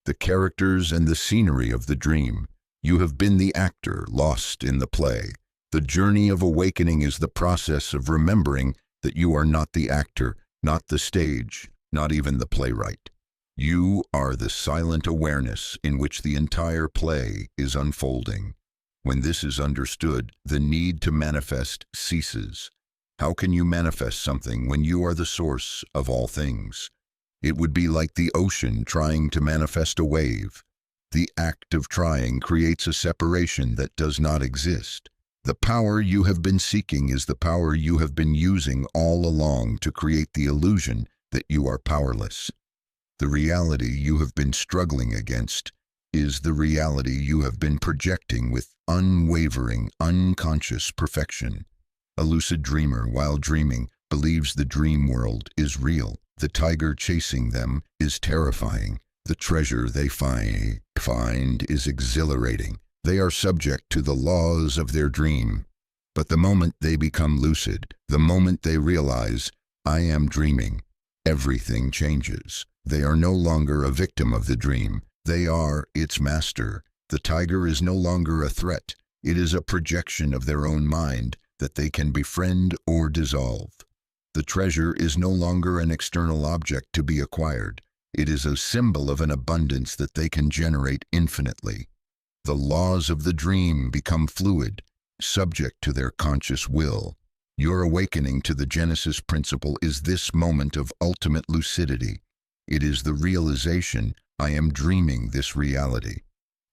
the characters and the scenery of the dream. You have been the actor, lost in the play. The journey of awakening is the process of remembering that you are not the actor, not the stage, not even the playwright. You are the silent awareness in which the entire play is unfolding. When this is understood, the need to manifest ceases. How can you manifest something when you are the source of all things? It would be like the ocean trying to manifest a wave. The act of trying creates a separation that does not exist. The power you have been seeking is the power you have been using all along to create the illusion that you are powerless. The reality you have been struggling against is the reality you have been projecting with unwavering, unconscious perfection. A lucid dreamer, while dreaming, believes the dream world is real. The tiger chasing them is terrifying. The treasure they find is exhilarating. They are subject to the laws of their dream. But the moment they become lucid, the moment they realize, I am dreaming, everything changes. They are no longer a victim of the dream. They are its master. The tiger is no longer a threat. It is a projection of their own mind that they can befriend or dissolve. The treasure is no longer an external object to be acquired. It is a symbol of an abundance that they can generate infinitely. The laws of the dream become fluid, subject to their conscious will. Your awakening to the Genesis principle is this moment of ultimate lucidity. It is the realization, I am dreaming this reality.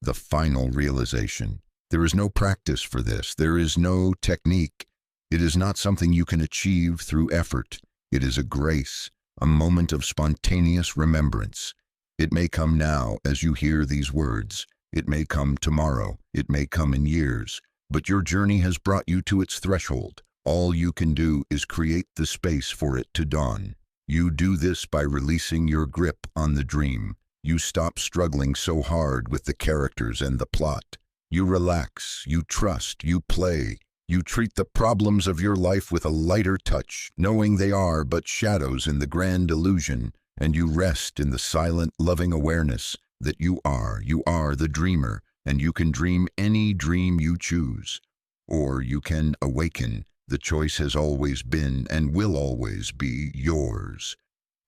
The final realization. There is no practice for this. There is no technique. It is not something you can achieve through effort. It is a grace, a moment of spontaneous remembrance. It may come now as you hear these words. It may come tomorrow. It may come in years. But your journey has brought you to its threshold. All you can do is create the space for it to dawn. You do this by releasing your grip on the dream. You stop struggling so hard with the characters and the plot. You relax, you trust, you play. You treat the problems of your life with a lighter touch, knowing they are but shadows in the grand illusion, and you rest in the silent, loving awareness that you are the dreamer, and you can dream any dream you choose. Or you can awaken. The choice has always been and will always be yours.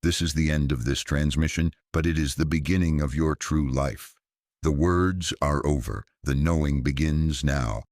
This is the end of this transmission, but it is the beginning of your true life. The words are over. The knowing begins now.